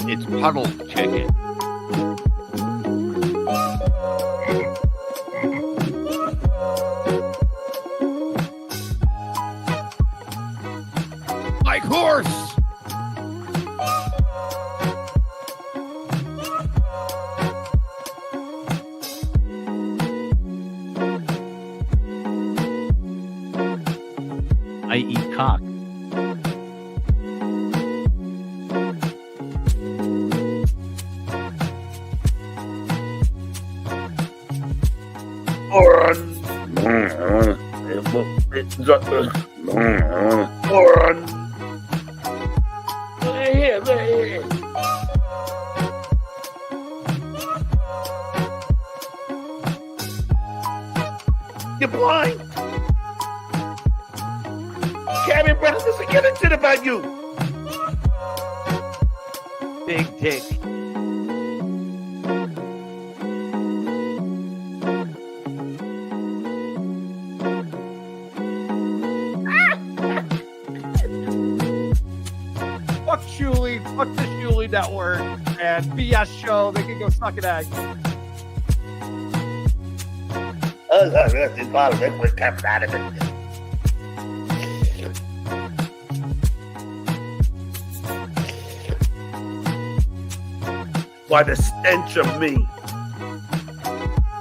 It's puddle chicken. Like horse. I eat cock. You're blind. Kevin Brothers doesn't give a shit about you. Big dick. Fuck Shuli, fuck the Shuli Network, and BS show. They can go suck an egg. This bottle of liquid coming out of it. Why the stench of me?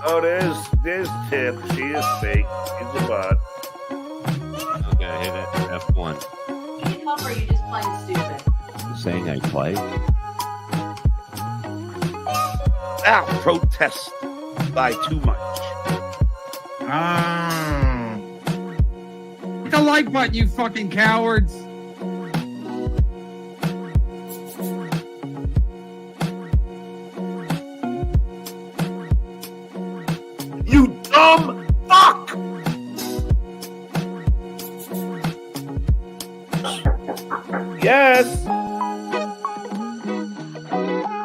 Oh, there's Tip. She is fake. She's a bot. Okay, hit it. F1. You need help or are you just playing stupid? Saying I play? Now protest by too much. Hit the like button, you fucking cowards. You dumb fuck! Yes.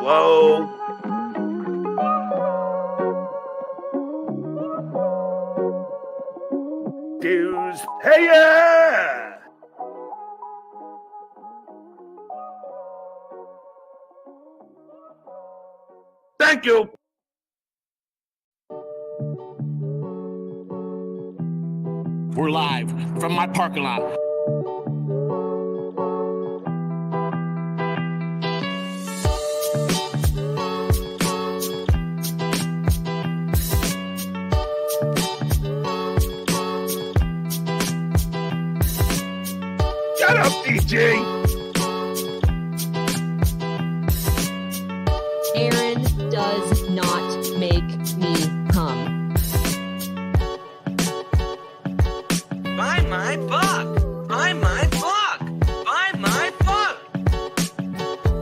Whoa. Dues payer. Thank you. We're live from my parking lot. Shut up, DJ. Aaron does not make me come. Buy my book. Buy my book. Buy my book.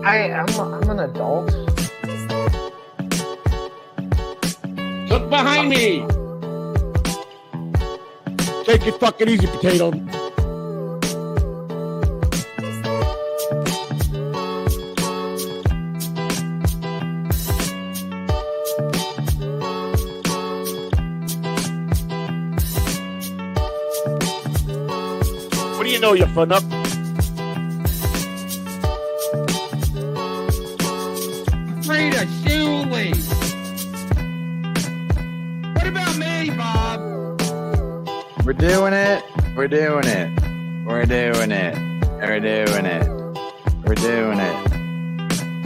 I'm an adult. Look behind me. Take it fucking easy, potato. What do you know, you fun up? Afraid of Shuli. What about me, Bob? We're doing it. We're doing it. We're doing it. We're doing it. We're doing it.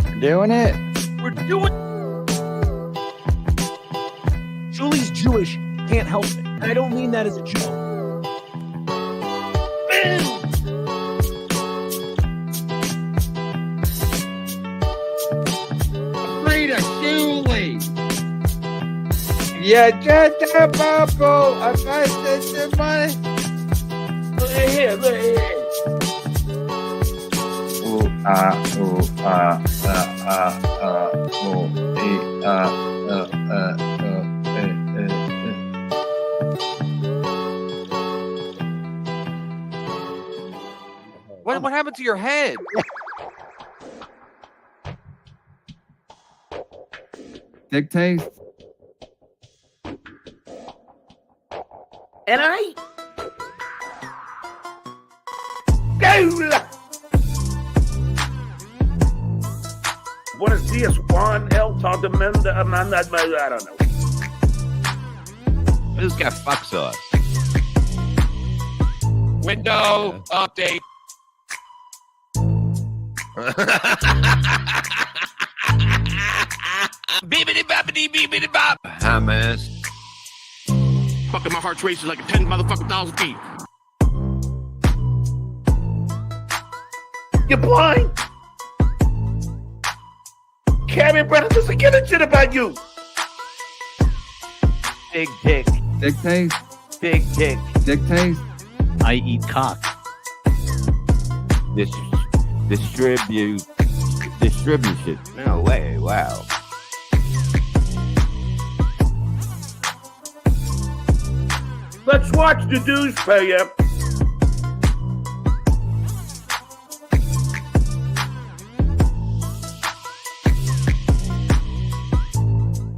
We're doing it. We're doing. Shuli's Jewish. Can't help it. And I don't mean that as a joke. Afraid of Shuli. Yeah, just a bubble. I got the money. Ooh, What happened to your head? Dick taste. And I go. días, Juan El Tardamenda, Amanda, I don't know. Who's got fuck sauce? Window update. Beepity boppity beepity bop. Hummus. Fucking my heart's racing like a 10 motherfucking thousand feet. You're blind? Kevin Brennan doesn't give a shit about you. Big dick. Dictate. Big dick. Dictate. I eat cock. Distribution. No way. Wow. Let's watch the dues pay you.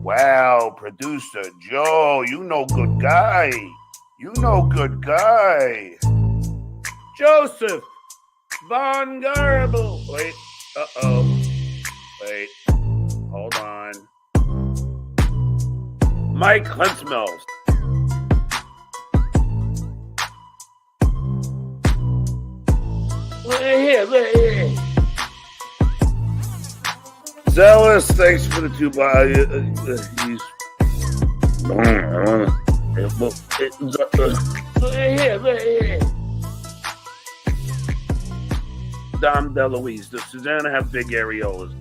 Wow, producer Joe, you know good guy. You know good guy. Joseph Von Garble. Wait, Wait, hold on. Mike Huntsmills. Right here. Zealous, thanks for the 2 buys. Dom DeLuise. Does Susanna have big areolas?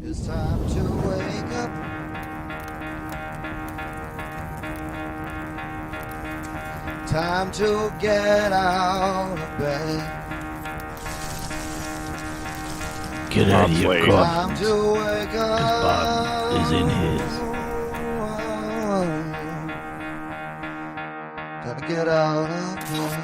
It's time to wake up. Time to get out of bed. Get out of your car. Time to wake up. Bob is in his. Gotta get out of bed.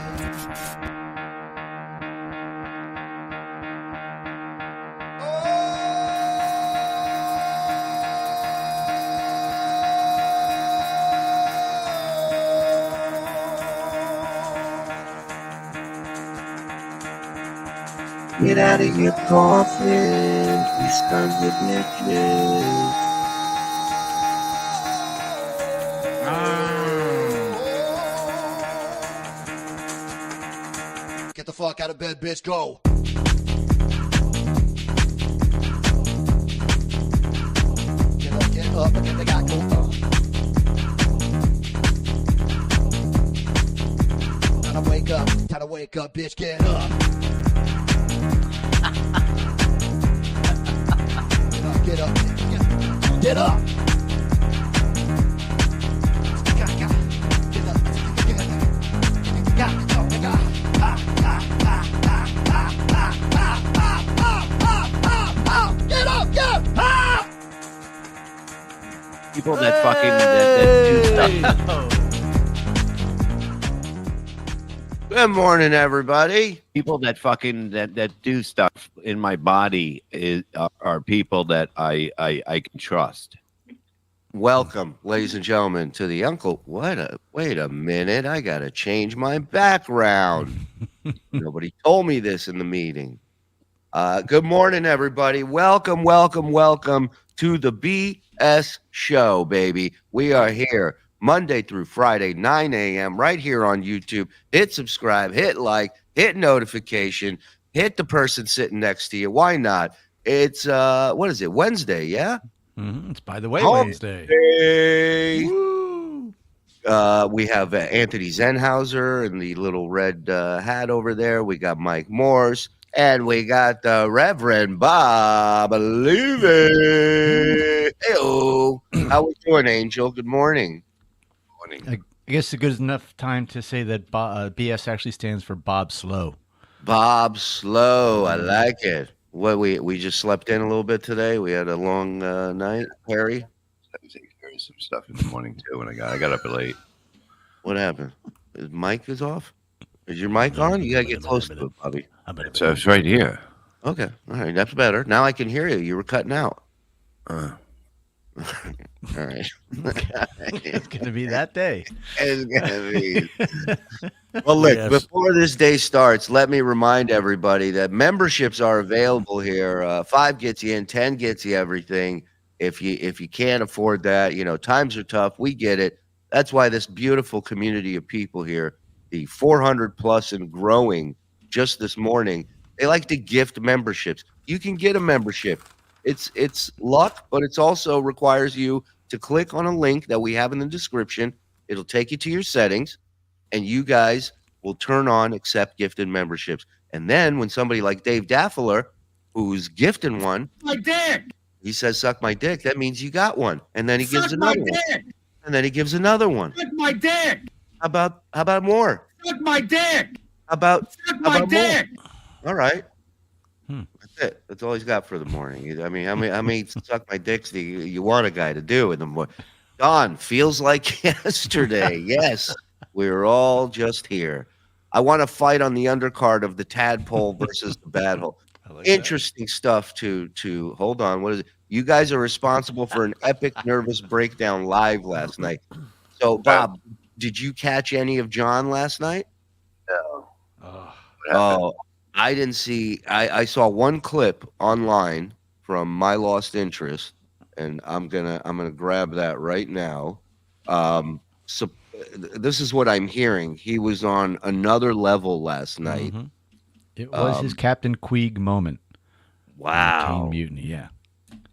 Get out of your coffin, you sons of bitches. Get the fuck out of bed, bitch, go. Get up, and get the guy go up. Time to wake up, bitch, get up. Get up, get up. People that fucking that do stuff. Good morning, everybody. People that fucking that do stuff in my body are people that I can trust. Welcome, ladies and gentlemen, to the Uncle. Wait a minute. I got to change my background. Nobody told me this in the meeting. Good morning, everybody. Welcome to the BS show, baby. We are here Monday through Friday, 9 a.m. right here on YouTube. Hit subscribe, hit like, hit notification, hit the person sitting next to you. Why not? It's, what is it, Wednesday, yeah? Mm-hmm. It's By the Way Wednesday. Woo! We have Anthony Zenhauser in the little red hat over there. We got Mike Morse. And we got the Reverend Bob Levy. Hey-o. How we doing, Angel? Good morning. I guess it's a good enough time to say that BS actually stands for Bob Slow. Bob Slow. I like it. What, we just slept in a little bit today? We had a long night, Harry? I had to take care of some stuff in the morning, too, when I got up late. What happened? His mic is off? Is your mic on? You got to get close to it, Bobby. So it's right here. Okay. All right. That's better. Now I can hear you. You were cutting out. All All right. It's gonna be that day. It's gonna be. Well, look, before this day starts, let me remind everybody that memberships are available here. 5 gets you in, 10 gets you everything. If you can't afford that, times are tough. We get it. That's why this beautiful community of people here, the 400 plus and growing, just this morning, they like to gift memberships. You can get a membership. It's luck, but it's also requires you to click on a link that we have in the description. It'll take you to your settings, and you guys will turn on accept gifted memberships. And then when somebody like Dave Daffler, who's gifting one, My dick. he says, suck my dick, that means you got one. And then he gives Suck my another one. dick. And then he gives another one. Suck my dick. How about more? Suck my dick. How about my dick. More? All right. That's it. That's all he's got for the morning. I mean, how many suck my dicks do you want a guy to do in the morning? Don, feels like yesterday. Yes, we're all just here. I want to fight on the undercard of the tadpole versus the bad hole. Interesting stuff to hold on. What is it? You guys are responsible for an epic nervous breakdown live last night. So, Bob, did you catch any of John last night? No. Oh, I didn't see. I saw one clip online from My Lost Interest, and I'm gonna grab that right now. So this is what I'm hearing. He was on another level last night. Mm-hmm. It was his Captain Queeg moment. Wow. Teen Mutiny, yeah.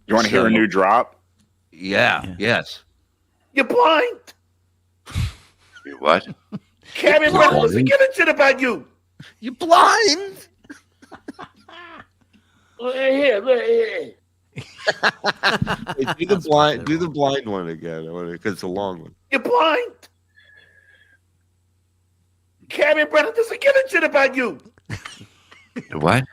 You want to hear a new drop? Yeah. Yes. You're blind. You what? Kevin doesn't give a shit about you. You're blind. Here. Hey, do the blind one again, because it's a long one. You're blind. Kevin Brennan doesn't give a shit about you. What?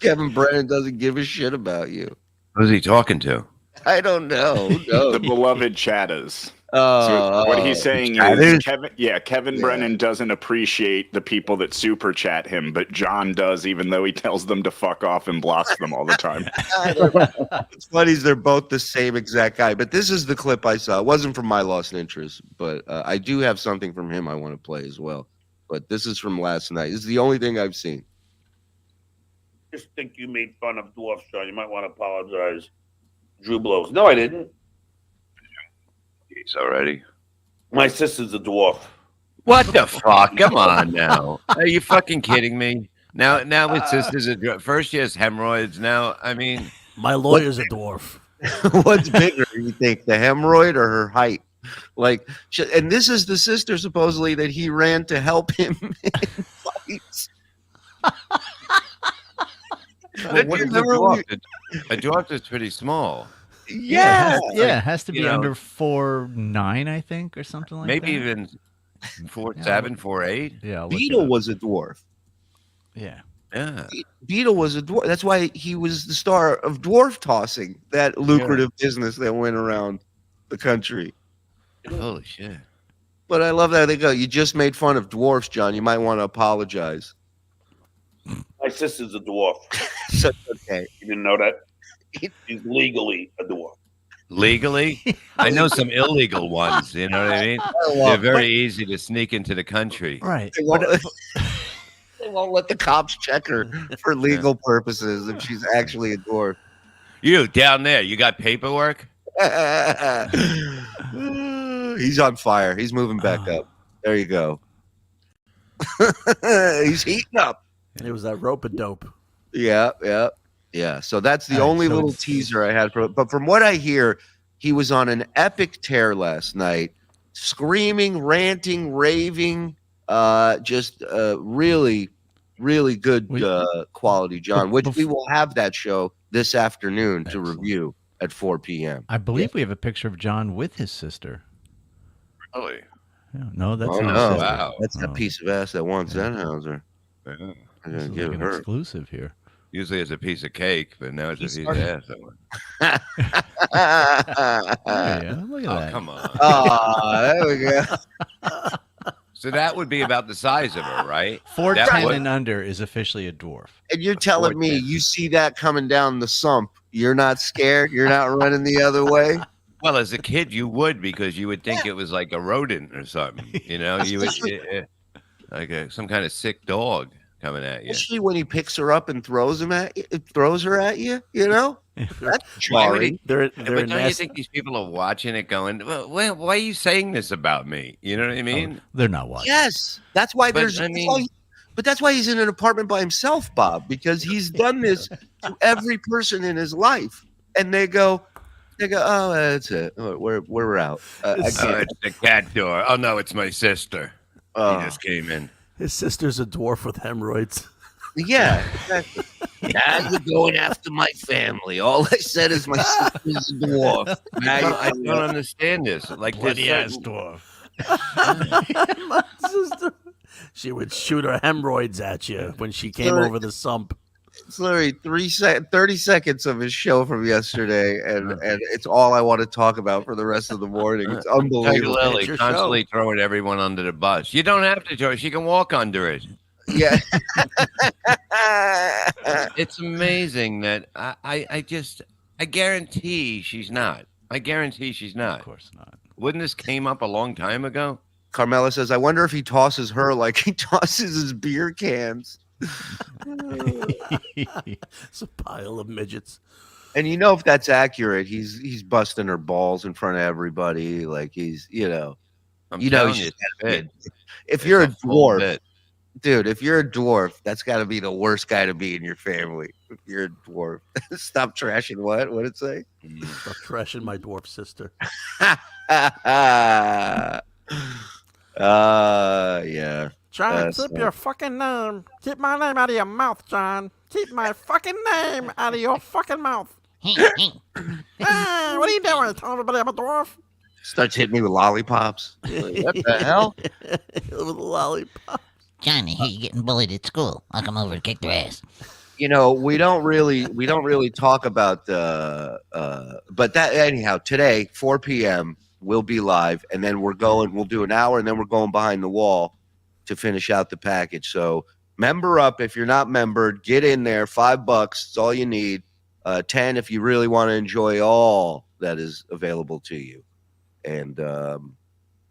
Kevin Brennan doesn't give a shit about you. Who's he talking to? I don't know. No. The beloved chatters. So what he's saying is Kevin Brennan doesn't appreciate the people that super chat him, but John does, even though he tells them to fuck off and blocks them all the time. It's funny, they're both the same exact guy. But this is the clip I saw. It wasn't from My Lost Interest, but I do have something from him I want to play as well. But this is from last night. This is the only thing I've seen. Just think you made fun of dwarfs, John. You might want to apologize. Drew blows. No, I didn't. He's already. My sister's a dwarf. What the fuck? Come on now. Are you fucking kidding me? Now with sisters, first she has hemorrhoids. Now, I mean, my lawyer's a dwarf. What's bigger, you think, the hemorrhoid or her height? Like, and this is the sister supposedly that he ran to help him in fights. A dwarf is pretty small. Yeah, it has to be under 4'9", I think, or something like maybe that. Maybe even 4'7", 4'8". Yeah, Beetle was a dwarf. Yeah. Beetle was a dwarf. That's why he was the star of dwarf tossing, that lucrative business that went around the country. Holy shit. But I love that they go, you just made fun of dwarfs, John. You might want to apologize. My sister's a dwarf. So, okay. You didn't know that? She's legally a dwarf. Legally? I know some illegal ones, you know what I mean? They're very easy to sneak into the country. Right. They won't let the cops check her for legal purposes if she's actually a dwarf. You, down there, you got paperwork? He's on fire. He's moving back up. There you go. He's heating up. It was that rope-a-dope. Yeah. So that's the only little teaser I had for it. But from what I hear, he was on an epic tear last night, screaming, ranting, raving, just really, really good quality, John, which we will have that show this afternoon to review at 4 p.m. I believe we have a picture of John with his sister. Really? Yeah, no, that's not his no. sister. Wow. That's that piece of ass that wants Sennhauser. Yeah. I'm This gonna is give like an her exclusive here. Usually it's a piece of cake, but now it's a piece of ass. Yeah, look at that. Come on. Oh, there we go. So that would be about the size of her, right? 4'10" would- and under is officially a dwarf. And you're telling me you see that coming down the sump, you're not scared? You're not running the other way? Well, as a kid, you would because you would think it was like a rodent or something. You know, you would like some kind of sick dog coming at you. Especially when he picks her up and throws her at you. You know, that's jarring. But don't you think these people are watching it, going, well, "Why are you saying this about me?" You know what I mean? They're not watching. Yes, that's why But, there's. I mean- But that's why he's in an apartment by himself, Bob, because he's done this to every person in his life, and they go, oh, that's it. We're out. It's the cat door. Oh no, it's my sister. He just came in. His sister's a dwarf with hemorrhoids. Yeah, exactly. Now you're going after my family. All I said is my sister's a dwarf. I don't understand this. Like Bloody ass dwarf. My sister. She would shoot her hemorrhoids at you when she came over the sump. It's literally 30 seconds of his show from yesterday, and it's all I want to talk about for the rest of the morning. It's unbelievable. Lily constantly throwing everyone under the bus. You don't have to, Joe. She can walk under it. Yeah. It's amazing that I guarantee she's not. I guarantee she's not. Of course not. Wouldn't this came up a long time ago? Carmela says, I wonder if he tosses her like he tosses his beer cans. It's a pile of midgets. And you know, if that's accurate, he's busting her balls in front of everybody. Like he's, I'm he's telling just you, gotta it's be- if you're a full dwarf, bit. dude, if you're a dwarf, that's got to be the worst guy to be in your family. If you're a dwarf, stop trashing what? What'd it say? Stop trashing my dwarf sister. Yeah. John, keep your fucking name. Keep my name out of your mouth, John. Keep my fucking name out of your fucking mouth. Hey, what are you doing? Telling everybody I'm a dwarf? Starts hitting me with lollipops. What the hell? With a lollipop. John, I hear you getting bullied at school. I'll come over and kick their ass. We don't really talk about but that anyhow, today, 4 p.m. we'll be live, and then we'll do an hour, and then we're going behind the wall to finish out the package. So member up if you're not membered, get in there, $5. It's all you need. 10 if you really want to enjoy all that is available to you. And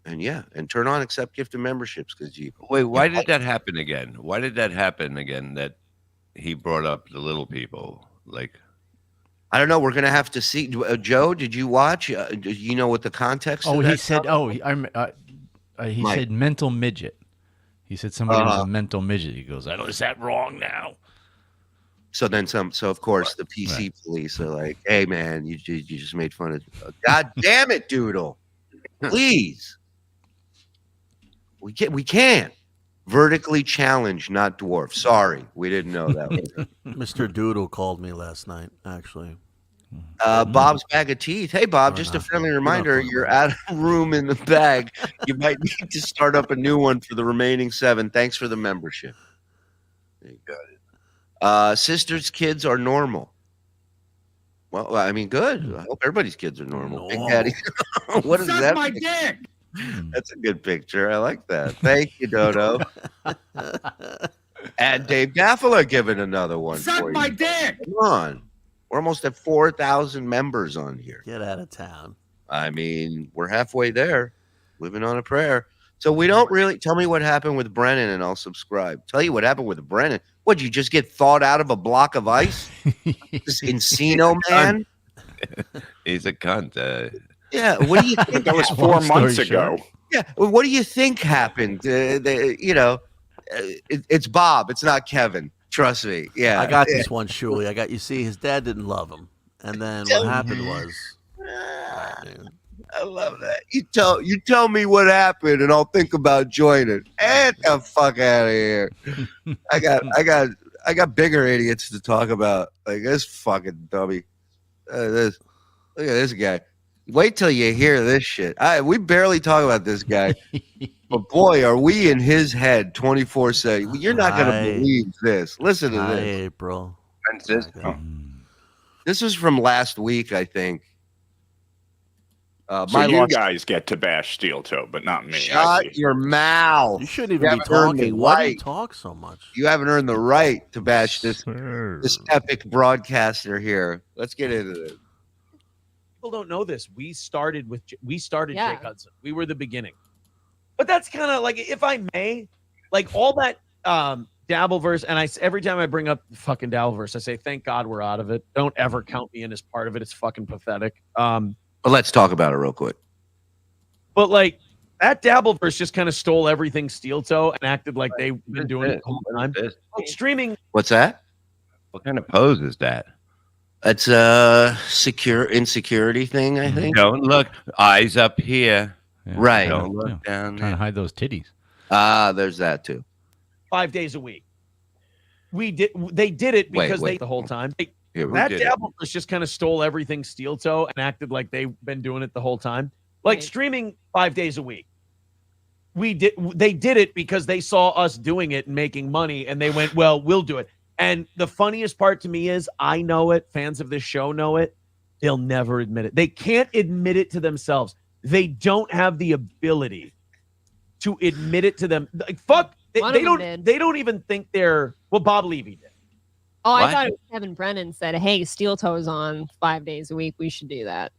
yeah, and turn on accept gift and memberships because you Wait, why did that happen again? Why did that happen again? That he brought up the little people, like I don't know. We're gonna have to see. Joe, did you watch? Do you know what the context? Oh, of he that said. comment? He Mike. said mental midget. He said somebody was a mental midget. He goes, is that wrong now? So then some. So of course the PC police are like, "Hey man, you just made fun of. God damn it, Doodle! Please, we can't vertically challenge, not dwarf. Sorry, we didn't know that. Mr. Doodle called me last night, actually. Bob's bag of teeth. Hey, Bob, just a friendly reminder, you're out of room in the bag. You might need to start up a new one for the remaining 7. Thanks for the membership. There you go. Sister's kids are normal. Well, I mean, good. I hope everybody's kids are normal. Big Daddy. What is Suck that? my dick. That's a good picture. I like that. Thank you, Dodo. And Dave Gaffala giving another one. Suck for my you. dick. Come on. We're almost at 4,000 members on here. Get out of town. I mean, we're halfway there. Living on a prayer. So we don't really tell me what happened with Brennan, and I'll subscribe. Tell you what happened with Brennan. What'd you just get thawed out of a block of ice? This Encino man. He's a cunt. Yeah. What do you think? That was 4 months ago. Yeah. Well, what do you think happened? It's Bob. It's not Kevin. Trust me. Yeah. I got this one, Shuli. You see, his dad didn't love him. And then what happened was... I love that. You tell me what happened, and I'll think about joining. Get the fuck out of here. I got bigger idiots to talk about. Like this fucking dummy. Look at this guy. Wait till you hear this shit. We barely talk about this guy, but boy, are we in his head 24/7. You're not gonna believe this. Listen to this. April. This was from last week, I think. So you guys get to bash Steel Toe, but not me. Shut your mouth. You shouldn't even be haven't earned the talking. Why do you right. talk so much? You haven't earned the right to bash this epic broadcaster here. Let's get into it. People don't know this. We started Yeah. Jake Hudson. We were the beginning. But that's kind of like, if I may, like all that Dabbleverse, and every time I bring up the fucking Dabbleverse, I say, thank God we're out of it. Don't ever count me in as part of it. It's fucking pathetic. But let's talk about it real quick. But like that Dabbleverse just kind of stole everything Steel Toe and acted like they've been doing it the whole time. Like streaming. What's that? What kind of pose is that? It's a insecurity thing, I think. Don't look. Eyes up here. Right. Don't look down Trying there. to hide those titties. There's that too. 5 days a week. They did it because they the whole time. That Dabbleverse just kind of stole everything Steel Toe and acted like they've been doing it the whole time. Like streaming 5 days a week. They did it because they saw us doing it and making money, and they went, well, we'll do it. And the funniest part to me is, I know it, fans of this show know it, they'll never admit it. They can't admit it to themselves. They don't have the ability to admit it to them. Like, fuck, they don't even think they're, well, Bob Levy did. Oh, I thought it was Kevin Brennan said, hey, Steel Toe's on 5 days a week. We should do that.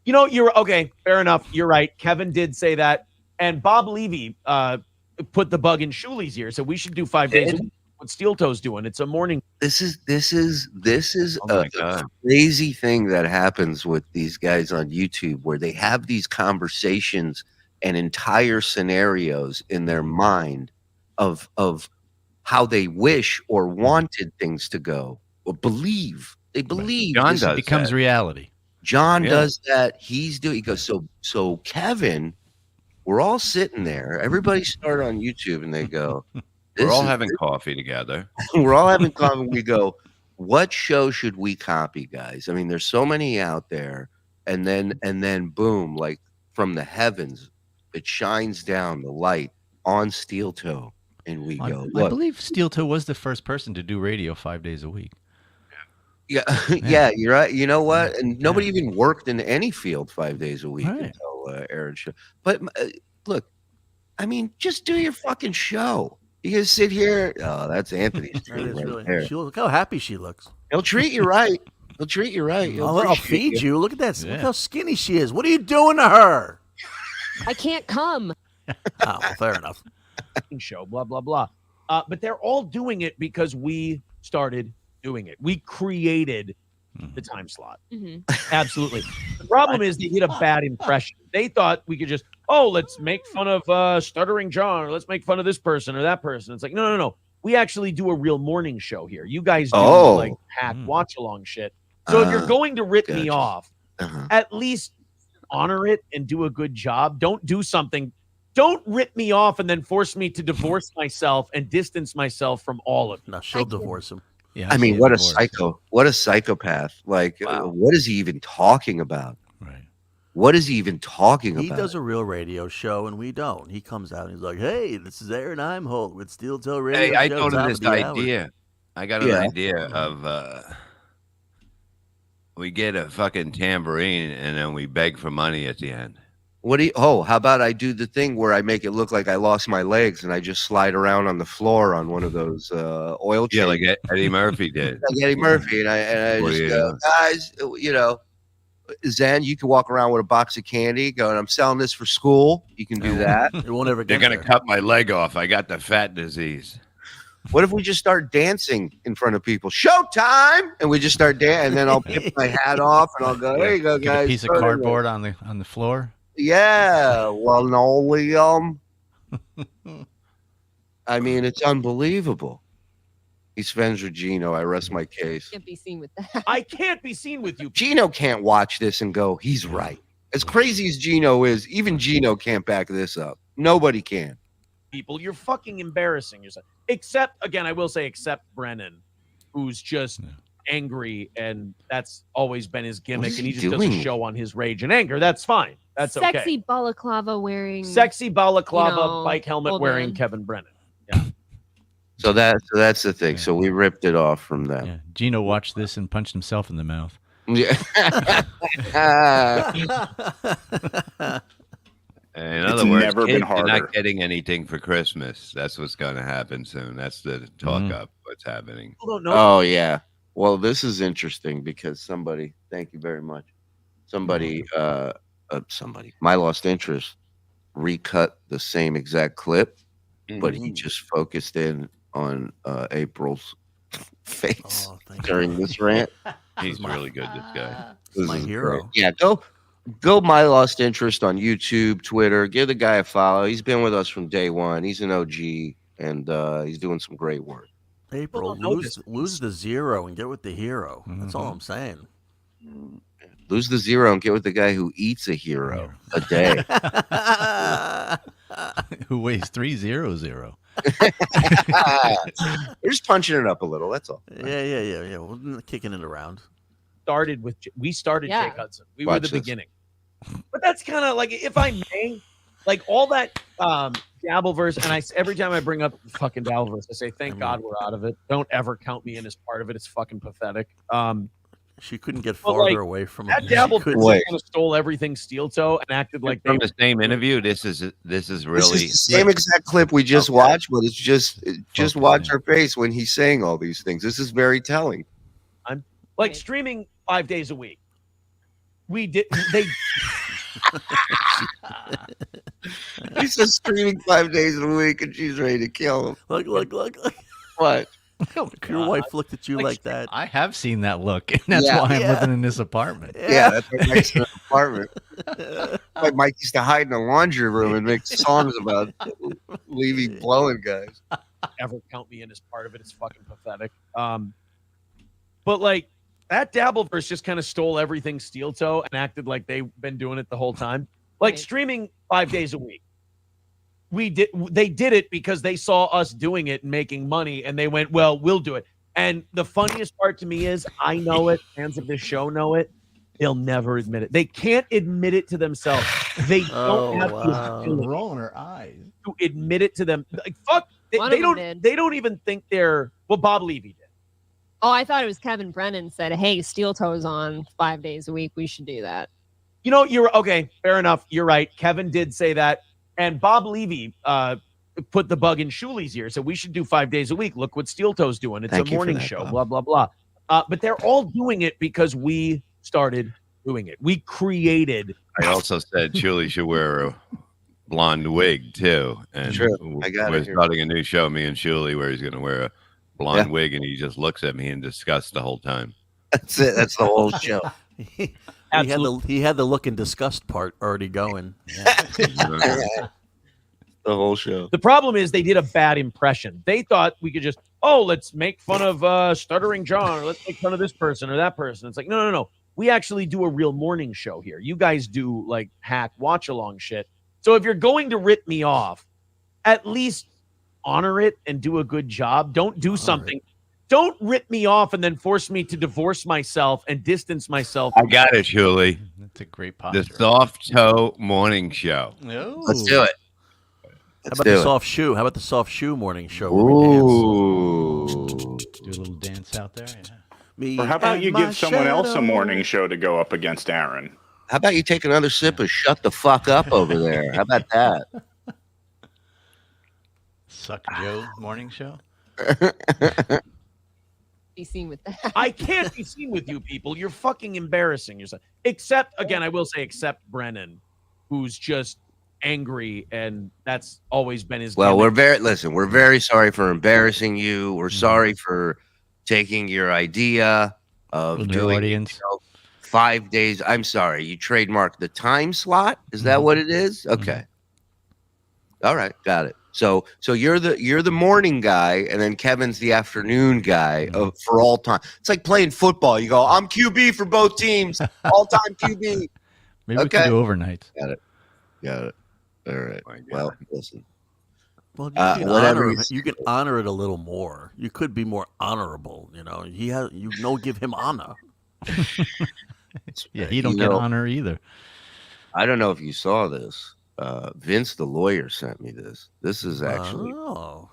You know, you're okay. Fair enough. You're right. Kevin did say that. And Bob Levy put the bug in Shuli's ear. So we should do 5 days a week. What Steel Toe's doing. It's a morning. This is a crazy thing that happens with these guys on YouTube, where they have these conversations and entire scenarios in their mind of how they wish or wanted things to go, or believe. They believe John this does becomes that. reality. John does that. He goes, so Kevin, we're all sitting there. Everybody started on YouTube and they go, We're all having coffee together. we're all having coffee. We go, what show should we copy, guys? I mean, there's so many out there. And then boom, like from the heavens, it shines down the light on Steel Toe. And we go, I believe Steel Toe was the first person to do radio 5 days a week. Yeah, yeah, you're right. You know what? And nobody even worked in any field 5 days a week until Aaron show. But look, I mean, just do your fucking show. You can sit here. Oh, that's Anthony's dream right there. Look how happy she looks. He'll treat you right. He'll treat you right. I'll feed you. Look at that. Look how skinny she is. What are you doing to her? I can't come. Oh, fair enough. Show, blah, blah, blah. But they're all doing it because we started doing it. We created the time slot. Absolutely. The problem is they did a bad impression. They thought we could just, let's make fun of Stuttering John, or let's make fun of this person or that person. It's like, no. We actually do a real morning show here. You guys do like hack watch along shit. So if you're going to rip me off, at least honor it and do a good job. Don't do something. Don't rip me off and then force me to divorce myself and distance myself from all of it. No, she'll divorce him. Yeah, I mean, what a psycho! What a psychopath! Like, what is he even talking about? Right? What is he even talking about? He does a real radio show, and we don't. He comes out and he's like, "Hey, this is Aaron Imholt with Steel Toe Radio." Hey, I Show, thought top of this the hour." idea. I got an idea of we get a fucking tambourine and then we beg for money at the end. What do you? How about I do the thing where I make it look like I lost my legs and I just slide around on the floor on one of those oil changes. Yeah, like Eddie Murphy did. Like Eddie Murphy, and I just go, guys, Zen, you can walk around with a box of candy going, I'm selling this for school. You can do that. It won't ever They're get going to cut my leg off. I got the fat disease. What if we just start dancing in front of people? Showtime! And we just start dancing, and then I'll pick my hat off, and I'll go, there you go, Get guys. a piece of cardboard on the floor. Yeah, linoleum. I mean, it's unbelievable. He's friends with Gino. I rest my case. Can't be seen with that. I can't be seen with you. Gino can't watch this and go, he's right. As crazy as Gino is, even Gino can't back this up. Nobody can. People, you're fucking embarrassing yourself. Except, again, I will say, except Brennan, who's just angry, and that's always been his gimmick, and he just doesn't show on his rage and anger. That's fine. That's okay. Sexy balaclava wearing. Sexy balaclava, bike helmet wearing Kevin Brennan. Yeah. So that's the thing. So we ripped it off from them. Yeah. Gino watched this and punched himself in the mouth. Yeah. In It's other words, never been kids, you're harder. not getting anything for Christmas. That's what's going to happen soon. That's the talk up. What's happening? Oh yeah. Well, this is interesting because somebody. Thank you very much. Somebody. My lost interest recut the same exact clip, but he just focused in on April's face during this rant. He's really good. This guy. This my is hero. great. Yeah, go my lost interest on YouTube, Twitter. Give the guy a follow. He's been with us from day one. He's an OG, and he's doing some great work. April, lose the zero and get with the hero. That's all I'm saying. Lose the zero and get with the guy who eats a hero a day. Who weighs 300. We're just punching it up a little. That's all. Yeah. We're kicking it around. We started Jake Hudson. We were Watch the this. beginning. But that's kind of like, if I may, like all that Dabbleverse, and every time I bring up the fucking Dabbleverse, I say, thank God we're out of it. Don't ever count me in as part of it. It's fucking pathetic. She couldn't get But, farther like, away from that it. Dabbleverse kind of stole everything steel toe and acted like From they the same interview, this is really This is the same exact clip we just watched, but it's just watch her face when he's saying all these things. This is very telling. I'm like streaming 5 days a week. They He says streaming 5 days a week, and she's ready to kill him. Look. What? Your wife looked at you like that. I have seen that look, and that's Yeah. why I'm Yeah. living in this apartment. Yeah, that's what Mike's in an apartment. Like Mike used to hide in the laundry room and make songs about Levy blowing guys. ever count me in as part of it. It's fucking pathetic. But like that Dabbleverse just kind of stole everything steel toe and acted like they've been doing it the whole time. Like streaming 5 days a week. They did it because they saw us doing it and making money, and they went, well, we'll do it. And the funniest part to me is, I know it, fans of this show know it, they'll never admit it. They can't admit it to themselves. They don't have the ability rolling her eyes to admit it to them. Like, fuck, they don't even think they're, well, Bob Levy did. Oh, I thought it was Kevin Brennan said, hey, steel toes on 5 days a week. We should do that. You know, you're okay. Fair enough. You're right. Kevin did say that. And Bob Levy put the bug in Shuli's ear. So we should do 5 days a week. Look what Steel Toe's doing. It's Thank a you for morning that, show, Bob. blah, blah, blah. But they're all doing it because we started doing it. We created. I also said Shuli should wear a blonde wig too. And Sure. I got we're it here. starting a new show, me and Shuli, where he's going to wear a blonde wig, and he just looks at me in disgust the whole time. That's it. That's the whole show. He had the look and disgust part already going. The whole show. The problem is they did a bad impression. They thought we could just, let's make fun of Stuttering John, or let's make fun of this person or that person. It's like, no. We actually do a real morning show here. You guys do like hack watch along shit. So if you're going to rip me off, at least honor it and do a good job. Don't do something. Don't rip me off and then force me to divorce myself and distance myself. I got it, Shuli. That's a great The posture. Soft Toe Morning Show. Let's do it. How about the soft shoe? How about the soft shoe morning show? Where Ooh. Do a little dance out there. we Or how about and you my give someone else a shadow. morning show to go up against Aaron? How about you take another sip of shut the fuck up over there? How about that? Suck Joe morning show. Be seen with that. I can't be seen with you people. You're fucking embarrassing yourself. Except, again, I will say, except Brennan, who's just angry, and that's always been his. Well, gimmick. we're very sorry for embarrassing you. We're sorry for taking your idea of With the doing audience. 5 days. I'm sorry, you trademarked the time slot. Is that what it is? Okay. All right, got it. So you're the morning guy, and then Kevin's the afternoon guy for all time. It's like playing football. You go, I'm QB for both teams, all time QB. Maybe we can do overnights. Got it. All right. Well, listen. Well, whatever. you can honor it a little more. You could be more honorable. You know, give him honor. Yeah, he don't get honor either. I don't know if you saw this. Vince, the lawyer, sent me this. This is actually. Oh,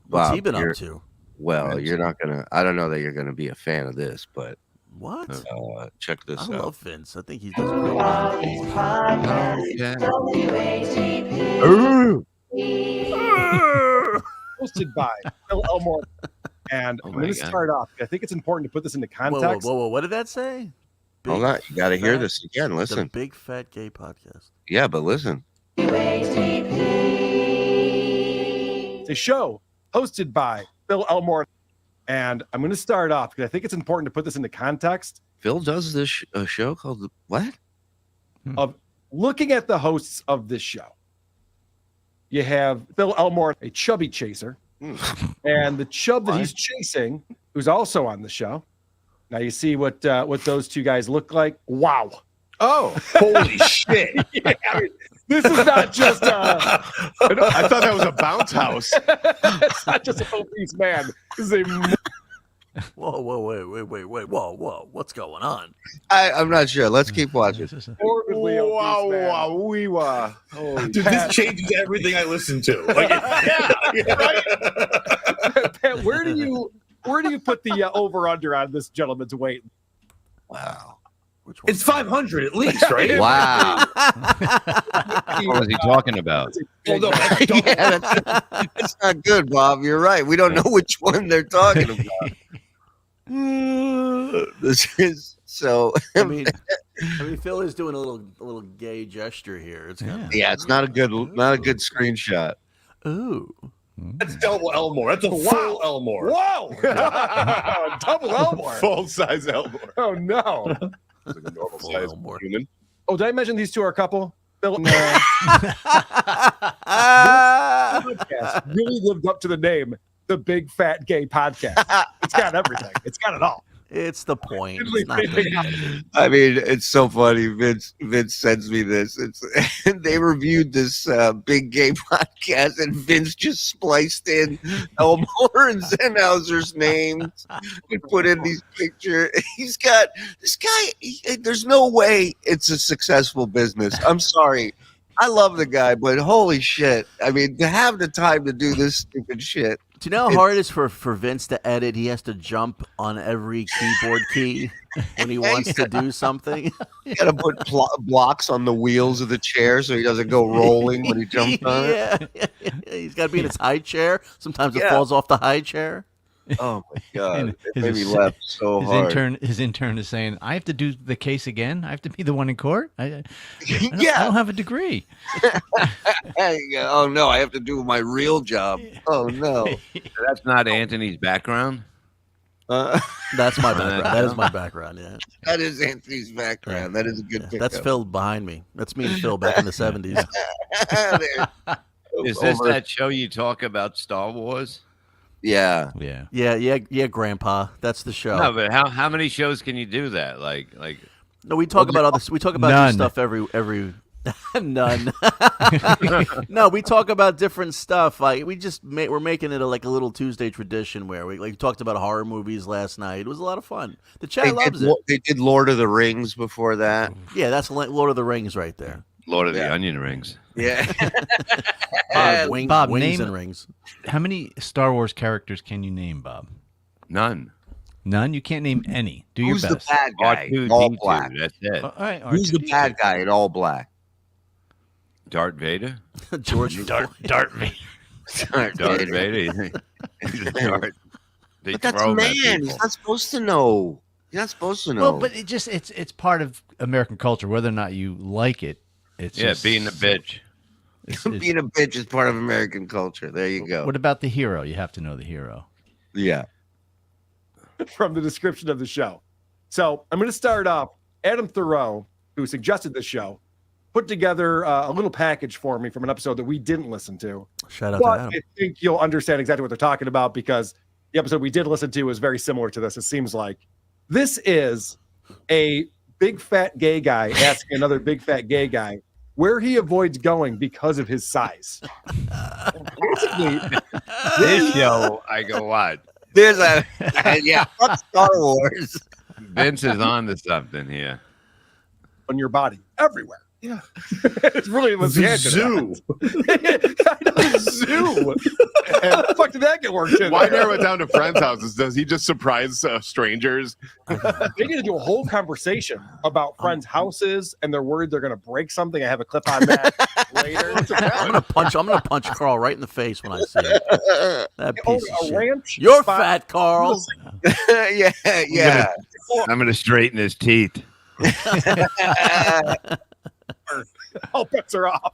what's he been up to? Well, you're not gonna. I don't know that you're gonna be a fan of this, but What? Check this I out. love Vince. I think he does a great Hosted by Phil Elmore. And I'm going to start off. I think it's important to put this into context. Whoa. What did that say? Hold on. You got to hear this again. Listen. The Big Fat Gay Podcast. Yeah, but listen. It's a show hosted by Phil Elmore. And I'm going to start off because I think it's important to put this into context. Phil does this show called what? Of looking at the hosts of this show. You have Phil Elmore, a chubby chaser. And the chub that he's chasing, who's also on the show. Now you see what those two guys look like. Wow. Oh, holy shit. Yeah, I mean, this is not just I thought that was a bounce house. It's not just a obese man. This is a Whoa, wait. Whoa. What's going on? I'm not sure. Let's keep watching. morbidly obese man. Dude, this changes everything I listen to. Like, Pat, where do you put the over under on this gentleman's weight? Wow. It's 500 at least, right? Wow. What was he talking about? Well, no, that's not good, Bob. You're right. We don't know which one they're talking about. This is so. I mean, Phil is doing a little gay gesture here. It's kind of, it's not a good screenshot. Ooh. That's double Elmore. That's a full Elmore. Whoa! Double Elmore. Full size Elmore. Oh no! It's like a normal size human. Oh, did I mention these two are a couple? Phil and podcast really lived up to the name, the Big Fat Gay Podcast. It's got everything. It's got it all. It's the point. It's not I mean, it's so funny. Vince sends me this. They reviewed this Big Gay Podcast, and Vince just spliced in Elmore and Zenhauser's names and put in these pictures. He's got this guy. There's no way it's a successful business. I'm sorry. I love the guy, but holy shit. I mean, to have the time to do this stupid shit. Do you know how hard it is for Vince to edit? He has to jump on every keyboard key when he wants to do something. You got to put blocks on the wheels of the chair so he doesn't go rolling when he jumps on it. He's got to be in his high chair. Sometimes it falls off the high chair. Oh my god! It made me laugh so hard. His intern is saying, "I have to do the case again. I have to be the one in court. I don't have a degree." Oh no! I have to do my real job. Oh no! That's not Anthony's background. That's my background. That is my background. Yeah, that is Anthony's background. That is a good pickup. That's Phil behind me. That's me and Phil back in the 70s. Is this that show you talk about Star Wars? Yeah, Grandpa. That's the show. No, but how many shows can you do that? Like no, we talk about all this. We talk about None. this stuff every none. No, we talk about different stuff. Like we're making it a little Tuesday tradition where we talked about horror movies last night. It was a lot of fun. The chat loves it. They did Lord of the Rings before that. Yeah, that's Lord of the Rings right there. Lord of the Onion Rings. Yeah. Bob, wings name and rings. How many Star Wars characters can you name, Bob? None. None? You can't name any. Do Who's your best. the bad guy? R2-D2, All black. That's it. All right, Who's the bad guy in all black? Darth Vader. George Darth Vader. Darth Vader. But that's a man. He's not supposed to know. You're not supposed to know. Well, but it's part of American culture, whether or not you like it. It's just, being a bitch. Being a bitch is part of American culture. There you go. What about the hero? You have to know the hero. Yeah. From the description of the show. So I'm going to start off. Adam Thoreau, who suggested this show, put together a little package for me from an episode that we didn't listen to. Shout out to Adam. I think you'll understand exactly what they're talking about because the episode we did listen to is very similar to this. It seems like this is a big fat gay guy asking another big fat gay guy where he avoids going because of his size. Basically, this show, I go, what? There's fuck Star Wars. Vince is on to something here. On your body, everywhere. Yeah. It's really was the answer. Zoo. I know, zoo. How the fuck did that get worked in? Why narrow it down to friends' houses? Does he just surprise strangers? They need to do a whole conversation about friends' houses, and they're worried they're going to break something. I have a clip on that later. I'm gonna punch Carl right in the face when I see it. That piece of shit. Ranch You're spot. fat, Carl. yeah. I'm gonna straighten his teeth. All bets are off.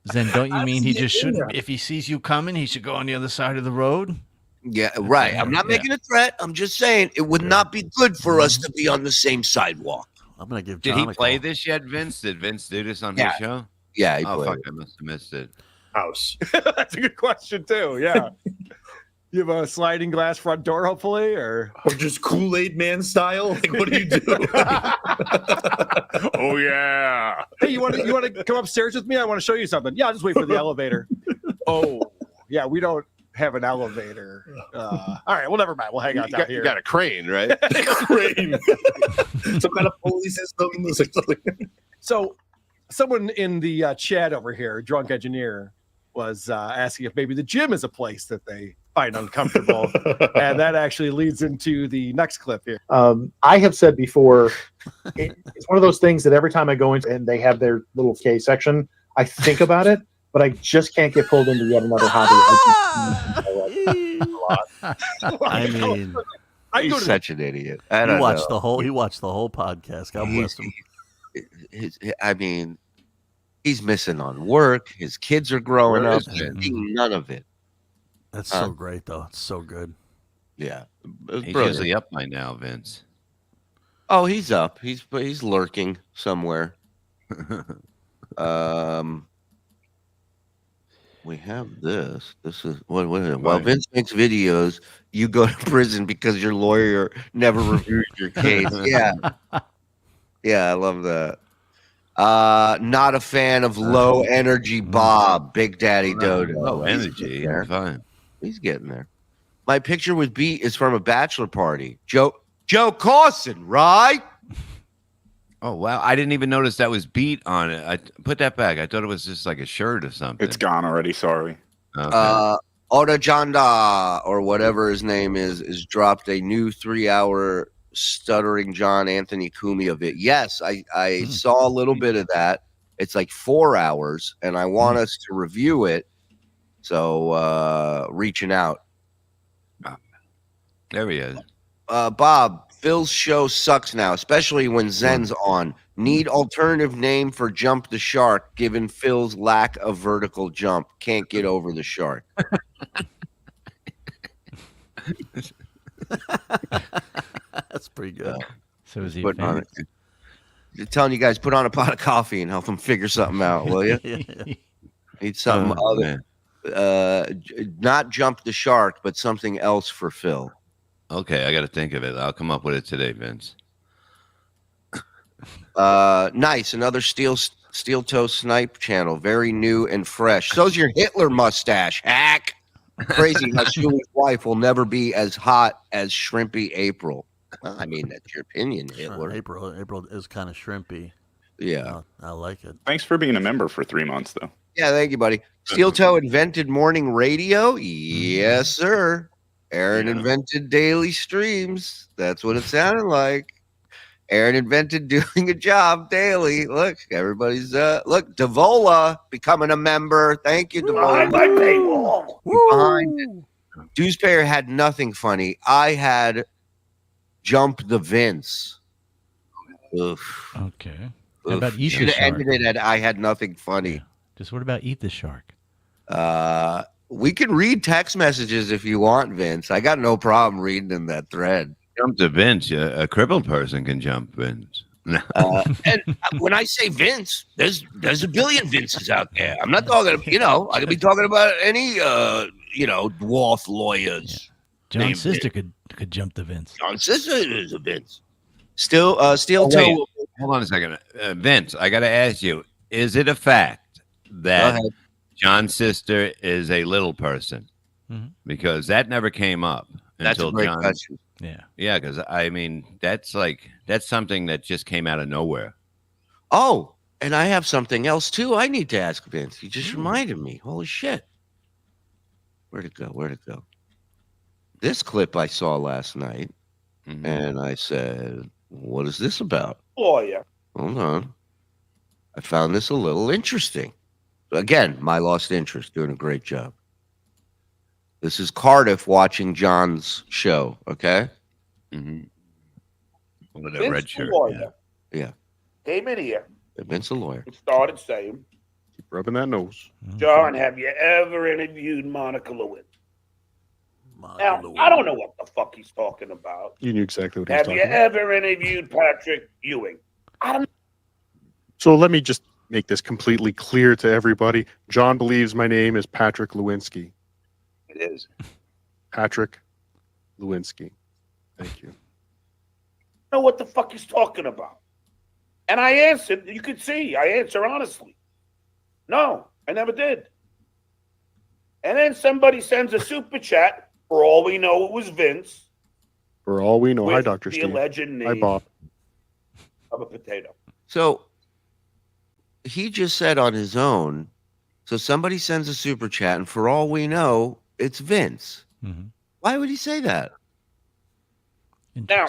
Then don't you mean he just shouldn't? If he sees you coming, he should go on the other side of the road? Yeah, right. I'm not making a threat. I'm just saying it would not be good for us to be on the same sidewalk. I'm gonna give. Did John he a play call. this yet, Vince? Did Vince do this on Yeah. his show? Yeah, he Oh played fuck! it. I must have missed it. House. That's a good question too. Yeah. You have a sliding glass front door, hopefully, or just Kool-Aid Man style? Like, what do you do? Oh yeah. Hey, you want to come upstairs with me? I want to show you something. Yeah, I'll just wait for the elevator. Oh, yeah, we don't have an elevator. All right, well, never mind. We'll hang out down here. You got a crane, right? Crane. Some kind of pulley system. So, someone in the chat over here, Drunk Engineer, was asking if maybe the gym is a place that they find uncomfortable, and that actually leads into the next clip here. I have said before, it's one of those things that every time I go in and they have their little K section, I think about it, but I just can't get pulled into yet another hobby. I mean, He's such an idiot. I he don't watched know. the whole. He watched the whole podcast. God bless him. I mean, he's missing on work. His kids are growing Where up. is He's it? seeing none of it. That's so great, though. It's so good. Yeah, He's usually up by now, Vince. Oh, he's up. He's lurking somewhere. We have this. This is what while Vince makes videos, you go to prison because your lawyer never reviewed your case. Yeah. Yeah, I love that. Not a fan of low energy Bob, Big Daddy Dodo. Low He's energy, getting there. fine. He's getting there. My picture with Beat is from a bachelor party. Joe Carson, right? Oh wow! I didn't even notice that was beat on it. I put that back. I thought it was just like a shirt or something. It's gone already. Sorry. Okay. Oda Janda, or whatever his name is dropped a new 3-hour stuttering John Anthony Kumi of it. Yes, I saw a little bit of that. It's like 4 hours, and I want us to review it. So reaching out. There he is. Bob, Phil's show sucks now, especially when Zen's on. Need alternative name for Jump the Shark, given Phil's lack of vertical jump. Can't get over the shark. That's pretty good. So is he? Putting on it. Telling you guys, put on a pot of coffee and help him figure something out, will you? Need something other. Not Jump the Shark, but something else for Phil. Okay, I got to think of it. I'll come up with it today, Vince. Nice. Another steel toe snipe channel. Very new and fresh. So's your Hitler mustache, hack. Crazy how Shuli's wife will never be as hot as Shrimpy April. Well, I mean, that's your opinion, Hitler. April is kind of shrimpy. Yeah. I like it. Thanks for being a member for 3 months, though. Yeah, thank you, buddy. Steel Toe invented morning radio? Yes, sir. Aaron invented daily streams. That's what it sounded like. Aaron invented doing a job daily. Look, everybody's look, Davola becoming a member. Thank you, Davola. Behind my paywall. Behind it. Dewspayer had nothing funny. I had Jump the Vince. Oof. Okay. How about Eat the Should have Shark? ended it at I had nothing funny. Just what about Eat the Shark? We can read text messages if you want, Vince. I got no problem reading in that thread. Jump to Vince. A crippled person can jump Vince. And when I say Vince, there's a billion Vinces out there. I'm not talking, I could be talking about any, dwarf lawyers. John's sister could jump the Vince. John's sister is a Vince. Steel Wait, toe. hold on a second. Vince, I got to ask you, is it a fact that John's sister is a little person? Mhm. Because that never came up That's until a great John. Yeah. Yeah, because I mean, that's something that just came out of nowhere. Oh, and I have something else too. I need to ask Vince. He just reminded me. Holy shit! Where'd it go? Where'd it go? This clip I saw last night, and I said, "What is this about?" Oh yeah. Hold on. I found this a little interesting. Again, my lost interest, doing a great job. This is Cardiff watching John's show, okay? With a red shirt. Yeah. Came in here Vince a lawyer. and started saying, Keep rubbing that nose. John, have you ever interviewed Monica Lewinsky? Now, I don't know what the fuck he's talking about. You knew exactly what he was Have talking you about. ever interviewed Patrick Ewing? I don't So let me just make this completely clear to everybody. John believes my name is Patrick Lewinsky. It is. Patrick Lewinsky. Thank you. know what the fuck he's talking about. And I answered, you could see, I answer honestly. No, I never did. And then somebody sends a super chat. For all we know, it was Vince. For all we know, hi, with Dr. the Steve. alleged Hi, name Bob. of a potato. So he just said on his own, so somebody sends a super chat, and for all we know, it's Vince. Why would he say that? Now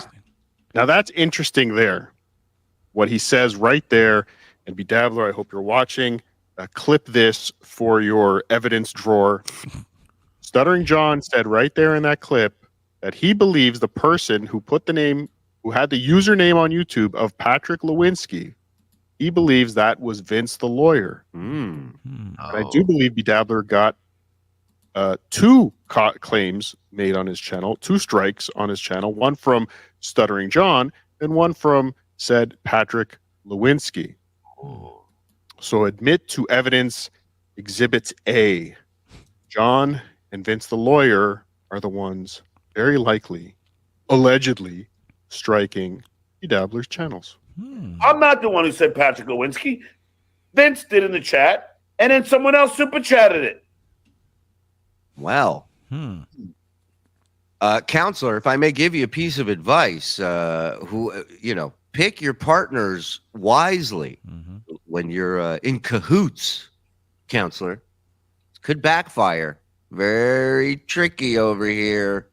that's interesting there. What he says right there, and Bedabbler, I hope you're watching. Clip this for your evidence drawer. Stuttering John said right there in that clip that he believes the person who put the name, who had the username on YouTube of Patrick Lewinsky, he believes that was Vince the lawyer. And I do believe Bedabbler got two claims made on his channel, 2 strikes on his channel, one from Stuttering John and one from said Patrick Lewinsky. So admit to evidence exhibit A. John and Vince the lawyer are the ones very likely, allegedly, striking Bedabbler's channels. I'm not the one who said Patrick Lewinsky. Vince did in the chat, and then someone else super chatted it. Well, counselor, if I may give you a piece of advice, pick your partners wisely when you're in cahoots, counselor. It could backfire. Very tricky over here.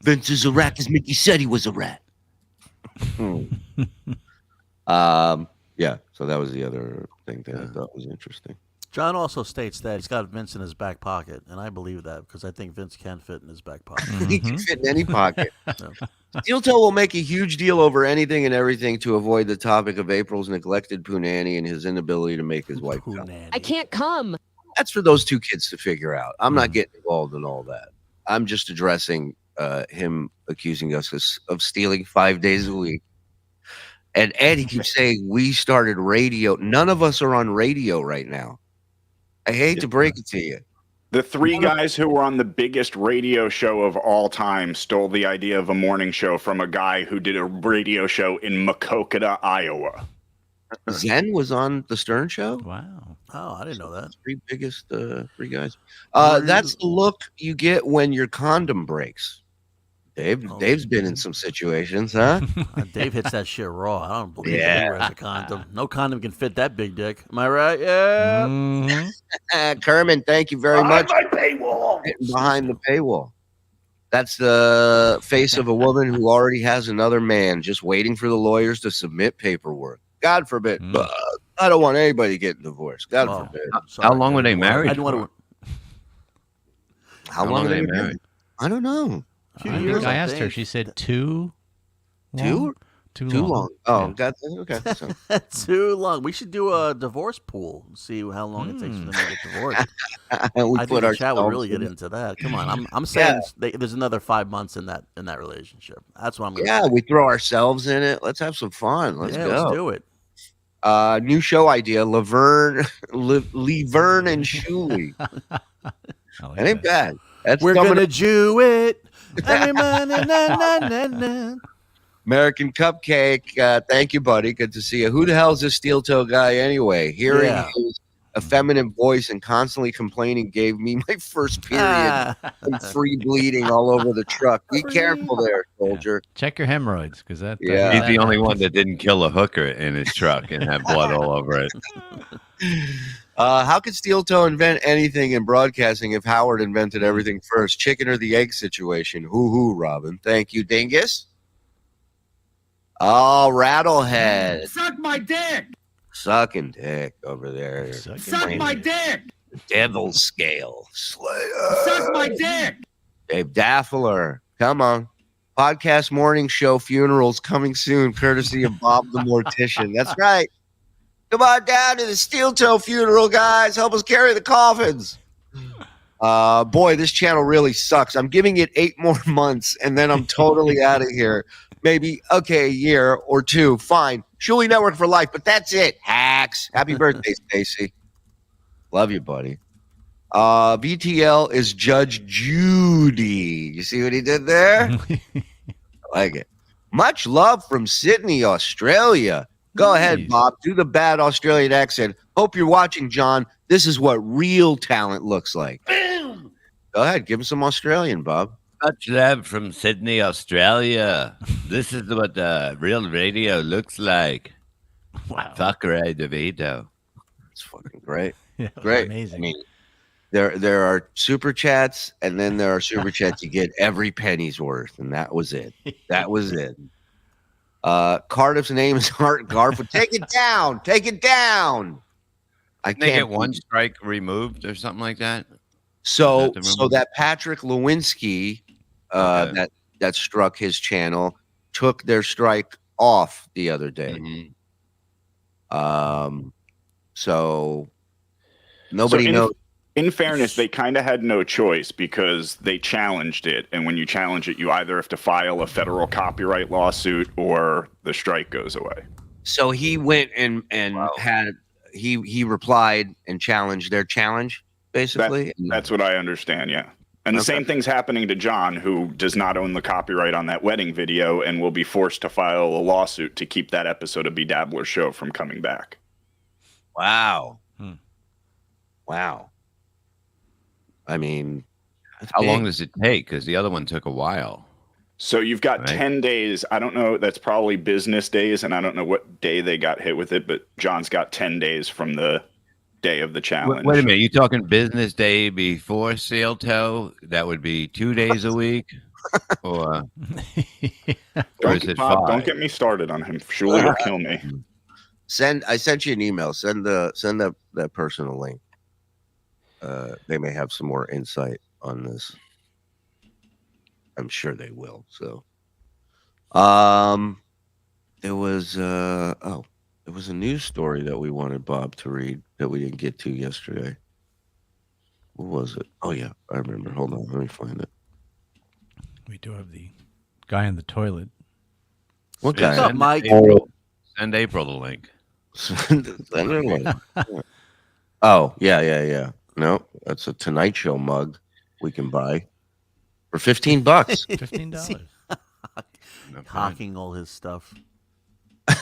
Vince is a rat because Mickey said he was a rat. Yeah, so that was the other thing that I thought was interesting. John also states that he's got Vince in his back pocket, and I believe that because I think Vince can fit in his back pocket. He can fit in any pocket. Steel Toe will make a huge deal over anything and everything to avoid the topic of April's neglected Punani and his inability to make his wife come. I can't come. That's for those 2 kids to figure out. I'm not getting involved in all that. I'm just addressing him accusing us of stealing 5 days a week. And Ed, he keeps saying we started radio. None of us are on radio right now. I hate to break it to you. The 3 guys who were on the biggest radio show of all time stole the idea of a morning show from a guy who did a radio show in Maquoketa, Iowa. Zen was on the Stern Show. Wow. Oh, I didn't know that. 3 biggest 3 guys. That's the look you get when your condom breaks. Dave's been in some situations, huh? Dave hits that shit raw. I don't believe he wears a condom. No condom can fit that big dick. Am I right? Yeah. Kerman, thank you very much. Behind my paywall. Behind the paywall. That's the face of a woman who already has another man just waiting for the lawyers to submit paperwork. God forbid. I don't want anybody getting divorced. God forbid. How long were they married? I didn't want to. How long were they married? I don't know. I asked her. She said 2. Too long. Oh, God. Okay. So. Too long. We should do a divorce pool and see how long it takes for them to get divorced. I think the chat would really get into that. Come on, I'm saying there's another 5 months in that relationship. That's what I'm going to say. We throw ourselves in it. Let's have some fun. Let's go. Let's do it. New show idea: Laverne and Shuli. That ain't bad. We're gonna do it. American Cupcake. Thank you, buddy. Good to see you. Who the hell is this steel toe guy anyway? Here he is effeminate voice and constantly complaining gave me my first period and free bleeding all over the truck. Be careful there, soldier. Check your hemorrhoids, because that. Yeah. He's the only one that didn't kill a hooker in his truck and have blood all over it. How could Steel Toe invent anything in broadcasting if Howard invented everything first? Chicken or the egg situation? Hoo, Robin. Thank you, Dingus. Oh, Rattlehead. Suck my dick. Sucking dick over there. Suck my dick. Devil scale. Slayer. Suck my dick. Dave Daffler. Come on. Podcast morning show funerals coming soon, courtesy of Bob the Mortician. That's right. Come on down to the Steel Toe funeral, guys. Help us carry the coffins. Boy, this channel really sucks. I'm giving it 8 more months, and then I'm totally out of here. Maybe, okay, a year or 2. Fine. Shuli Network for life, but that's it. Hacks. Happy birthday, Stacy. Love you, buddy. VTL is Judge Judy. You see what he did there? I like it. Much love from Sydney, Australia. Go ahead, Bob. Do the bad Australian accent. Hope you're watching, John. This is what real talent looks like. Boom. Go ahead. Give him some Australian, Bob. Much love from Sydney, Australia. This is what real radio looks like. Wow. Thackeray DeVito. It's fucking great. Yeah, Great. amazing. I mean, there are super chats, and then there are super chats you get every penny's worth, and that was it. That was it. Cardiff's name is Art Garfield. Take it down. Take it down. I They can't. get 1 strike removed or something like that. So Is that the that Patrick Lewinsky that struck his channel took their strike off the other day. So nobody knows. In fairness, they kind of had no choice because they challenged it, and when you challenge it, you either have to file a federal copyright lawsuit or the strike goes away. So he went and had he replied and challenged their challenge, basically. That's what I understand, yeah. And the same thing's happening to John, who does not own the copyright on that wedding video and will be forced to file a lawsuit to keep that episode of Bedabbler's show from coming back. Wow. Wow. I mean, how long does it take? Because the other one took a while. So you've got 10 days. I don't know. That's probably business days, and I don't know what day they got hit with it, but John's got 10 days from the day of the challenge. Wait a minute. You talking business day before Seal Toe? That would be 2 days a week? Or is it Bob, 5? don't get me started on him. Shuli will kill me. I sent you an email. Send that person a link. They may have some more insight on this. I'm sure they will. So, there was a news story that we wanted Bob to read that we didn't get to yesterday. What was it? Oh yeah, I remember. Hold on, let me find it. We do have the guy in the toilet. What guy? What's up, Mike? Send April the link. Oh yeah. No, that's a Tonight Show mug we can buy for $15. $15. Hawking all his stuff.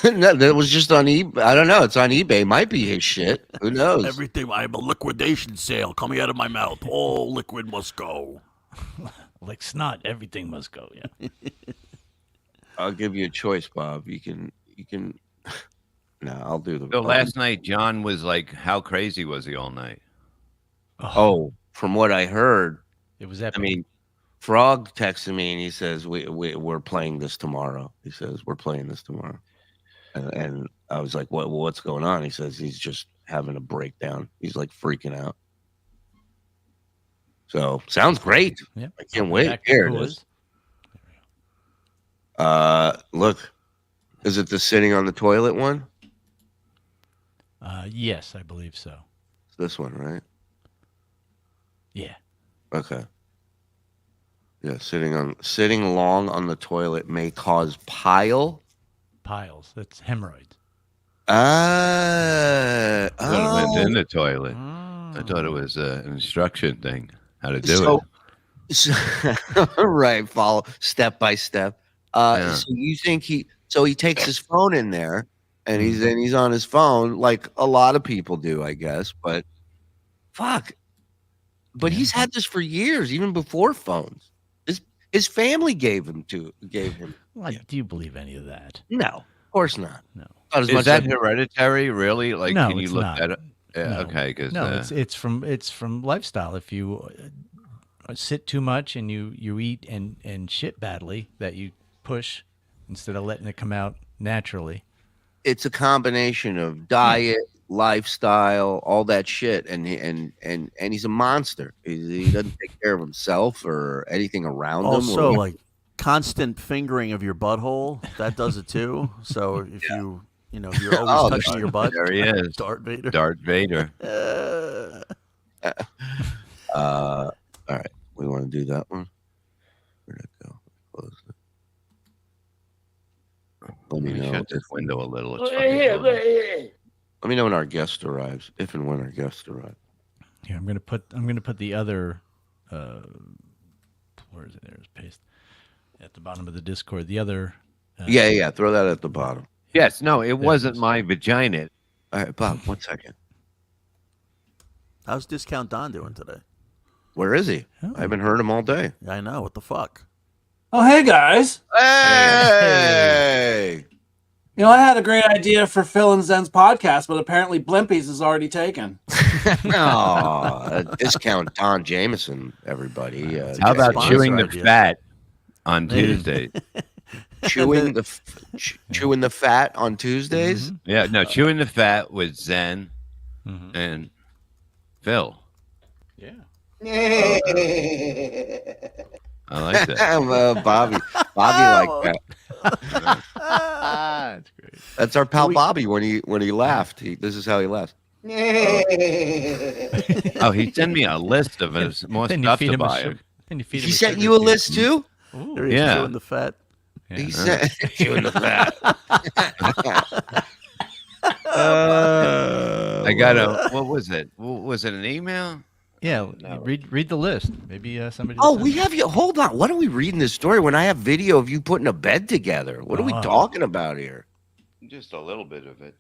No, that was just on eBay. I don't know. It's on eBay. Might be his shit. Who knows? Everything. I have a liquidation sale coming out of my mouth. All liquid must go. Like snot, everything must go. Yeah. I'll give you a choice, Bob. You can. No, I'll do the. So last night, John was like, how crazy was he all night? Oh, from what I heard, it was epic. I mean, Frog texted me and he says we're playing this tomorrow. He says we're playing this tomorrow, and I was like, what's going on? He says he's just having a breakdown. He's like freaking out. So sounds great. Yeah, I can't wait. Here it is. Look, is it the sitting on the toilet one? Yes, I believe so. It's this one, right? Yeah. Okay. Yeah, sitting long on the toilet may cause piles. That's hemorrhoids. I thought it went in the toilet. I thought it was an instruction thing, how to do it. Right, follow step by step. So you think he takes his phone in there and he's on his phone like a lot of people do, I guess. But fuck. But he's had this for years, even before phones. His family gave him. Like, do you believe any of that? No, of course not. No. Not as Is much that as- hereditary? Really? Like, No, can you it's look not. at it? Yeah, No. okay. Because No, it's from lifestyle. If you sit too much and you eat and shit badly, that you push instead of letting it come out naturally. It's a combination of diet, lifestyle, all that shit, and he's a monster. He doesn't take care of himself or anything around him. Also, like constant fingering of your butthole, that does it too. So if you're always touching your butt. There he is. Darth Vader. Darth Vader. All right, we want to do that one. Where'd it go? Close it. Let me know. Shut this window a little. It's Yeah, fucking yeah. Let me know when our guest arrives, if and when our guest arrives. Here, I'm gonna put the other. Where is it? There's paste at the bottom of the Discord. The other. Yeah. Throw that at the bottom. Yes. No, it wasn't my vagina. All right, Bob. 1 second. How's Discount Don doing today? Where is he? I haven't heard him all day. I know. What the fuck? Oh, hey guys. Hey. You know, I had a great idea for Phil and Zen's podcast, but apparently Blimpies is already taken. No, discount Don Jameson, everybody. How about chewing the idea. fat on Tuesday? chewing the fat on Tuesdays? Yeah, no, chewing the fat with Zen and Phil. Yeah. I like that. Bobby like that. That's great. That's our pal Bobby when he laughed. This is how he laughs. Oh, he sent me a list of his more Then you stuff feed to him a buy. sugar- then you feed him He a sent sugar you a cube. list too? There he is, Yeah. chewing the fat. He sent chewing the fat. I got a. What was it? Was it an email? Yeah, read the list. Maybe somebody. Oh, we have you. Hold on. What are we reading this story when I have video of you putting a bed together? What are we talking about here? Just a little bit of it.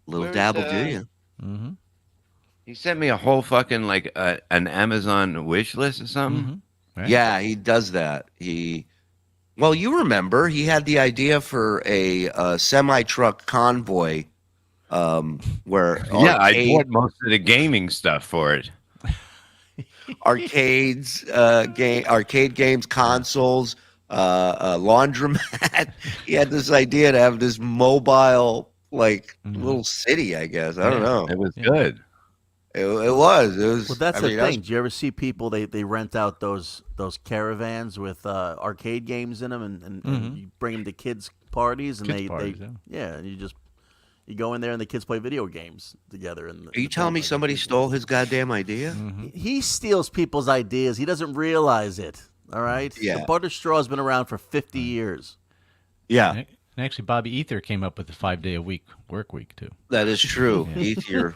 Little Where's, dabble, do you? Mm-hmm. He sent me a whole fucking like an Amazon wish list or something. Right. Yeah, he does that. Well, you remember he had the idea for a semi-truck convoy, where I bought most of the gaming stuff for it. arcade games, consoles, laundromat. He had this idea to have this mobile little city. I guess I don't know. It was good. It was. Well, that's the mean, thing. Do you ever see people they rent out those caravans with arcade games in them, and you bring them to kids' parties, and Kids' parties, and you go in there and the kids play video games together. And Are you telling me somebody stole his goddamn idea? he steals people's ideas. He doesn't realize it. All right. Yeah. The butter straw has been around for 50 years. Yeah. And actually, Bobby Ether came up with the 5-day-a-week work week too. That is true. Yeah. Ether.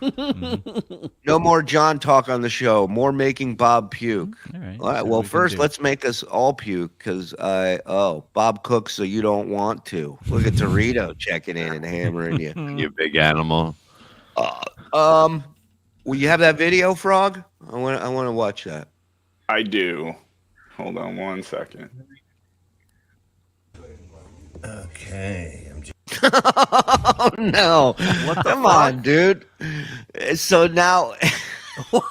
No more John talk on the show. More making Bob puke. All right. All right. So Well, we can first, do- let's make us all puke because Bob cooks so you don't want to. Look at Torito checking in and hammering you. You big animal. Will you have that video, Frog? I want to watch that. I do. Hold on 1 second. Okay. Oh no! Come on, dude. So now,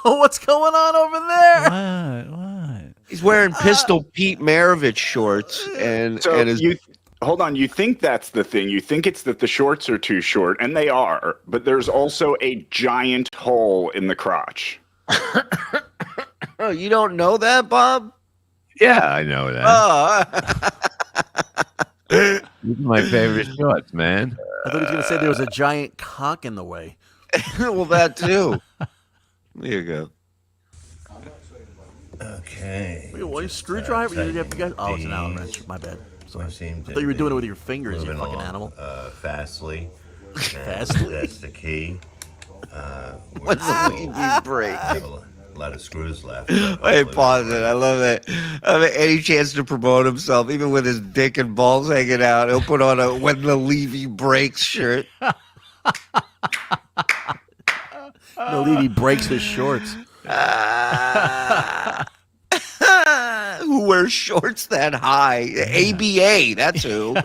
what's going on over there? What? He's wearing Pistol Pete Maravich shorts and So his. hold on. You think that's the thing? You think it's that the shorts are too short, and they are. But there's also a giant hole in the crotch. Oh, you don't know that, Bob? Yeah, I know that. Oh. These are my favorite shorts, man. I thought he was going to say there was a giant cock in the way. Well, that too. There you go. Okay. Wait, what? Screwdriver? You guys? Oh, it's an Allen wrench. My bad. Sorry. I thought you were doing it with your fingers, you fucking animal. Fastly. Fastly? That's the key. What's the lead break? Have a lot of screws left. Wait, pause it. I love that. I mean, any chance to promote himself, even with his dick and balls hanging out, he'll put on a "When the Levy Breaks" shirt. The Levy breaks his shorts. Who wears shorts that high? ABA, that's who.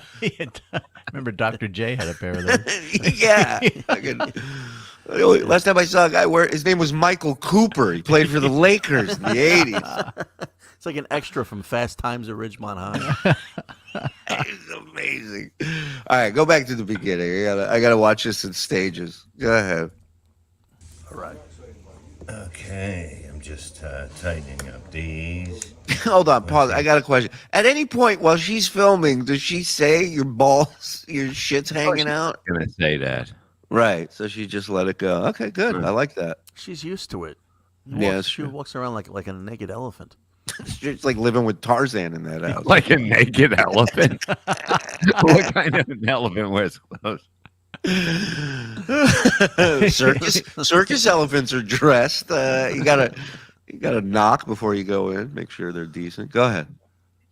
Remember Dr. J had a pair of those. Yeah. Last time I saw a guy wear, his name was Michael Cooper. He played for the Lakers in the 80s. It's like an extra from Fast Times at Ridgemont High. It's amazing. All right, go back to the beginning. I gotta watch this in stages. Go ahead. All right. Okay, I'm just tightening up these. Hold on, pause. I got a question. At any point while she's filming, does she say your balls, your shit's hanging out? I'm gonna say that. Right. So she just let it go. Okay, good. I like that. She's used to it. She walks around like a naked elephant. It's like living with Tarzan in that house. Like a naked elephant. What kind of an elephant wears clothes? Circus elephants are dressed. You gotta knock before you go in. Make sure they're decent. Go ahead.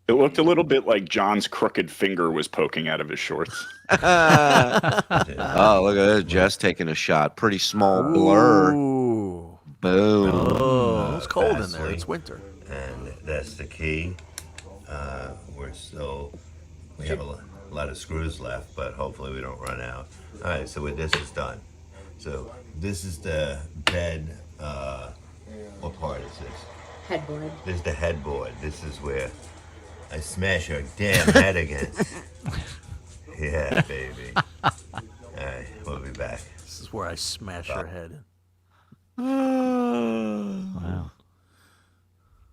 It looked a little bit like John's crooked finger was poking out of his shorts. Oh, look at this. Jess taking a shot. Pretty small blur. Ooh. Boom. Oh, it's cold in there. It's winter. And that's the key. We have a lot of screws left, but hopefully we don't run out. All right, so this is done. So this is the bed. What part is this? Headboard. This is the headboard. This is where I smash her damn head against. Yeah, baby. All right, we'll be back. This is where I smash her head. Wow.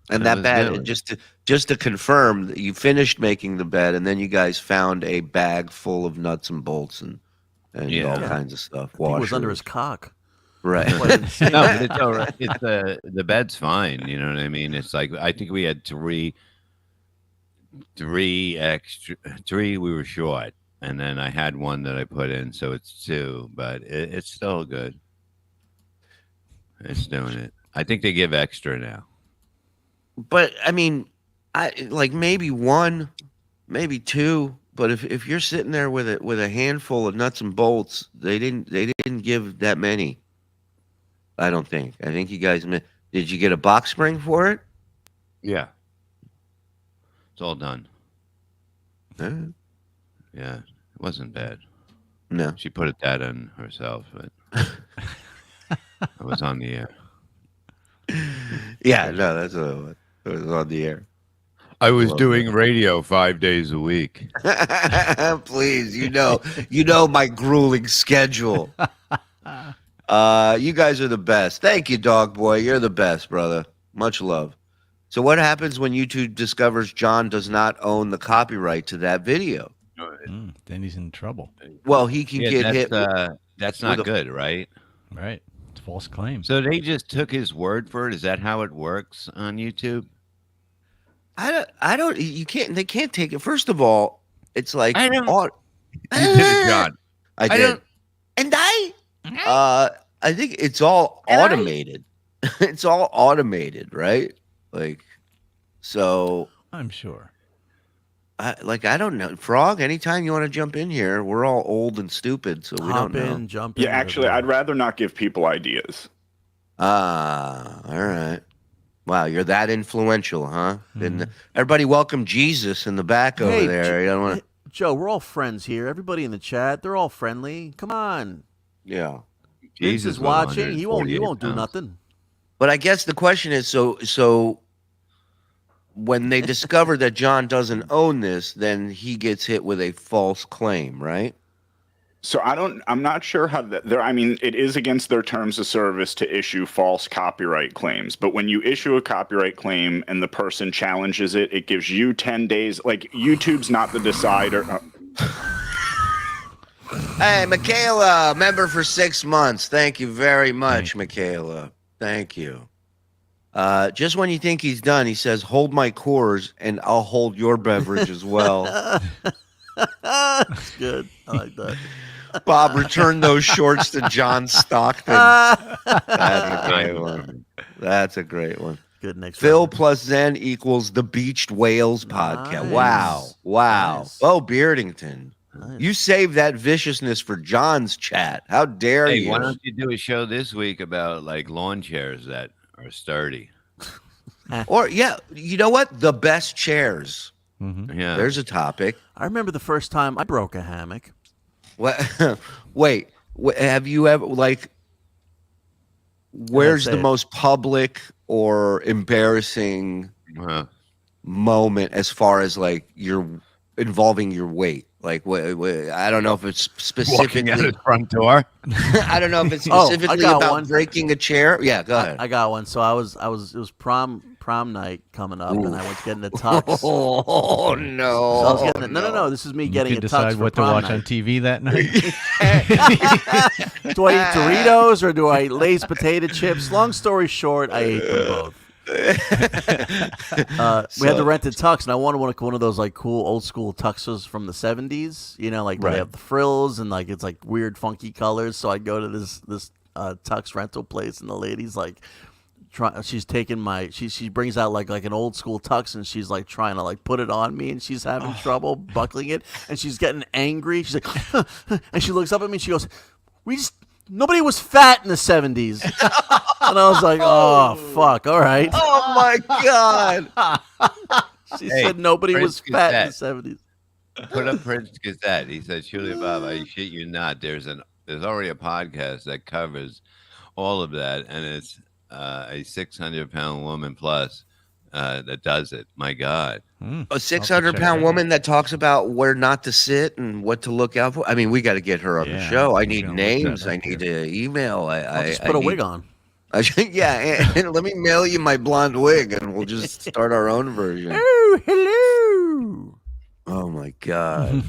And That that was bed, good. just to confirm, that you finished making the bed, and then you guys found a bag full of nuts and bolts and all kinds of stuff. I think it was under Washers. his cock. Right. No, but it's all right. It's the bed's fine. You know what I mean? It's like I think we had three we were short, and then I had one that I put in, so it's two. But it's still good. It's doing it. I think they give extra now. But I mean, I like maybe one, maybe two. But if you're sitting there with a handful of nuts and bolts, they didn't give that many. I don't think. I think you guys did you get a box spring for it? Yeah. It's all done. Yeah, it wasn't bad. No. She put that on herself, but I was on the air. Yeah, no, that's what it was. It was on the air. I was doing radio 5 days a week. Please, you know my grueling schedule. You guys are the best. Thank you, dog boy. You're the best, brother. Much love. So what happens when YouTube discovers John does not own the copyright to that video? Then he's in trouble. Well, he can get hit. That's not good, right? Right. It's a false claim. So they just took his word for it. Is that how it works on YouTube? I don't. You can't. They can't take it. First of all, it's like I don't. You did it, John. I did. And I think it's all automated. It's all automated, right? Like, so I'm sure. I don't know. Frog, anytime you want to jump in here, we're all old and stupid, so we don't know. Jump in. Yeah, actually, I'd rather not give people ideas. All right. Wow, you're that influential, huh? And everybody welcome Jesus in the back over there. You don't want to. Joe, we're all friends here. Everybody in the chat, they're all friendly. Come on. Yeah. Vince is watching. He won't do nothing. But I guess the question is, so when they discover that John doesn't own this, then he gets hit with a false claim, right? So I'm not sure how that I mean, it is against their terms of service to issue false copyright claims. But when you issue a copyright claim and the person challenges it, it gives you 10 days. Like, YouTube's not the decider. Hey, Michaela, member for 6 months. Thank you very much, Michaela. Thank you. Just when you think he's done, he says, hold my Coors and I'll hold your beverage as well. That's good. I like that. Bob, return those shorts to John Stockton. That's a great one. That's a great one. Good next. Phil plus Zen equals the Beached Whales podcast. Wow. Nice. Bo Beardington. You saved that viciousness for John's chat. How dare Hey, you? why don't you do a show this week about like lawn chairs that are sturdy? Or you know what? The best chairs. Yeah. There's a topic. I remember the first time I broke a hammock. What? Wait. Have you ever where's the most public or embarrassing moment as far as like you're involving your weight? Like, I don't know if it's specifically walking out the front door. I don't know if it's specifically about one. breaking a chair. Yeah, go ahead. I got one. So it was prom night coming up, and I went to get in the tux. Oh no! So I was getting no. This is me getting a tux decide for what to prom watch night. on TV that night. Do I eat Doritos or do I eat Lay's potato chips? Long story short, I ate them both. We had to rent a tux, and I wanted one of those like cool old school tuxes from the 70s. You know, like where they have the frills and like it's like weird funky colors. So I go to this tux rental place, and the lady's like, she's taking she brings out like an old school tux, and she's like trying to like put it on me, and she's having trouble buckling it, and she's getting angry. She's like, and she looks up at me, and she goes, nobody was fat in the 70s. And I was like, oh, fuck. All right. Oh, my God. She said nobody was fat in the 70s. Put up Prince Gazette. He said, Shuli Bob, I shit you not. There's already a podcast that covers all of that, and it's a 600-pound woman plus that does it. My God. A 600-pound woman that talks about where not to sit and what to look out for. I mean, we got to get her on the show. I need names. I need to email. I'll just put a wig on. And let me mail you my blonde wig, and we'll just start our own version. Oh, hello. Oh my God.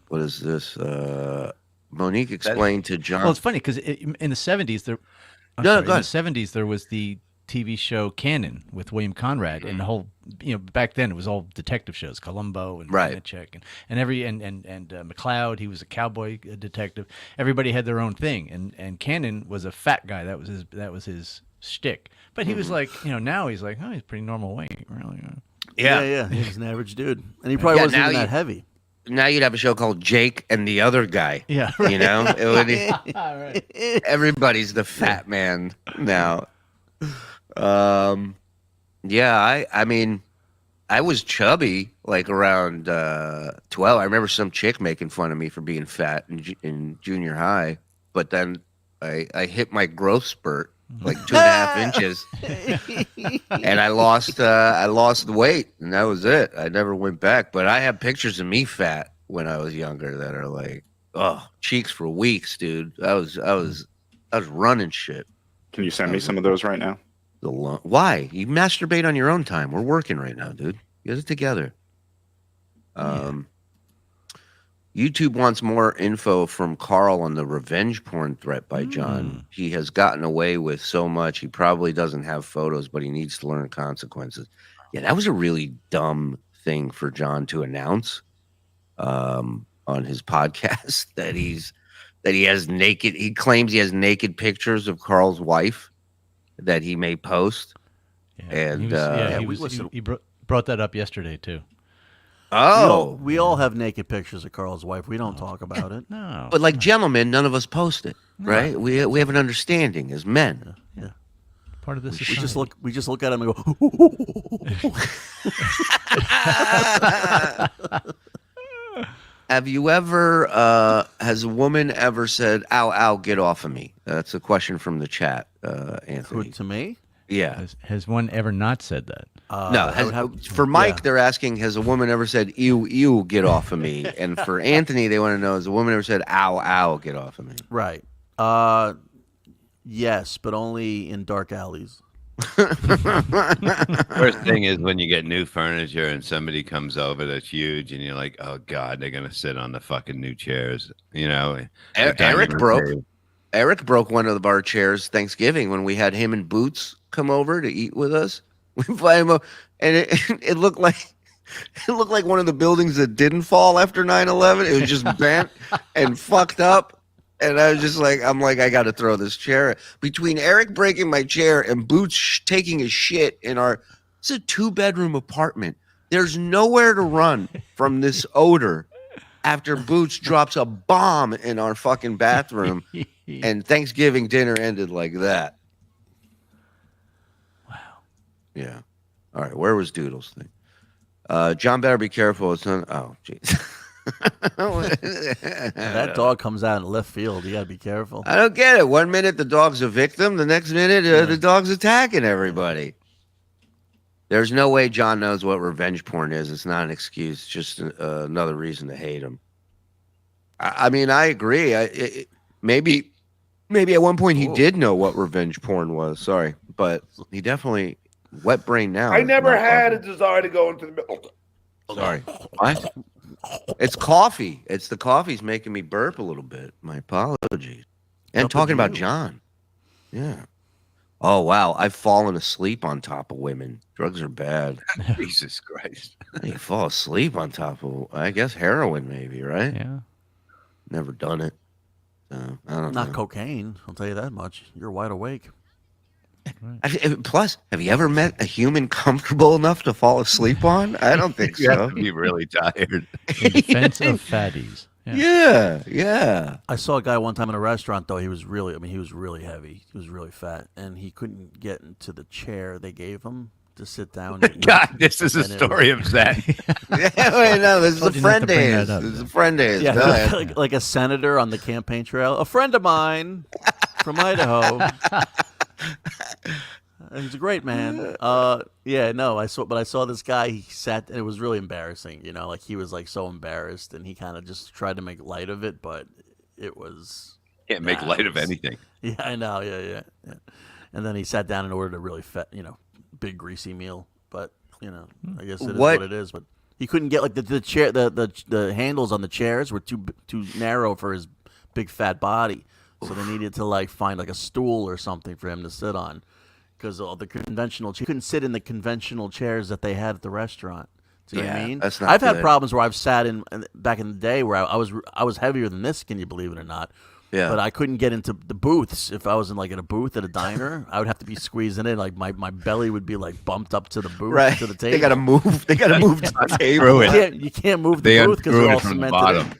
What is this? Monique explained to John. Well, it's funny because in the 70s there. In the 70s there was the TV show Cannon with William Conrad, and the whole, back then it was all detective shows, Columbo and Check and McCloud. He was a cowboy detective. Everybody had their own thing, and Cannon was a fat guy. That was his shtick. But he was like, now he's like, oh, he's pretty normal weight, really. Yeah. He's an average dude, and he probably wasn't even that heavy. Now you'd have a show called Jake and the Other Guy. Yeah, right. Everybody's the fat man now. I mean, I was chubby like around 12. I remember some chick making fun of me for being fat in junior high, but then I hit my growth spurt like 2.5 inches, and I lost the weight, and that was it. I never went back. But I have pictures of me fat when I was younger that are like, cheeks for weeks, dude. I was running shit. Can you send me some of those right now? Why? You masturbate on your own time. We're working right now, dude. Get it together. YouTube wants more info from Carl on the revenge porn threat by John. He has gotten away with so much. He probably doesn't have photos, but he needs to learn consequences. Yeah, that was a really dumb thing for John to announce on his podcast that he has naked. He claims he has naked pictures of Carl's wife that he may post. Yeah, and he brought that up yesterday too. Oh, we all have naked pictures of Carl's wife. We don't talk about it. No, but like gentlemen, none of us post it, right? We have an understanding as men. Yeah. Part of this. We just look at him and go. Have you ever? Has a woman ever said, "Ow, ow, get off of me"? That's a question from the chat, Anthony. To me? Yeah. Has one ever not said that? No. For Mike, they're asking, has a woman ever said, "Ew, ew, get off of me"? And for Anthony, they want to know, has a woman ever said, "Ow, ow, get off of me"? Right. Yes, but only in dark alleys. First thing is when you get new furniture and somebody comes over that's huge, and you're like, "Oh God, they're gonna sit on the fucking new chairs." Eric broke one of our chairs Thanksgiving when we had him and Boots come over to eat with us. We fly him up, and it looked like one of the buildings that didn't fall after 9/11. It was just bent and fucked up. And I was just like, I got to throw this chair. Between Eric breaking my chair and Boots taking his shit in it's a 2-bedroom apartment. There's nowhere to run from this odor after Boots drops a bomb in our fucking bathroom. And Thanksgiving dinner ended like that. Wow. Yeah. All right. Where was Doodle's thing? John better be careful. It's not. Oh, jeez. That dog comes out in left field. You got to be careful. I don't get it. 1 minute the dog's a victim. The next minute the dog's attacking everybody. There's no way John knows what revenge porn is. It's not an excuse. Just another reason to hate him. I mean, I agree. Maybe at one point he did know what revenge porn was. Sorry, but he definitely wet brain now. I never had a desire to go into the middle. Sorry. What? It's coffee. It's the coffee's making me burp a little bit. My apologies. And talking about John. Yeah. Oh, wow. I've fallen asleep on top of women. Drugs are bad. Jesus Christ. You fall asleep on top of, I guess, heroin maybe, right? Yeah. Never done it. I don't know. Not cocaine. I'll tell you that much. You're wide awake. Plus, have you ever met a human comfortable enough to fall asleep on? I don't think You so. have to be really tired. In defense of fatties. Yeah. I saw a guy one time in a restaurant, though. He was really heavy. He was really fat, and he couldn't get into the chair they gave him to sit down. God, this is a story of Zach. Wait, no, this is a friend days. This is a friend days. Yeah, Go ahead. like a senator on the campaign trail. A friend of mine from Idaho. He's a great man. I saw this guy. He sat, and it was really embarrassing. Like he was like so embarrassed, and he kind of just tried to make light of it, but it was Can't make light of anything. Yeah, I know. Yeah. And then he sat down and ordered a really fat, big greasy meal. But I guess it is what it is. But he couldn't get like the chair, the handles on the chairs were too narrow for his big fat body. So they needed to like find like a stool or something for him to sit on, because all the conventional he couldn't sit in the conventional chairs that they had at the restaurant. Do you know what I mean? That's not I've had good. problems where I've sat in back in the day where I was heavier than this. Can you believe it or not? Yeah. But I couldn't get into the booths. If I was in a booth at a diner, I would have to be squeezing in. Like my belly would be like bumped up to the booth, Right. to the table. They got to move. They got to move to the table. You can't move the booth because unscrew they're it all from the cemented bottom. in.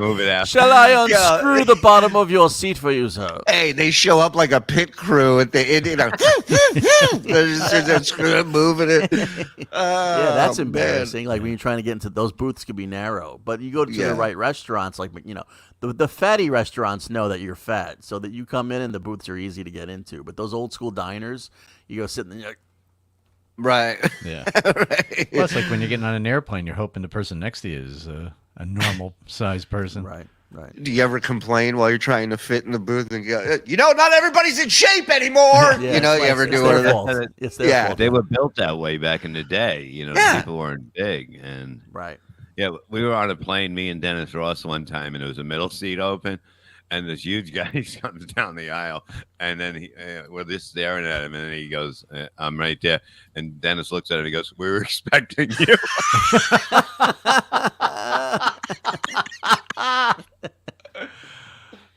Move it out. Shall I unscrew the bottom of your seat for you, sir? Hey, they show up like a pit crew at the end. They're just screwing, moving it. Yeah, that's Oh, embarrassing. Like when you're trying to get into those booths, could be narrow. But you go to the right restaurants, like the fatty restaurants know that you're fat, so that you come in and the booths are easy to get into. But those old school diners, you go sit and you're like, right. Yeah. Right. Well, it's like when you're getting on an airplane, you're hoping the person next to you is a normal sized person. Right. Do you ever complain while you're trying to fit in the booth and go, not everybody's in shape anymore? You ever do one of that? It's their fault. They were built that way back in the day. People weren't big. And right. Yeah, we were on a plane, me and Dennis Ross one time, and there was a middle seat open. And this huge guy comes down the aisle, and then we're just staring at him, and then he goes, "I'm right there." And Dennis looks at him, and he goes, "We were expecting you."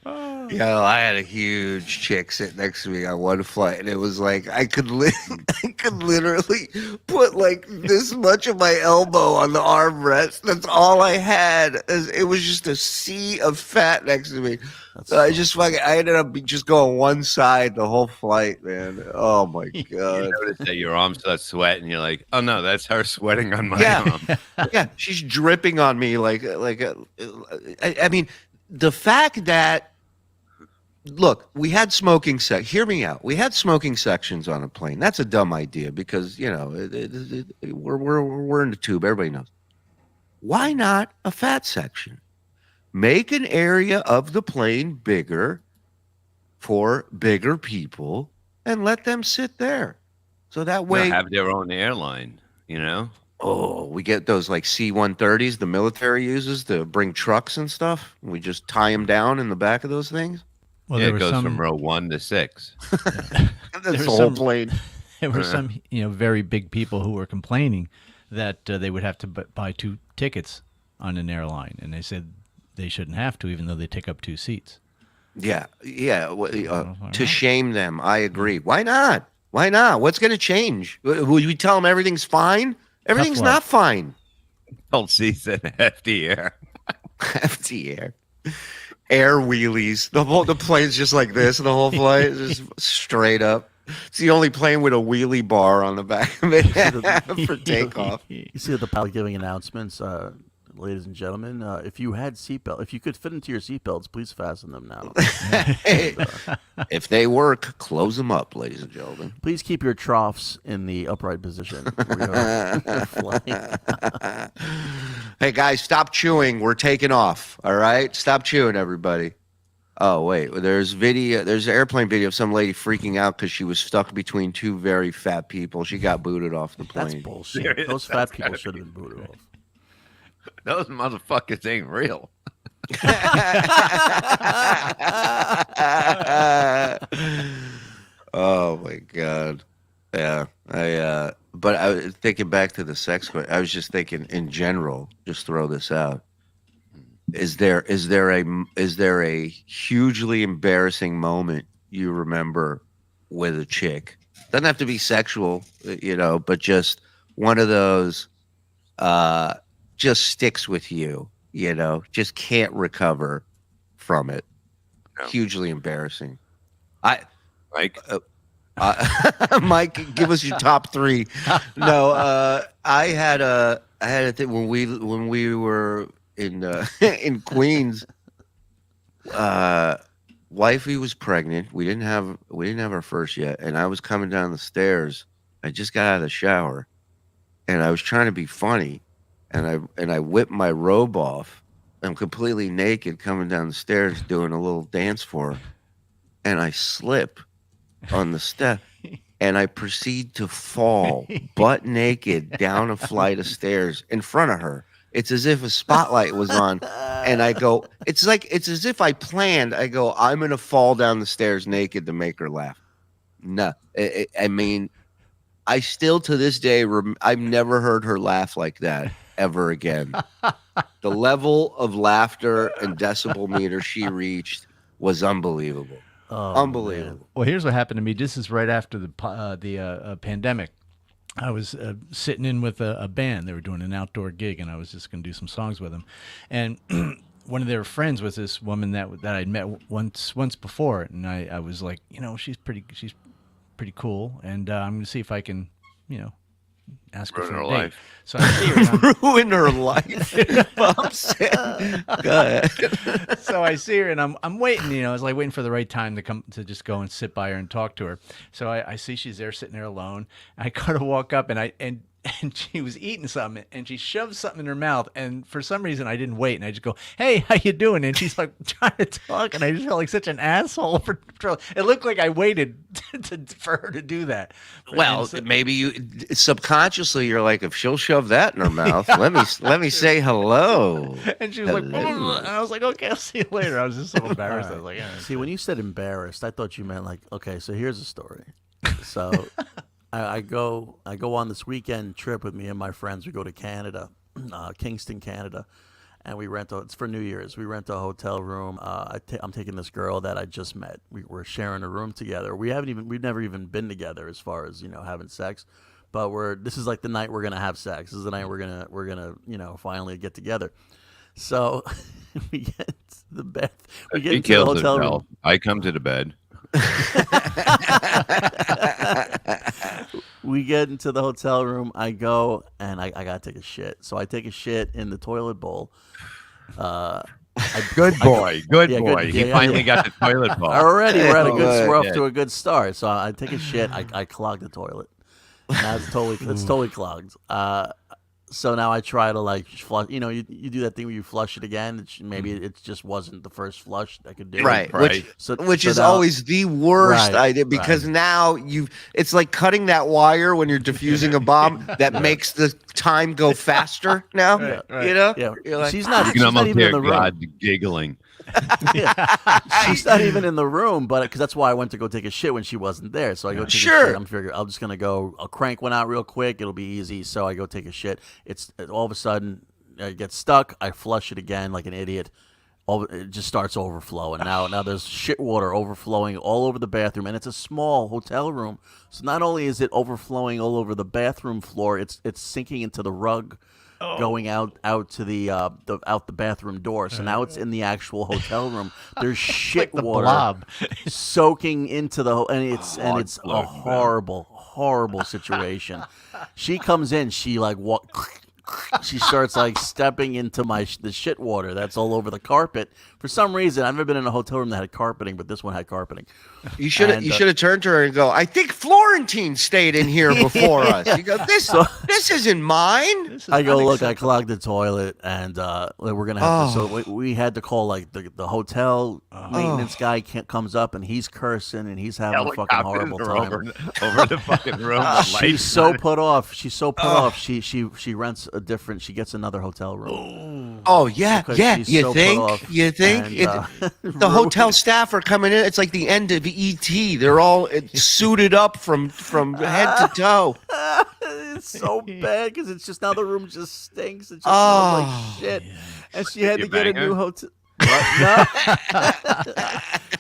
I had a huge chick sit next to me on one flight, and it was like I could literally put like this much of my elbow on the armrest. That's all I had. It was just a sea of fat next to me. So I ended up just going one side the whole flight, man. Oh my god! You notice that your arms start sweating, and you're like, "Oh no, that's her sweating on my arm." Yeah, she's dripping on me I mean, the fact that. Look, we had smoking hear me out. We had smoking sections on a plane. That's a dumb idea because, we're in the tube. Everybody knows. Why not a fat section? Make an area of the plane bigger for bigger people and let them sit there. So that way. They'll have their own airline, Oh, we get those like C-130s the military uses to bring trucks and stuff. We just tie them down in the back of those things. Well, it goes from row 1 to 6. That's the whole plane. There were some, very big people who were complaining that they would have to buy 2 tickets on an airline, and they said they shouldn't have to, even though they take up 2 seats. Yeah. To shame them, I agree. Why not? Why not? What's going to change? Will you tell them everything's fine? Everything's not fine. Old season, hefty air. Hefty air. Air wheelies. The plane's just like this. The whole flight is just straight up. It's the only plane with a wheelie bar on the back of it for takeoff. You see the pilot giving announcements, ladies and gentlemen. If you could fit into your seatbelts, please fasten them now. If they work, close them up, ladies and gentlemen. Please keep your troughs in the upright position. Hey guys, stop chewing. We're taking off. All right, stop chewing, everybody. Oh wait, there's an airplane video of some lady freaking out because she was stuck between 2 very fat people. She got booted off the plane. That's bullshit. Those fat people should have been booted off. Those motherfuckers ain't real. Oh my god. Yeah. But I was thinking back to the sex question. I was just thinking in general, just throw this out. Is there a hugely embarrassing moment you remember with a chick? Doesn't have to be sexual, but just one of those just sticks with you, just can't recover from it. No. Hugely embarrassing. Mike, Mike, give us your top 3. No, I had a thing when we were in Queens. Wifey was pregnant. We didn't have our first yet, and I was coming down the stairs. I just got out of the shower, and I was trying to be funny, and I whipped my robe off. I'm completely naked coming down the stairs doing a little dance for her, and I slip on the step, and I proceed to fall butt naked down a flight of stairs in front of her. It's as if a spotlight was on, and I go, it's as if I planned. I go, I'm going to fall down the stairs naked to make her laugh. No, I mean, I still to this day, I've never heard her laugh like that ever again. The level of laughter and decibel meter she reached was unbelievable. Oh, unbelievable. Man. Well, here's what happened to me. This is right after the pandemic. I was sitting in with a band. They were doing an outdoor gig, and I was just going to do some songs with them. And one of their friends was this woman that I'd met once before, and I was like, she's pretty cool, and I'm going to see if I can, ask her for a date. So I see her. Ruin her life. Go ahead. So I see her, and I'm waiting. I was like waiting for the right time to come to just go and sit by her and talk to her. So I see she's there sitting there alone. I kind of walk up, and she was eating something, and she shoved something in her mouth. And for some reason, I didn't wait, and I just go, "Hey, how you doing?" And she's like trying to talk, and I just felt like such an asshole for. It looked like I waited for her to do that. Well, maybe you subconsciously you're like, if she'll shove that in her mouth, let me say hello. And she was like, and I was like, okay, I'll see you later. I was just so embarrassed. I was like, See, when you said embarrassed, I thought you meant like, okay, so here's a story. So I go on this weekend trip with me and my friends. We go to Canada, Kingston, Canada, and it's for New Year's. We rent a hotel room. I'm taking this girl that I just met. We're sharing a room together. We've never even been together as far as having sex, but this is like the night we're gonna have sex. This is the night we're gonna finally get together. So we get to the bed. We get into the hotel room. I come to the bed. We get into the hotel room. I go and I gotta take a shit. So I take a shit in the toilet bowl. Good boy. He finally got the toilet bowl. Already, we're off to a good start. So I take a shit. I clog the toilet. Now it's totally clogged. So now I try to like flush. You do that thing where you flush it again. Maybe it just wasn't the first flush I could do. Right. Which is always the worst idea because now it's like cutting that wire when you're defusing a bomb that makes the time go faster now. Yeah. You're like, she's not even in the room. God, giggling. She's not even in the room, but because that's why I went to go take a shit when she wasn't there. So I go take a shit. I'm figuring I'm just gonna I'll crank one out real quick. It'll be easy. So I go take a shit. It's all of a sudden it gets stuck. I flush it again like an idiot, it just starts overflowing. Now there's shit water overflowing all over the bathroom, and it's a small hotel room. So not only is it overflowing all over the bathroom floor, it's sinking into the rug, going out to the out the bathroom door. So now it's in the actual hotel room. There's shit like the water blob. soaking into the and it's a horrible situation. She comes in, she like she starts like stepping into the shit water that's all over the carpet. For some reason, I've never been in a hotel room that had carpeting, but this one had carpeting. You should have turned to her and go, I think Florentine stayed in here before us. You go, this isn't mine. I go, look, I clogged the toilet, and we're gonna have to. So we had to call like the hotel maintenance guy comes up, and he's cursing, and he's having a fucking horrible time over the fucking room. She's so put off. She's so put off. She rents a different. She gets another hotel room. Oh yeah, Because yeah. she's You so think? put off. You think? And, The hotel staff are coming in. It's like the end of E.T. They're all suited up from head to toe. It's so bad because it's just now the room just stinks. It just smells like shit. And she had to get a new hotel. What? No.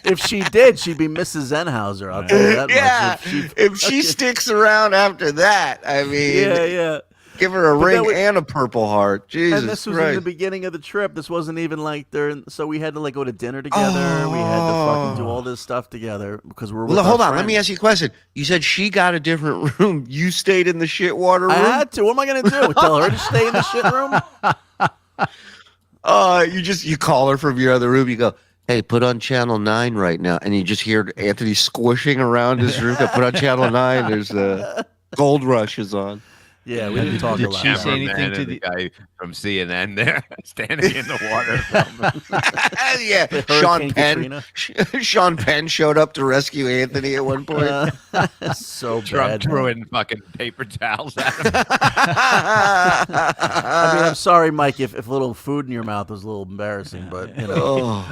If she did, she'd be Mrs. Zenhauser. I'll tell you that much. If she sticks around after that, I mean, yeah. Give her a ring and a Purple Heart. Jesus And this was Christ. in the beginning of the trip. This wasn't even like so we had to like go to dinner together. We had to fucking do all this stuff together because we're. Well, hold on. Let me ask you a question. You said she got a different room. You stayed in the shit water room. I had to. What am I gonna do? Tell her to stay in the shit room? You call her from your other room. You go, hey, put on channel 9 right now, and you just hear Anthony squishing around his room. Put on channel 9. There's Gold Rush is on. Yeah, we didn't talk a lot. Did she say anything to the guy from CNN there standing in the water? Yeah, Sean Penn. Sean Penn showed up to rescue Anthony at one point. So Trump bad. throwing fucking paper towels at him. I mean, I'm sorry, Mike, if a little food in your mouth was a little embarrassing, but you know.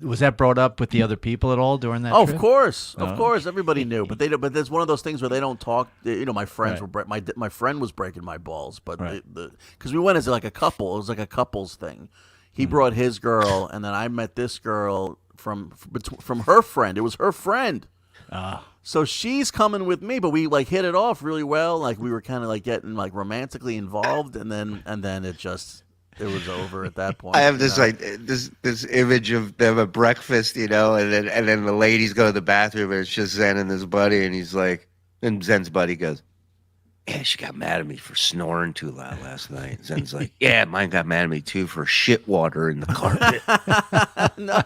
Was that brought up with the other people at all during that? Oh, trip? of course, everybody knew. But there's one of those things where they don't talk. You know, my friends were my friend was breaking my balls, but because we went as like a couple, it was like a couples thing. He brought his girl, and then I met this girl from her friend. It was her friend. So she's coming with me, but we like hit it off really well. Like we were kind of like getting like romantically involved, and then it was over at that point. I have this like this image of them at breakfast, you know, and then the ladies go to the bathroom, and it's just Zen and his buddy, and he's like, and Zen's buddy goes, yeah, she got mad at me for snoring too loud last night. Zen's like, yeah, mine got mad at me too for shit water in the carpet. No,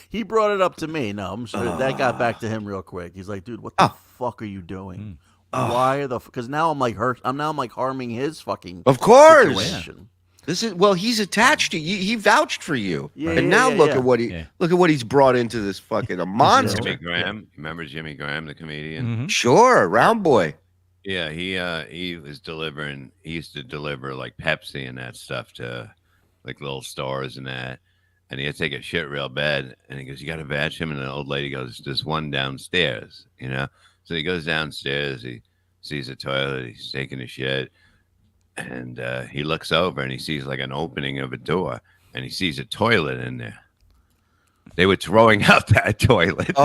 he brought it up to me. No, I'm sure that got back to him real quick. He's like, dude, what the fuck are you doing? Why are because now I'm like hurt. I'm like harming his fucking Of course. situation. He's attached to you. He vouched for you, Yeah, and yeah, now yeah, look yeah. at what he's brought into this fucking a monster. Jimmy Graham. Remember Jimmy Graham, the comedian? Sure, Round Boy. Yeah, he was delivering. He used to deliver like Pepsi and that stuff to like little stores and that. And he had to take a shit real bad. And he goes, "You got to vacuum?" And the old lady goes, "There's one downstairs." You know. So he goes downstairs. He sees a toilet. He's taking a shit, and he looks over and he sees like an opening of a door, and he sees a toilet in there. They were throwing out that toilet. Oh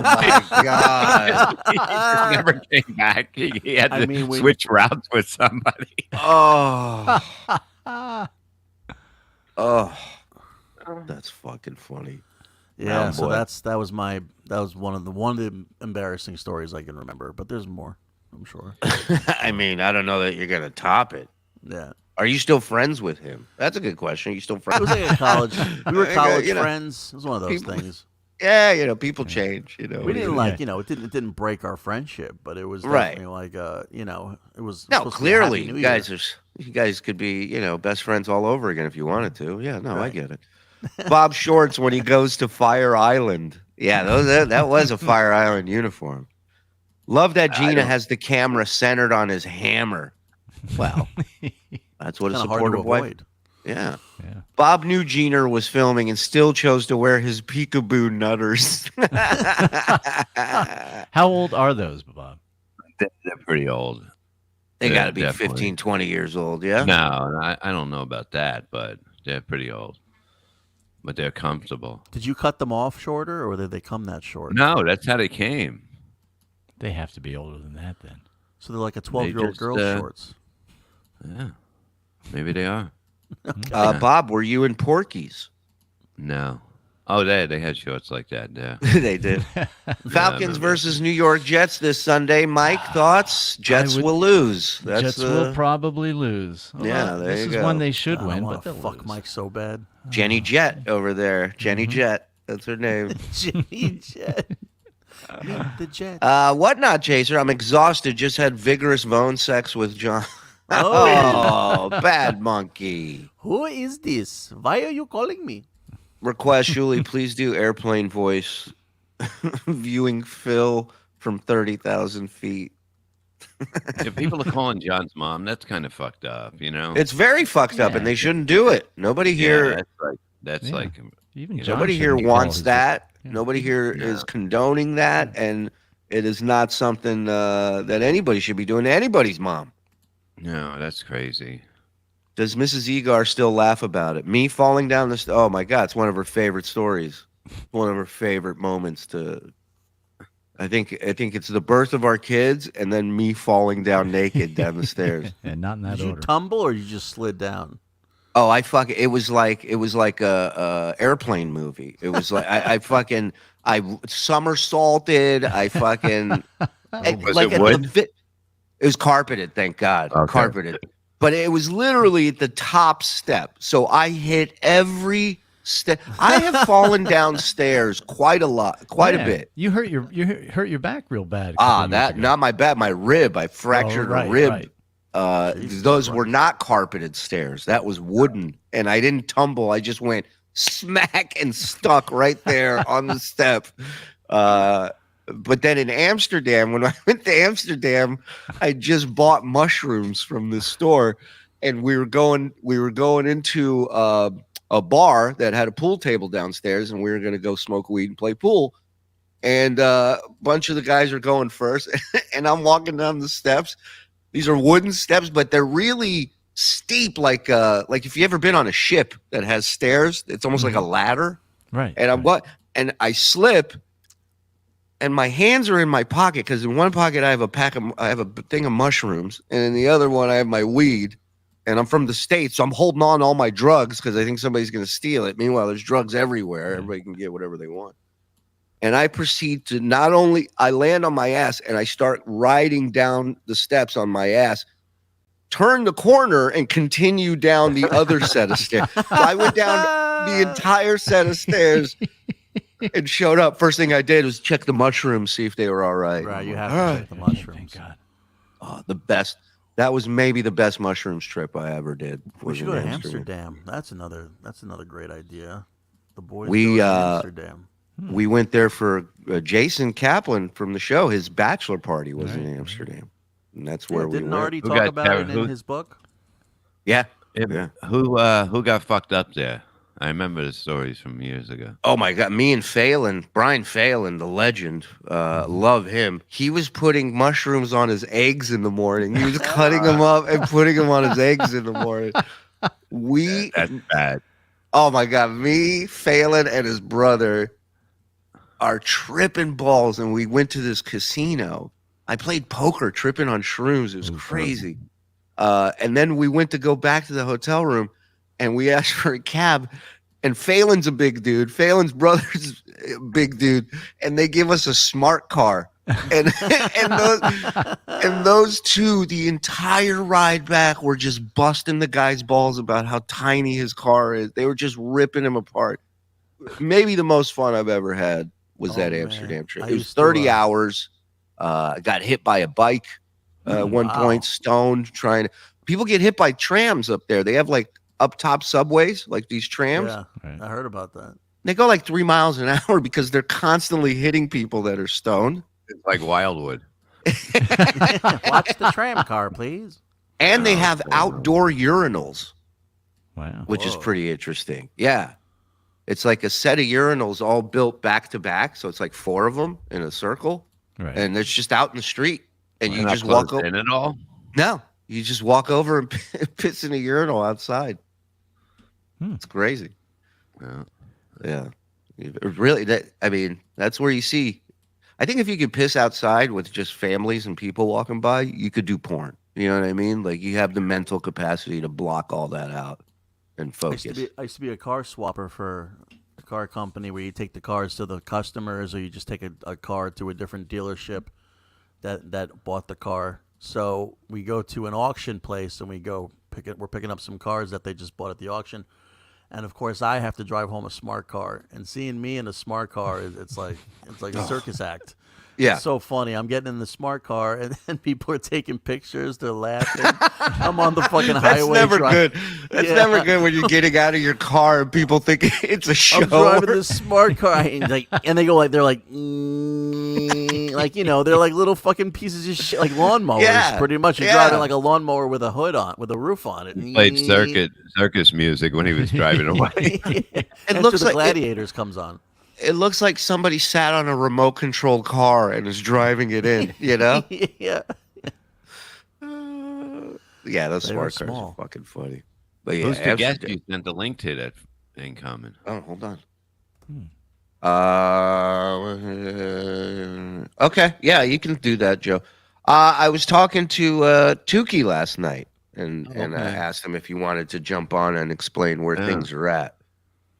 my god! He just never came back. He had to switch routes with somebody. Oh, that's fucking funny. Yeah, Round so Boy. that was one of the embarrassing stories I can remember, but there's more, I'm sure. I mean, I don't know that you're gonna top it. Yeah. Are you still friends with him? That's a good question. Are you still friends? It was like a college. We were college You know, friends. It was one of those things. Yeah, you know, people change. You know, We didn't like, you know, it didn't break our friendship, but it was Right. definitely like, you know, it was. No, supposed to be a clearly, Happy New you guys could be, you know, best friends all over again if you wanted to. Yeah, no, I get it. Bob Shorts when he goes to Fire Island. Yeah, that was a Fire Island uniform. Love that Gina has the camera centered on his hammer. Well, that's what a Kinda hard to supportive wife. avoid. Yeah. Bob knew Gina was filming and still chose to wear his peekaboo nutters. How old are those, Bob? They're pretty old. They got to be Definitely. 15, 20 years old, yeah? No, I don't know about that, but they're pretty old. but they're comfortable. Did you cut them off shorter, or did they come that short? No, that's how they came. They have to be older than that then. So they're like a 12-year-old girl's shorts. Yeah, maybe they are. Bob, were you in Porky's? No. Oh, they had shorts like that. Yeah, they did. Falcons versus New York Jets this Sunday. Mike, thoughts? Jets will lose. Jets will probably lose. Yeah, there this you is go. one they should I win, wanna but they'll fuck lose. Mike so bad. Jenny Jet over there. Jenny Jet. That's her name. Jenny Jet. The Jet. What not, Chaser? I'm exhausted. Just had vigorous bone sex with John. Oh. Bad monkey. Who is this? Why are you calling me? Request, Shuli, please do airplane voice. Viewing Phil from 30,000 feet. If people are calling John's mom, that's kind of fucked up, you know? It's very fucked up, and they shouldn't do it. Nobody here. That's like even you know, John Nobody here shouldn't call wants his- that. Nobody here is condoning that, and it is not something that anybody should be doing to anybody's mom. No, that's crazy. Does Mrs. Egar still laugh about it? Me falling down the oh my God, it's one of her favorite stories. One of her favorite moments to I think it's the birth of our kids and then me falling down naked down the stairs. And not in that Did you order. tumble or you just slid down? Oh, it was like a airplane movie. It was like I somersaulted. I fucking Was it wood? It was carpeted, thank God. Okay. Carpeted. But it was literally at the top step. So I hit every step. I have fallen downstairs quite a bit. You hurt your back real bad. Not my back, my rib. I fractured a rib. Right. Those were not carpeted stairs. That was wooden. And I didn't tumble. I just went smack and stuck right there on the step. But then in Amsterdam, when I went to Amsterdam, I just bought mushrooms from the store, and we were going into a bar that had a pool table downstairs, and we were going to go smoke weed and play pool. And a bunch of the guys are going first, and I'm walking down the steps. These are wooden steps, but they're really steep, like if you ever been on a ship that has stairs, it's almost like a ladder. Right. And I slip. And my hands are in my pocket because in one pocket I have a thing of mushrooms, and in the other one I have my weed. And I'm from the States, so I'm holding on to all my drugs because I think somebody's going to steal it. Meanwhile, there's drugs everywhere. Everybody can get whatever they want. And I proceed to I land on my ass and I start riding down the steps on my ass, turn the corner and continue down the other set of stairs. So I went down the entire set of stairs. And showed up. First thing I did was check the mushrooms, see if they were all right. Right, you have to check the mushrooms. Thank God. Oh, the best. That was maybe the best mushrooms trip I ever did. We should in go to Amsterdam. That's another great idea. The boys go We to Amsterdam. we went there for Jason Kaplan from the show. His bachelor party was in Amsterdam, and that's where we Didn't went. Artie talk about it in his book? Yeah. Who got fucked up there? I remember the stories from years ago. Oh my God, me and Phelan, Brian Phelan, the legend, love him. He was putting mushrooms on his eggs in the morning. He was cutting them up and putting them on his eggs in the morning. That's bad. Oh my God, me, Phelan, and his brother are tripping balls, and we went to this casino. I played poker, tripping on shrooms. It was crazy. And then we went to go back to the hotel room, and we asked for a cab. And Phelan's a big dude. Phelan's brother's a big dude, and they give us a smart car. And those two, the entire ride back, were just busting the guy's balls about how tiny his car is. They were just ripping him apart. Maybe the most fun I've ever had was that Amsterdam trip. It was 30 hours. Got hit by a bike at one point, stoned, trying to. People get hit by trams up there. They have like up top subways, like these trams. Yeah, I heard about that. They go like 3 miles an hour because they're constantly hitting people that are stoned. It's like Wildwood. Watch the tram car, please. And they have outdoor urinals. Wow. Which is pretty interesting. Yeah. It's like a set of urinals all built back to back. So it's like 4 of them in a circle. Right. And it's just out in the street. And you Not just walk closed over. in at all? No. You just walk over and piss in a urinal outside. It's crazy. Yeah. Yeah. Really, that's where you see. I think if you could piss outside with just families and people walking by, you could do porn. You know what I mean? Like you have the mental capacity to block all that out and focus. I used to be a car swapper for a car company where you take the cars to the customers, or you just take a car to a different dealership that bought the car. So we go to an auction place and we're picking up some cars that they just bought at the auction. And of course, I have to drive home a smart car. And seeing me in a smart car, it's like a circus act. Yeah. It's so funny. I'm getting in the smart car, and people are taking pictures. They're laughing. I'm on the fucking highway. That's never good. That's never good when you're getting out of your car and people think it's a show. I'm driving this smart car, and they go they're like they're like little fucking pieces of shit, like lawnmowers. Yeah. Pretty much, you're driving like a lawnmower with a hood on, with a roof on it. He played circus music when he was driving away. It looks like Gladiators comes on. It looks like somebody sat on a remote control car and is driving it in, you know? Yeah. Yeah, those They were smart cars small. are fucking funny. But yeah, Who's the guest you sent the link to that in common? Oh, hold on. Okay, yeah, you can do that, Joe. I was talking to Tukey last night, and I asked him if he wanted to jump on and explain where things are at.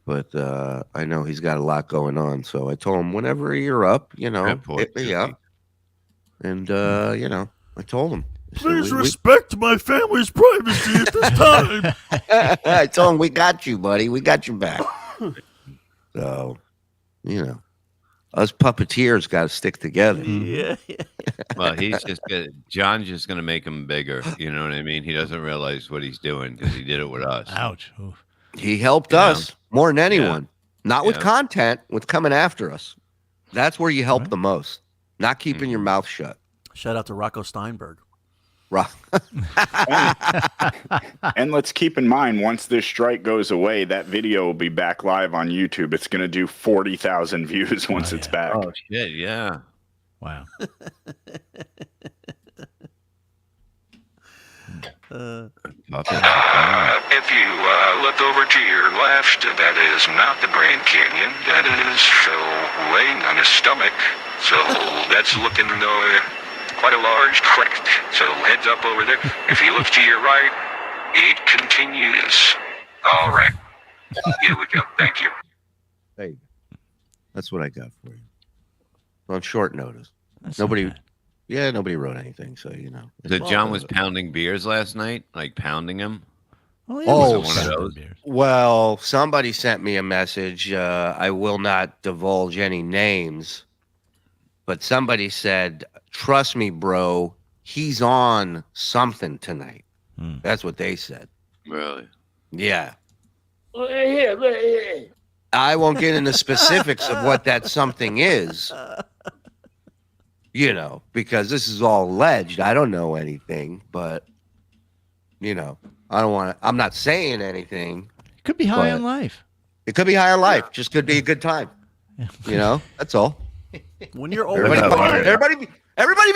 But I know he's got a lot going on, so I told him whenever you're up, hit me up. And I told him. Please respect my family's privacy at this time. I told him we got you, buddy. We got your back. So, us puppeteers got to stick together. Yeah. Well, John's just going to make him bigger. You know what I mean? He doesn't realize what he's doing because he did it with us. Ouch. Oof. He helped us more than anyone. Not with content, with coming after us. That's where you help the most. Not keeping your mouth shut. Shout out to Rocco Steinberg. And let's keep in mind, once this strike goes away, that video will be back live on YouTube. It's going to do 40,000 views once it's back. Oh, shit, yeah. Wow. If you look over to your left, that is not the Grand Canyon. That is Phil laying on his stomach. So that's looking quite a large crack. So heads up over there. If you look to your right, it continues. All right. Here we go. Thank you. There you go. That's what I got for you. On short notice. Nobody wrote anything, so So John was pounding beers last night, like pounding them. Well, somebody sent me a message. I will not divulge any names, but somebody said, "Trust me, bro, he's on something tonight." That's what they said. Really? Yeah. Here. I won't get into specifics of what that something is. Because this is all alleged. I don't know anything, but I don't want to. I'm not saying anything. It could be high on life. It could be high on life. Just could be a good time. That's all. When you're old, everybody be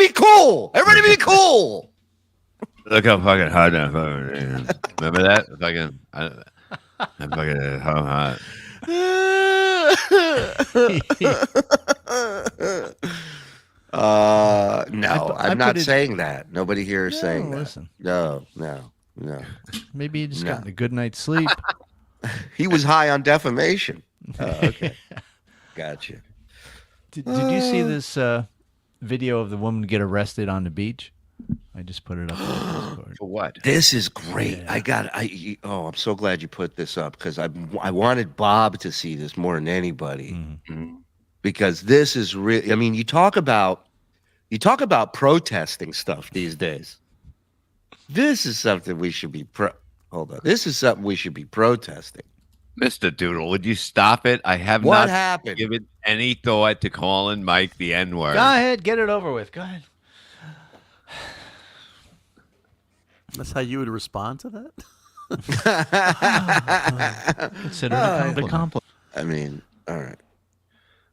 cool. Everybody be cool. Look how fucking hot that fucking is. Remember that? I'm fucking how hot. No, I'm not saying that. Nobody here is saying that. Listen. No. Maybe he just got a good night's sleep. He was high on defamation. Okay. Gotcha. Did you see this video of the woman get arrested on the beach? I just put it up on Discord. For what? This is great. Yeah. I'm so glad you put this up because I wanted Bob to see this more than anybody. Mm-hmm. Because this is really, you talk about protesting stuff these days. This is something we should be This is something we should be protesting. Mr. Doodle, would you stop it? I have What not happened? given any thought to calling Mike the N-word. Go ahead, get it over with. Go ahead. That's how you would respond to that? Consider it a compliment. All right.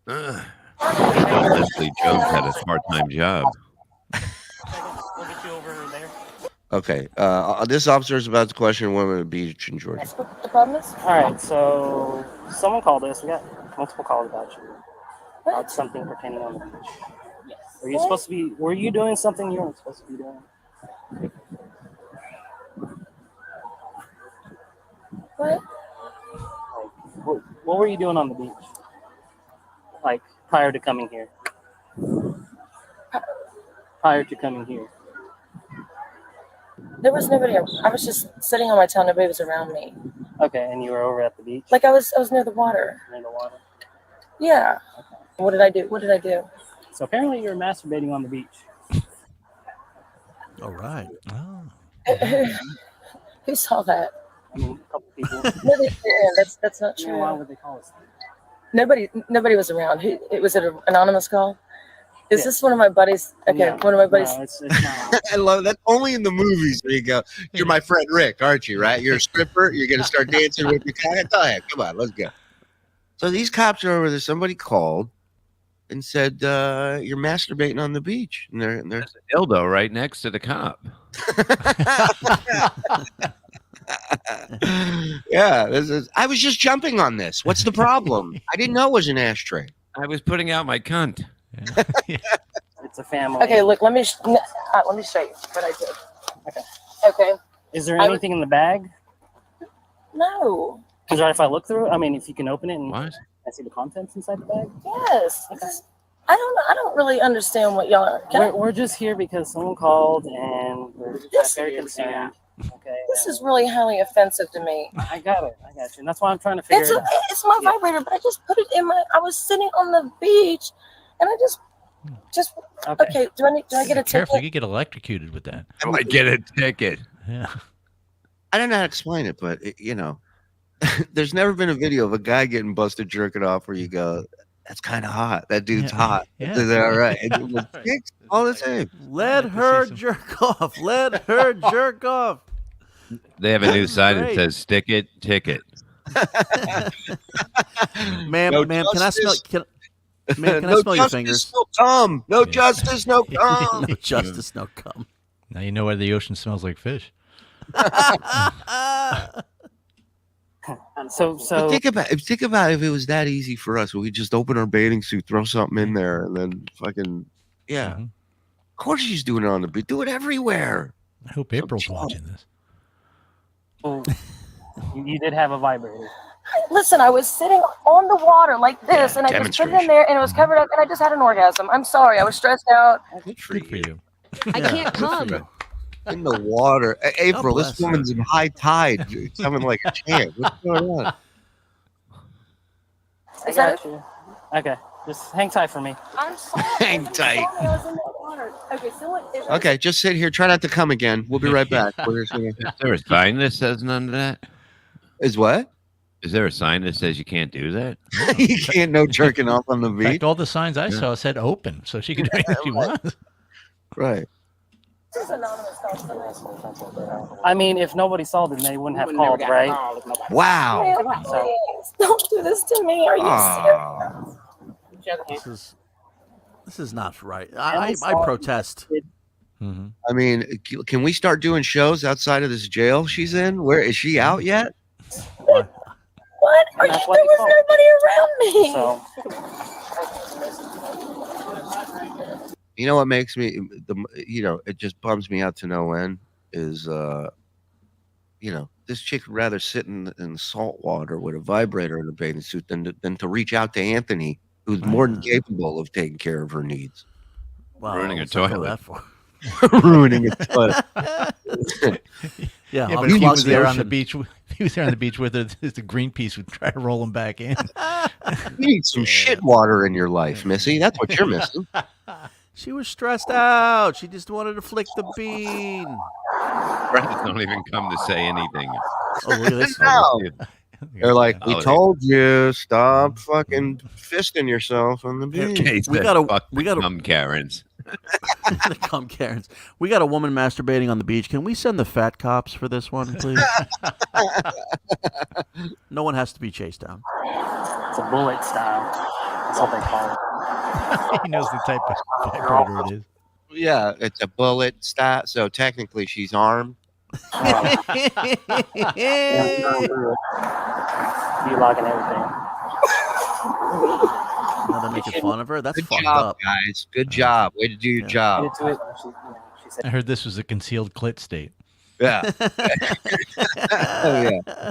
Leslie Jones had a part-time job. Okay. This officer is about to question a woman at the beach in Georgia. That's what the problem is? All right, so someone called us. We got multiple calls about you. About something pertaining on the beach. Yes. Were you doing something you weren't supposed to be doing? What? What were you doing on the beach? Like, prior to coming here? Prior to coming here. There was nobody. I was just sitting on my tail. Nobody was around me. Okay, and you were over at the beach? Like I was near the water. Near the water? Yeah. Okay. What did I do? So apparently you were masturbating on the beach. All right. Oh. Who saw that? I mean, a couple people. That's not true. Why would they call us that? Nobody was around. Was it an anonymous call? Is this one of my buddies? Okay, one of my buddies. No, it's not. I love that. Only in the movies where you go, you're my friend Rick, aren't you, right? You're a stripper. You're going to start dancing with your guy. Go ahead. Come on, let's go. So these cops are over there. Somebody called and said, you're masturbating on the beach. And there's a dildo right next to the cop. Yeah, I was just jumping on this. What's the problem? I didn't know it was an ashtray. I was putting out my cunt. It's a family. Okay, look. Let me show you what I did. Okay. Is there anything in the bag? No. Is it all right if I look through it? I mean, if you can open it and I see the contents inside the bag? Yes. Okay. I don't really understand what y'all are. We're just here because someone called and we're very concerned. Okay. This is really highly offensive to me. I got it. I got you. And that's why I'm trying to figure it out. It's my vibrator, but I just put it in I was sitting on the beach, and I just. Okay. Do I get a ticket? Careful, you get electrocuted with that. I might get a ticket. Yeah. I don't know how to explain it, but there's never been a video of a guy getting busted jerking off where you go, that's kind of hot. That dude's hot. Yeah. Is that all right? It was all the same. Let her jerk off. Let her jerk off. They have a new sign that Great. says "Stick it, ticket." Ma'am, No can I smell? justice. Can I No smell your justice, fingers? no cum. No justice, no cum. No justice, no cum. Now you know why the ocean smells like fish. So But think about if it was that easy for us, we just open our bathing suit, throw something in there, and then fucking Of course she's doing it on the beach. Do it everywhere. I hope April's watching this. You did have a vibrator. Listen, I was sitting on the water like this, and I just put it in there, and it was covered up, and I just had an orgasm. I'm sorry, I was stressed out. Good for you. I can't come. In the water. April, bless this woman's in high tide. It's coming like a champ. What's going on? I got you. Okay, just hang tight for me. I'm sorry. Hang tight. I was in that water. Okay, so what? Okay, just sit here. Try not to come again. We'll be right back. Is there a sign that says none of that? Is what? Is there a sign that says you can't do that? You can't no jerking off on the In beach. fact, all the signs I saw said open, so she could do anything she wants. Right. This is anonymous call. I mean, if nobody saw them, they wouldn't have called, right? Wow. Please, don't do this to me. Are you serious? This is not right. I protest. I mean, can we start doing shows outside of this jail she's in? Where is she out yet? What? There was nobody around me. You know what makes me it just bums me out to no end is this chick would rather sit in salt water with a vibrator in a bathing suit than to reach out to Anthony, who's more than capable of taking care of her needs. Wow, Ruining a let's not go toilet. that far. Ruining a toilet. Yeah, but if he was there on the beach. If he was there on the beach with her, the Greenpeace would try to roll him back in. You need some shit water in your life, Missy. That's what you're missing. She was stressed out. She just wanted to flick the bean. Friends don't even come to say anything. Oh, look at this. No. They're like, we Oh, told you, stop fucking fisting yourself on the beach. Okay, We gotta come Karens. The cum Karens. We got a woman masturbating on the beach. Can we send the fat cops for this one, please? No one has to be chased down. It's a bullet style. That's what they call it. He knows the type of vibrator it is. Yeah, it's a bullet stat. So technically, she's armed. Vlog and everything. Now they're making fun of her. That's Good fucked job, up. guys. Good job. Way to do your job. I heard this was a concealed clit state. Yeah. Oh, yeah.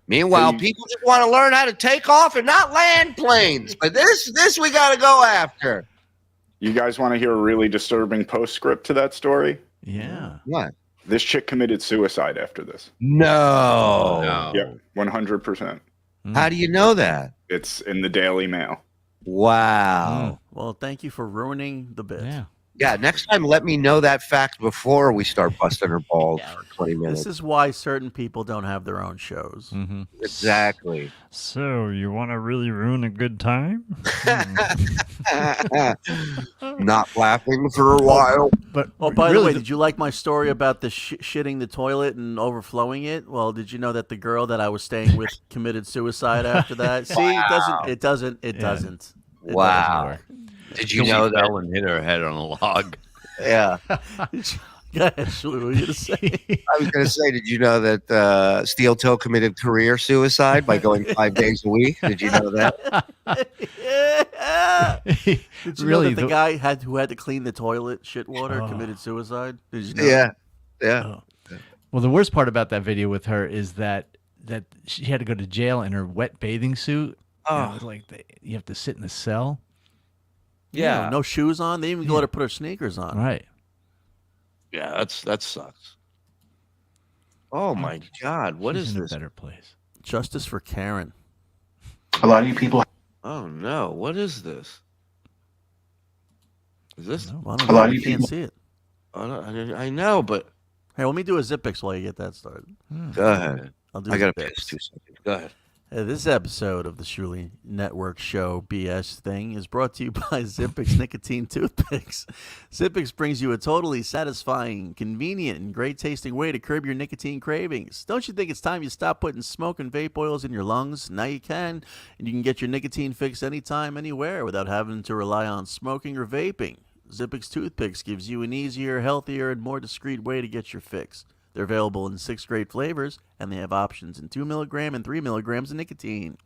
Meanwhile, people just want to learn how to take off and not land planes. But this we got to go after. You guys want to hear a really disturbing postscript to that story? Yeah. What? This chick committed suicide after this. No. Yep, 100%. How do you know that? It's in the Daily Mail. Wow. Well, thank you for ruining the bit. Yeah, next time let me know that fact before we start busting her balls for 20 minutes. This is why certain people don't have their own shows. Exactly. So, you want to really ruin a good time? Not laughing for a while. But by the way, did you like my story about the shitting the toilet and overflowing it? Well, did you know that the girl that I was staying with committed suicide after that? See, it doesn't. Wow. Did you know that? Fell and hit her head on a log. Yeah. Go ahead, Shuli, what were you going to say? I was going to say, did you know that Steel Toe committed career suicide by going 5 days a week? Did you know that? Did you know that the guy who had to clean the toilet shit water committed suicide? Did you know? Yeah. Yeah. Well, the worst part about that video with her is that she had to go to jail in her wet bathing suit. Oh. It was like you have to sit in a cell. Yeah. No shoes on. They even let her put her sneakers on. Right. Yeah, that sucks. Oh my God, what She's is in this? a better place. Justice for Karen. A lot of you people. Oh no, what is this? Is this? I don't know. You can't see it. I know, but Hey, let me do a Zippix while you get that started. go ahead. I'll do I got to Zippix. piss 2 seconds. Go ahead. This episode of the Shuli Network show BS thing is brought to you by Zippix Nicotine Toothpicks. Zippix brings you a totally satisfying, convenient, and great tasting way to curb your nicotine cravings. Don't you think it's time you stop putting smoke and vape oils in your lungs? Now you can, and you can get your nicotine fix anytime, anywhere without having to rely on smoking or vaping. Zippix Toothpicks gives you an easier, healthier, and more discreet way to get your fix. They're available in 6 great flavors, and they have options in 2 milligram and 3 milligrams of nicotine.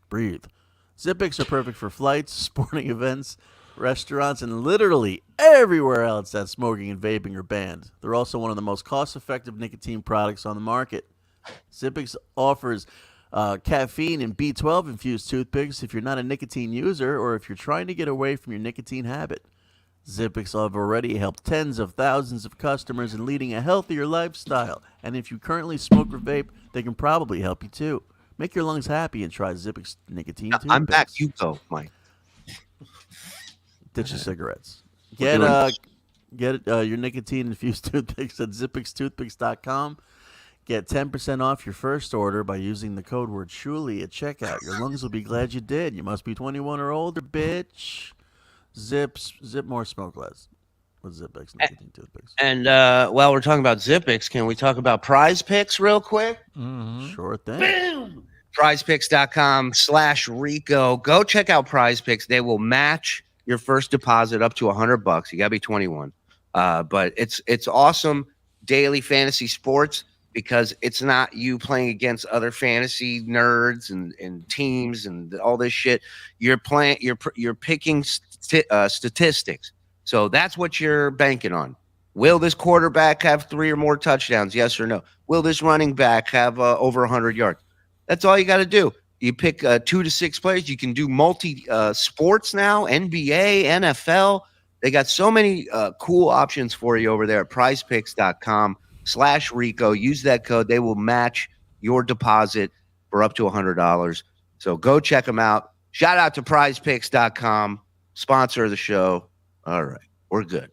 Breathe. Zippix are perfect for flights, sporting events, restaurants, and literally everywhere else that smoking and vaping are banned. They're also one of the most cost-effective nicotine products on the market. Zippix offers caffeine and B12 infused toothpicks if you're not a nicotine user or if you're trying to get away from your nicotine habit. Zippix have already helped tens of thousands of customers in leading a healthier lifestyle. And if you currently smoke or vape, they can probably help you too. Make your lungs happy and try Zippix nicotine toothpicks. I'm back. You go, Mike. Ditch your cigarettes. Get your nicotine infused toothpicks at zippixtoothpicks.com. Get 10% off your first order by using the code word Shuli at checkout. Your lungs will be glad you did. You must be 21 or older, bitch. Zip more, smoke less. With Zippix nicotine toothpicks. And while we're talking about Zippix, can we talk about Prize Picks real quick? Sure thing. Boom! PrizePicks.com/Rico. Go check out Prize Picks. They will match your first deposit up to $100. You gotta be 21. But it's awesome daily fantasy sports because it's not you playing against other fantasy nerds and teams and all this shit. You're picking statistics. So that's what you're banking on. Will this quarterback have 3 or more touchdowns? Yes or no? Will this running back have over 100 yards? That's all you got to do. You pick 2 to 6 players. You can do multi sports now, NBA, NFL. They got so many cool options for you over there at prizepicks.com/Rico. Use that code. They will match your deposit for up to $100. So go check them out. Shout out to prizepicks.com, sponsor of the show. All right, we're good.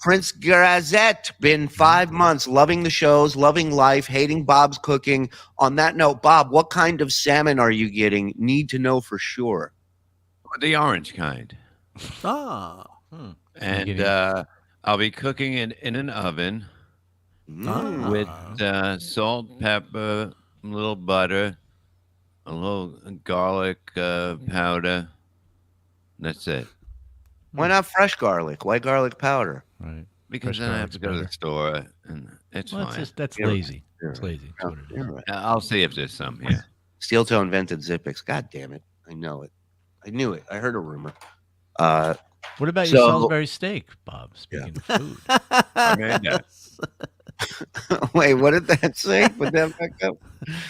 Prince Grazette, been 5 months, loving the shows, loving life, hating Bob's cooking. On that note, Bob, what kind of salmon are you getting? Need to know for sure. The orange kind. And I'll be cooking it in an oven with salt, pepper, a little butter, a little garlic powder. That's it. Why not fresh garlic? Why garlic powder? Right. Because Fresh then I have to go to the garlic's store, and it's Well, fine. that's You're lazy. right. It's lazy. That's what it is. You're right. I'll see if there's some here. Steel Toe invented Zippix. God damn it. I know it. I knew it. I heard a rumor. What about your Salisbury steak, Bob? Speaking of food. I made that. Wait, what did that say? Put that back up.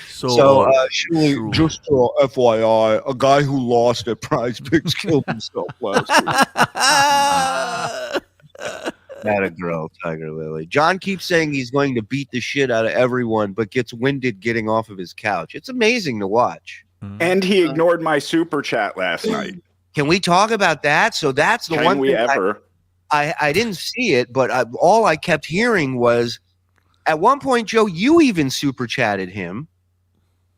Shuli, just FYI, a guy who lost at Prize Picks killed himself last week. Not a girl, Tiger Lily. John keeps saying he's going to beat the shit out of everyone, but gets winded getting off of his couch. It's amazing to watch. And he ignored my super chat last night. Can we talk about that? So that's the Can one we thing ever? I didn't see it, but all I kept hearing was, at one point, Joe, you even super chatted him,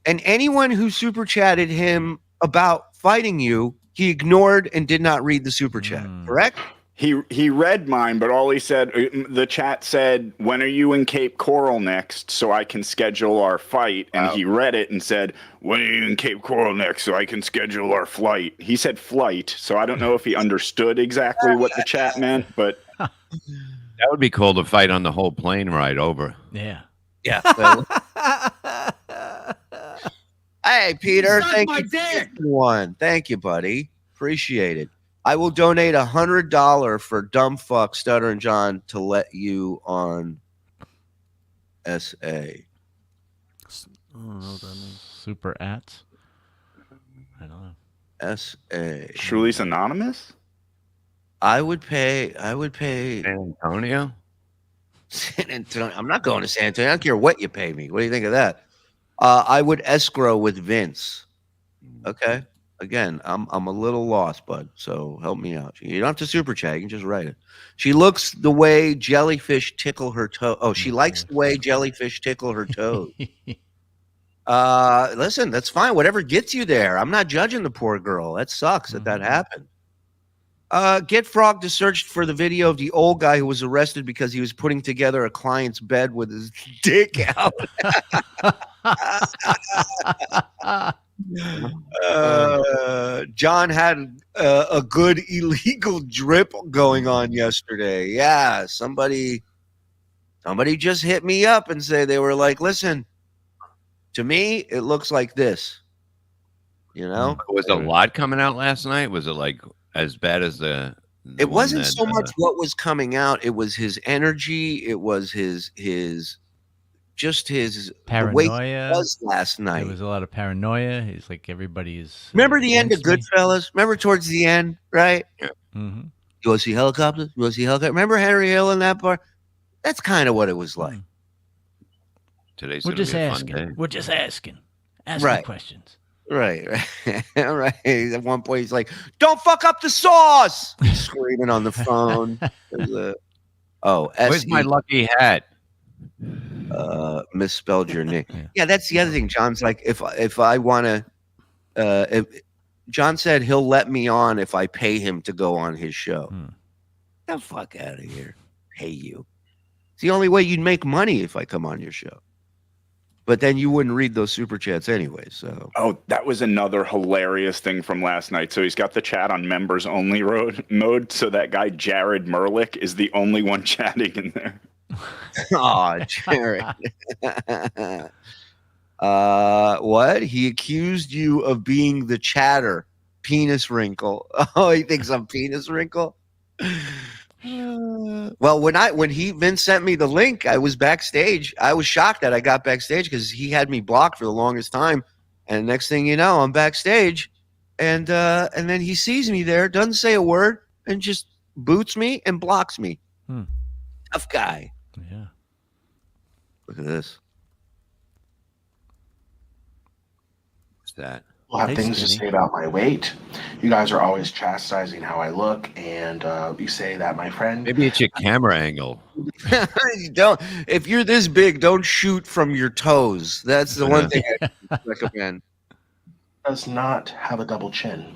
and anyone who super chatted him about fighting you, he ignored and did not read the super chat. Correct? He read mine, but all he said, the chat said, "When are you in Cape Coral next, so I can schedule our fight?" And he read it and said, "When are you in Cape Coral next, so I can schedule our flight?" He said flight, so I don't know if he understood exactly what the chat meant, but that would be cool to fight on the whole plane ride over. Yeah. Yeah. Well, hey, Peter. Suck Thank my you. dick. One. Thank you, buddy. Appreciate it. I will donate $100 for dumb fuck Stutter and John to let you on SA. I don't know what that means. Super ats. I don't know. SA. Shuli's anonymous? I would pay. San Antonio? San Antonio. I'm not going to San Antonio. I don't care what you pay me. What do you think of that? I would escrow with Vince. Okay. Again, I'm a little lost, bud. So help me out. You don't have to super chat. You can just write it. She looks the way jellyfish tickle her toe. Oh, she likes the way jellyfish tickle her toes. Listen, that's fine. Whatever gets you there. I'm not judging the poor girl. That sucks that happened. Get Frog to search for the video of the old guy who was arrested because he was putting together a client's bed with his dick out. John had a good illegal drip going on yesterday. Yeah, somebody just hit me up and say they were like, "Listen, to me, it looks like this." You know, Was a lot coming out last night? Was it like as bad as the it one wasn't that, so much what was coming out. It was his energy. It was his Paranoia. the way he was last night. There was a lot of paranoia. He's like everybody's. Remember the end of Goodfellas? Remember towards the end, right? Mm-hmm. You want to see helicopters? You want to see helicopters? Remember Henry Hill in that part? That's kind of what it was like. Today's We're gonna just be a fun asking. day. We're just asking. Asking Right. questions. Right. Right. At one point, he's like, "Don't fuck up the sauce!" He's screaming on the phone. Where's my lucky hat? Misspelled your name. Yeah, that's the other thing. John's like, if I want to, if John said he'll let me on if I pay him to go on his show. Get the fuck out of here. Pay you. It's the only way you'd make money if I come on your show. But then you wouldn't read those super chats anyway. So that was another hilarious thing from last night. So he's got the chat on members only mode. So that guy Jared Merlick is the only one chatting in there. Oh, Jared. What? He accused you of being the chatter. Penis wrinkle. Oh, he thinks I'm penis wrinkle? Well, when Vince sent me the link, I was backstage. I was shocked that I got backstage because he had me blocked for the longest time. And next thing you know, I'm backstage, and then he sees me there, doesn't say a word, and just boots me and blocks me. Tough guy. Yeah. Look at this. What's that? I'll have things to say about my weight. You guys are always chastising how I look, and you say that my friend. Maybe it's your camera angle. Don't. If you're this big, don't shoot from your toes. That's the one thing I recommend. Does not have a double chin.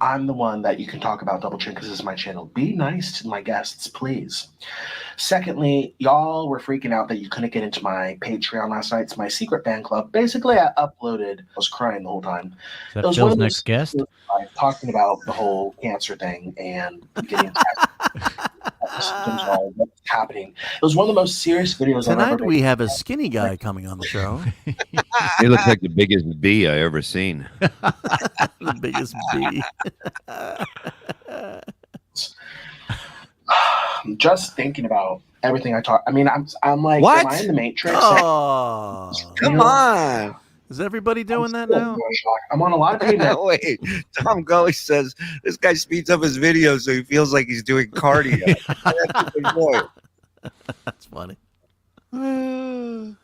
I'm the one that you can talk about Double Chin because this is my channel. Be nice to my guests, please. Secondly, y'all were freaking out that you couldn't get into my Patreon last night. It's my secret fan club. Basically, I uploaded. I was crying the whole time. Is that Phil's next guest? Talking about the whole cancer thing and getting symptoms all what's happening. It was one of the most serious videos I've Tonight ever we made. have a skinny guy coming on the show. He looks like the biggest bee I ever seen. The biggest bee. Just thinking about everything I talk. I mean, I'm like, What? am I in the Matrix? Oh, Come on. Is everybody doing that now? I'm on a lot of payment. Wait, Tom Gully says this guy speeds up his videos so he feels like he's doing cardio. That's a good point. That's funny.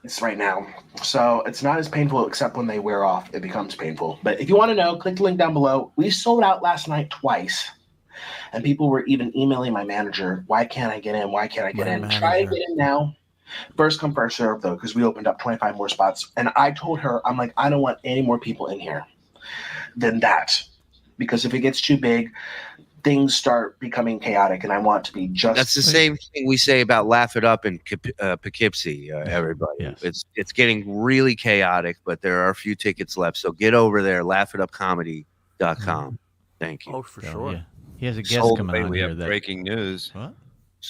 It's right now. So it's not as painful, except when they wear off, it becomes painful. But if you want to know, click the link down below. We sold out last night twice. And people were even emailing my manager, why can't I get in? Why can't I get in? Try to get in now. First come, first serve, though, because we opened up 25 more spots. And I told her, I'm like, I don't want any more people in here than that. Because if it gets too big, things start becoming chaotic, and I want to be just... That's the same thing we say about Laugh It Up in Poughkeepsie, everybody. Yes. It's getting really chaotic, but there are a few tickets left. So get over there, laughitupcomedy.com. Thank you. Oh, for sure. Yeah. He has a guest Sold coming me. on We here. have That breaking news.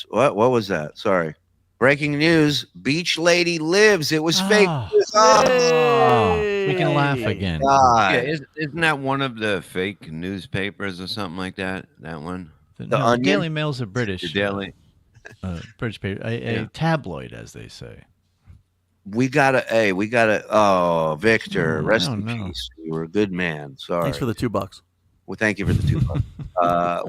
what? What was that? Sorry. Breaking news. Beach Lady lives. It was fake. Oh, we can laugh again. God. Yeah, isn't that one of the fake newspapers or something like that? That one? The Onion? Daily Mail's a British, The Daily. British paper, a tabloid, as they say. We gotta. Oh, Victor, Oh, rest no, in no. peace. You were a good man. Sorry. Thanks for the $2. Well, thank you for the $2.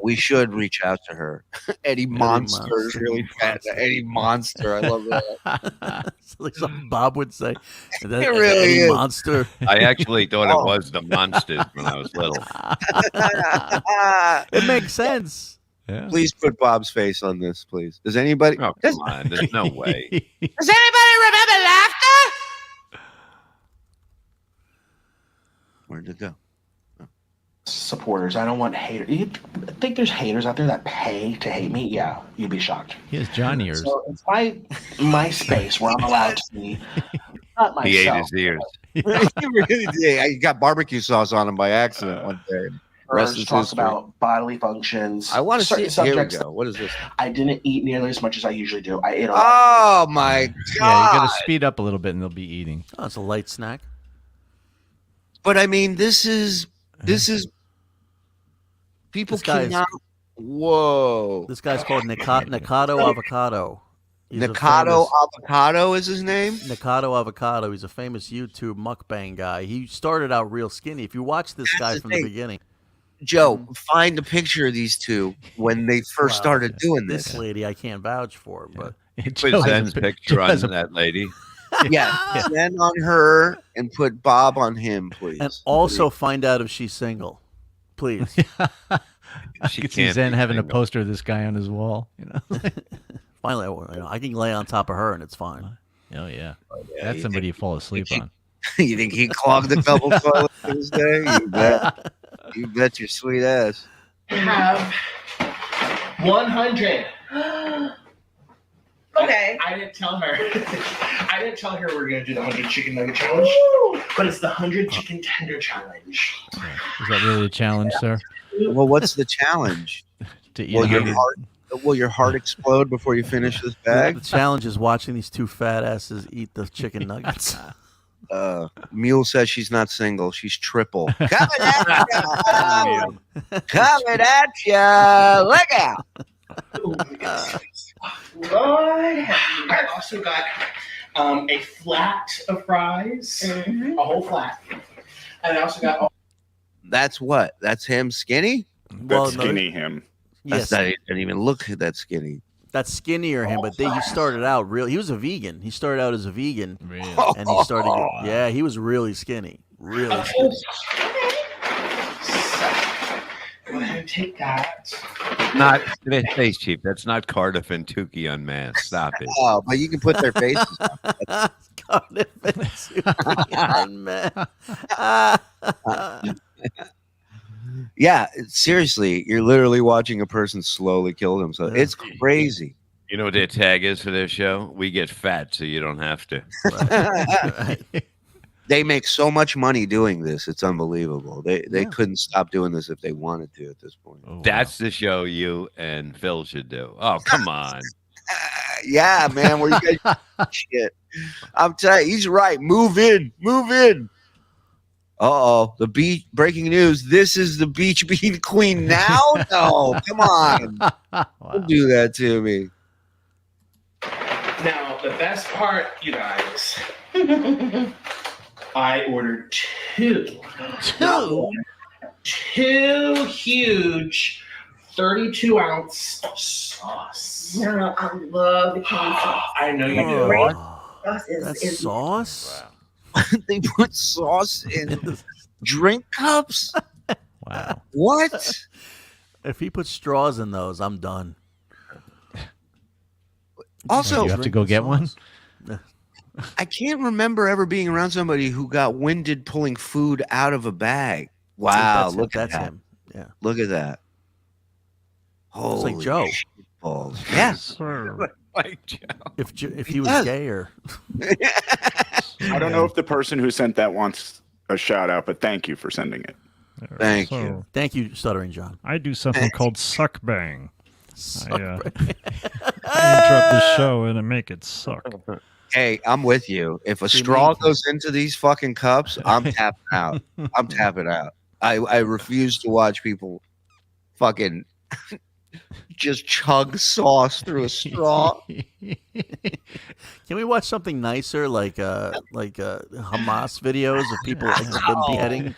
We should reach out to her. Eddie Monster is really fat. Eddie Monster. I love that. It's like something Bob would say. It really Eddie is. Monster. I actually thought it was the Monsters when I was little. It makes sense. Yeah. Please put Bob's face on this, please. Does anybody? Oh, come on. There's no way. Does anybody remember laughter? Where'd it go? supporters. I don't want haters. You think there's haters out there that pay to hate me? Yeah, you'd be shocked. He has John ears. So it's my space where I'm allowed to be not myself. He ate his ears. He really did. I got barbecue sauce on him by accident one day. Rest is Talk history. about bodily functions. I want to see certain it. Here we subjects go. What is this? I didn't eat nearly as much as I usually do. I ate a lot. Oh my god! Yeah, you got to speed up a little bit, and they'll be eating. Oh, it's a light snack. But I mean, this is people This guy's- cannot. Whoa! This guy's called Nikado Avocado. He's a Nikado famous- Avocado is his name. Nikado Avocado. He's a famous YouTube mukbang guy. He started out real skinny. If you watch this guy the from thing. the beginning, Joe, find a picture of these two when they first Wow. started doing this this. lady I can't vouch for, but Put Zen's picture on that lady. Yeah, Zen on her and put Bob on him, please. and also find out if she's single, please. I could see can't Zen be having a single. poster of this guy on his wall. You know? Finally, I can lay on top of her and it's fine. Oh yeah, yeah, that's you somebody you fall asleep on. You think he clogged a couple toilets this day? You bet. You bet your sweet ass. Have 100. Okay. I didn't tell her. I didn't tell her we were gonna do the 100 chicken nugget challenge, but it's the 100 chicken tender challenge. Is that really a challenge, sir? Well, what's the challenge? To eat Will your 100 heart explode before you finish this The bag? challenge is watching these two fat asses eat the chicken nuggets. Mule says she's not single. She's triple. Coming at ya! Coming at ya! Look out! Lord, I also got a flat of fries, a whole flat, and I also got. That's what? That's him skinny? That's skinny him. Yes, That's not, he didn't even look that skinny. that's skinnier him, but he started out real. He was a vegan. He started out as a vegan, Really? and he started. Yeah, he was really skinny. Really skinny. Go ahead and take that. Not face chief. That's not Cardiff and Tukey unmasked. Stop it. Oh, but you can put their faces on. Yeah, seriously, you're literally watching a person slowly kill themselves. It's crazy. You know what their tag is for their show? We get fat so you don't have to. They make so much money doing this. It's unbelievable. They couldn't stop doing this if they wanted to at this point. That's the show you and Phil should do. Oh, come on. Yeah, man. Where you guys shit. I'm telling you, he's right. Move in. Move in. Uh-oh. The beach breaking news. This is the beach bean queen now? No, come on. Don't do that to me. Now, the best part, you guys, I ordered two huge 32-ounce sauce. No, I love the cane sauce. I know you do. Sauce That's sauce? Wow. They put sauce in drink cups? Wow. What? If he puts straws in those, I'm done. Also, you have to go get one. I can't remember ever being around somebody who got winded pulling food out of a bag. Wow, look at that. Him. Yeah. Look at that. It's like Joe. Balls. Yeah. Like Joe. If he was gayer. I don't know if the person who sent that wants a shout out, but thank you for sending it. Thank you. Thank you, Stuttering John. I do something called suck bang. I interrupt the show and I make it suck. Hey, I'm with you. If a straw goes into these fucking cups, I'm tapping out. I'm tapping out. I refuse to watch people fucking just chug sauce through a straw. Can we watch something nicer, like Hamas videos of people beheading?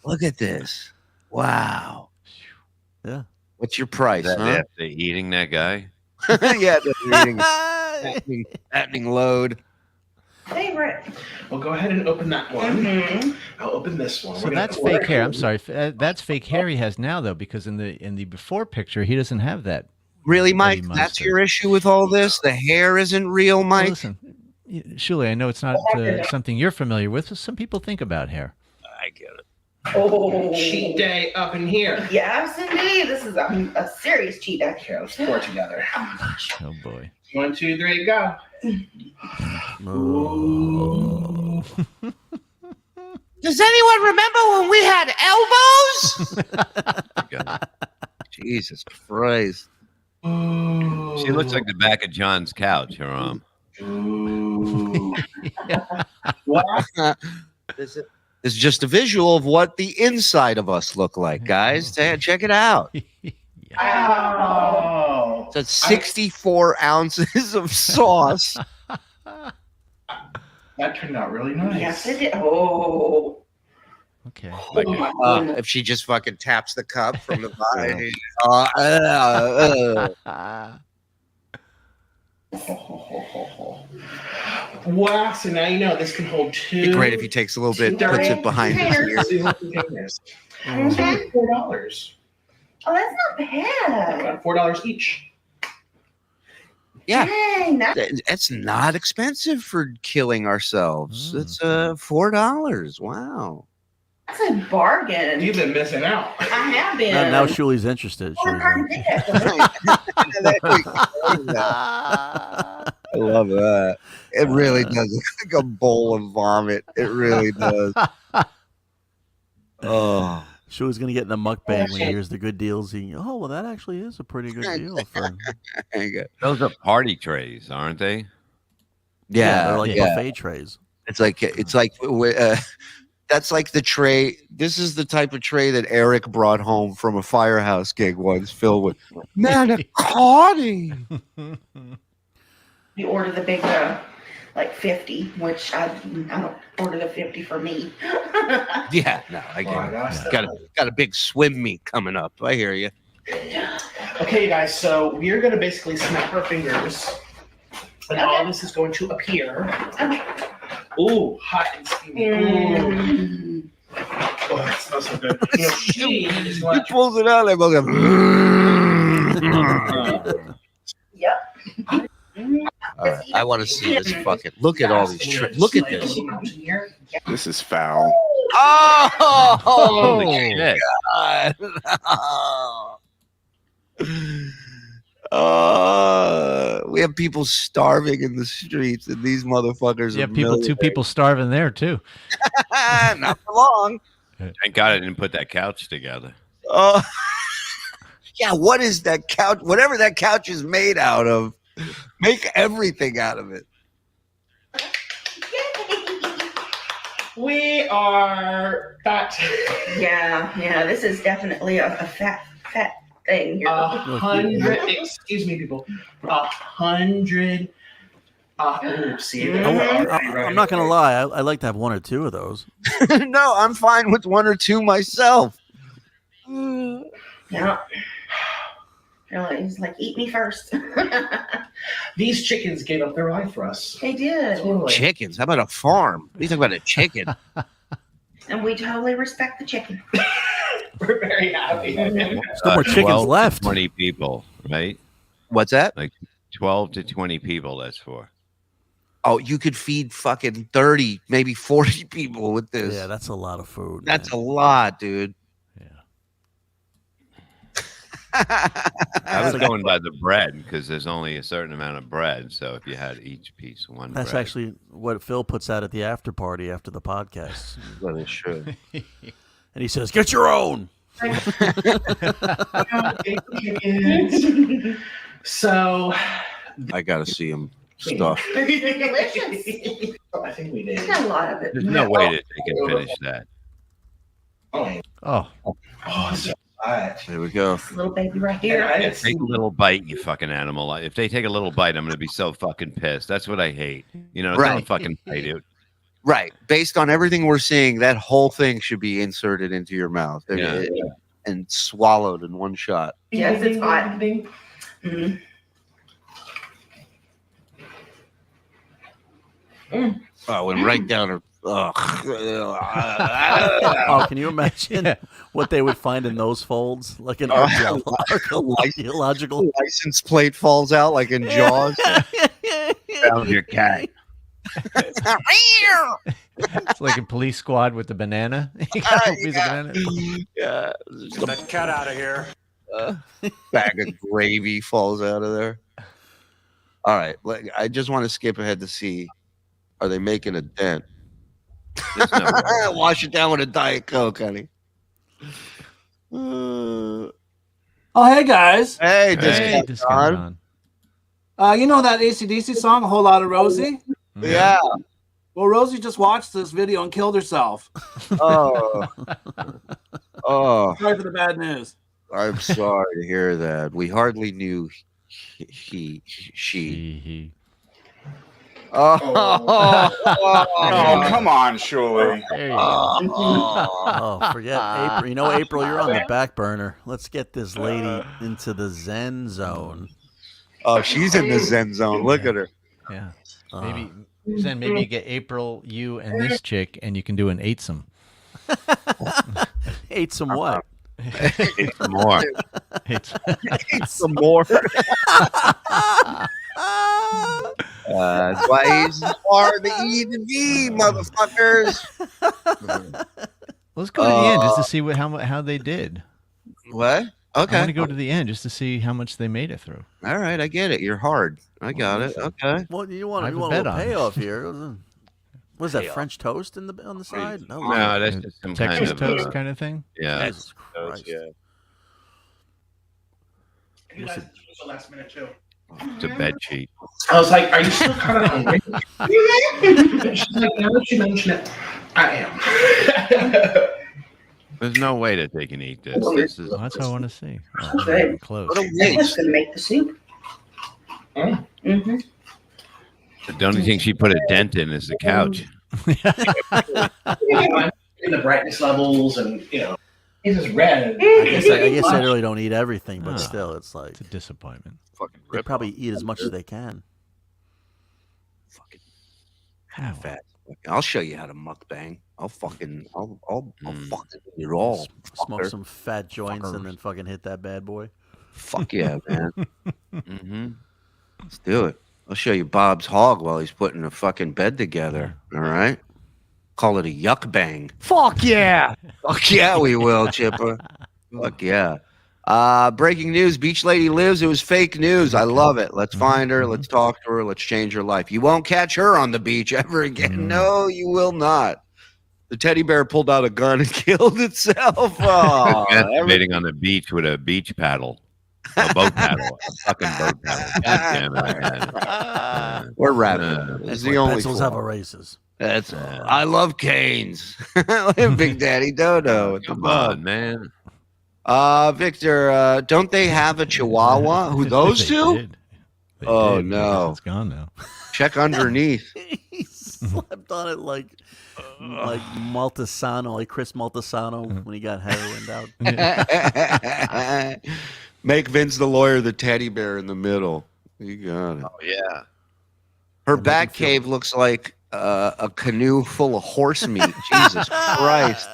Look at this! Wow. Yeah. What's your price? That Huh? after eating that guy? Yeah, they're eating fattening load. Favorite. Well, go ahead and open that one. I'll open this one. So that's fake hair. I'm sorry. That's fake hair he has now, though, because in the before picture, he doesn't have that. Really, Mike? That's your issue with all this? The hair isn't real, Mike? Well, listen, Shuli, I know it's not something you're familiar with, but some people think about hair. I get it. Oh, cheat day up in here. Yes, indeed. This is a serious cheat day. Here, let's pour it together. Oh boy. 1, 2, 3, go. Ooh. Does anyone remember when we had elbows? Jesus Christ. She looks like the back of John's couch, her arm. This is just a visual of what the inside of us look like, guys. Check it out. Wow. So it's 64 ounces of sauce. That turned out really nice. Yes, it did. Oh. Okay. If she just fucking taps the cup from the bottom. Wow, so now you know this can hold two. It'd be great if he takes a little bit, puts it behind his ear. $4. Oh, that's not bad. About $4 each. Yeah, Dang, that's not expensive for killing ourselves. It's $4. Wow, that's a bargain. You've been missing out. I have been. Now Shuli's interested. I love that. It really does look like a bowl of vomit. It really does. Oh. Shuli's gonna get in the mukbang when he hears the good deals. Well, that actually is a pretty good deal. Those are party trays, aren't they? Yeah, they're like buffet trays. It's like that's like the tray. This is the type of tray that Eric brought home from a firehouse gig once, filled with manicotti. You order the big, like 50, which I don't order the 50 for me. Yeah, no, I get it. Got a big swim meet coming up. I hear you. Okay, guys, so we're going to basically snap our fingers, and all this is going to appear. Ooh, hot and steamy. Oh, that smells so good. You know, she is going He pulls it out. They both go. Yep. All right, I want to see this fucking. Look at all these tricks. Look at this. This is foul. Oh, Holy shit. God. We have people starving in the streets, and these motherfuckers Yeah, are two people starving there too. Not for long. Thank God I didn't put that couch together. Oh, yeah. What is that couch? Whatever that couch is made out of, make everything out of it. We are fat. Yeah. This is definitely a fat thing here. 100. Excuse me, people. 100. See, I'm not gonna lie. I like to have one or two of those. No, I'm fine with one or two myself. Yeah. He's like, eat me first. These chickens gave up their life for us. They did. Totally. Chickens? How about a farm? What do you think about a chicken? And we totally respect the chicken. We're very happy. There's no more chickens 12 to left. 20 people, right? What's that? Like 12 to 20 people, that's for. Oh, you could feed fucking 30, maybe 40 people with this. Yeah, that's a lot of food. That's a lot, dude. I was going by the bread because there's only a certain amount of bread. So if you had each piece one That's bread. actually what Phil puts out at the after party after the podcast. That is true. And he says, "Get your own." So I gotta see him stuff. They're delicious. I think we There's did. not a lot of it. There's no way that they can finish that. Oh. So hot. There we go. Little baby right here. Take a little bite, you fucking animal. If they take a little bite, I'm gonna be so fucking pissed. That's what I hate. You know, Right. don't fucking bite it. Right. Based on everything we're seeing, that whole thing should be inserted into your mouth and swallowed in one shot. Yes, it's hot. Mm-hmm. Oh, went right down her. Oh, can you imagine what they would find in those folds? Like an archaeological license plate falls out like in Jaws. Found your cat. It's like a police squad with the banana. You got a piece of banana. Yeah. Get that cat out of here. Bag of gravy falls out of there. All right. I just want to skip ahead to see, are they making a dent? Wash it down with a Diet Coke, honey. Oh, hey, guys. Hey, Discount. You know that AC/DC song, A Whole Lot of Rosie? Yeah. Well, Rosie just watched this video and killed herself. Oh. Sorry for the bad news. I'm sorry to hear that. We hardly knew she. Oh, come on, Shuli. Oh, forget April. You know, April, you're on the back burner. Let's get this lady into the Zen zone. Oh, she's in the Zen zone. Look at her. Yeah. Maybe Zen. Maybe you get April, you, and this chick, and you can do an eightsome. Eightsome what? Eat some more. Eat some more. That's why he's hard to E to V, motherfuckers. Let's go to the end just to see how they did. What? Okay. I want to go to the end just to see how much they made it through. All right, I get it. You're hard. I got it. Okay. Well, you want I a have a bet little on it. payoff here. What is that, French toast on the side? No, that's just some Texas kind of toast kind of thing. Yeah. Jesus Christ. Yeah. You guys so last minute too. It's a bed sheet. I was like, "Are you still kind of hungry?" She's like, "Now that you mention it, I am." There's no way that they can eat this. This is That's what I want to see. Oh, Okay. close. What a That's waste. going to make the soup. Mm-hmm. the only thing she put a dent in is the couch. In the brightness levels, and it's just red. I guess they really don't eat everything, but still, it's like It's a disappointment. Fucking they rip probably eat as much as they can. Fucking fat. I'll show you how to mukbang. I'll fucking eat it all. Smoke fucker. some fat joints and then fucking hit that bad boy. Fuck yeah, man. Let's do it. I'll show you Bob's hog while he's putting a fucking bed together. All right. call it a yuck bang. Fuck yeah. Fuck yeah, we will, Chipper. Fuck yeah. Breaking news, Beach Lady lives. It was fake news. I love it. Let's find her. Let's talk to her. Let's change her life. You won't catch her on the beach ever again. No, you will not. The teddy bear pulled out a gun and killed itself. Oh, Masturbating on the beach with a beach paddle. A boat paddle. A fucking boat paddle. God damn it. We're wrapping. It's the only pencils have erases. That's all. I love canes. Big Daddy Dodo. Come on, man. Victor, don't they have a Chihuahua? Who, those two? Oh, no. It's gone now. Check underneath. He slept on it like Maltasano, like Chris Maltasano when he got heroined out. Make Vince the lawyer the teddy bear in the middle. You got it. Oh, yeah. Her bat cave looks like a canoe full of horse meat. Jesus Christ.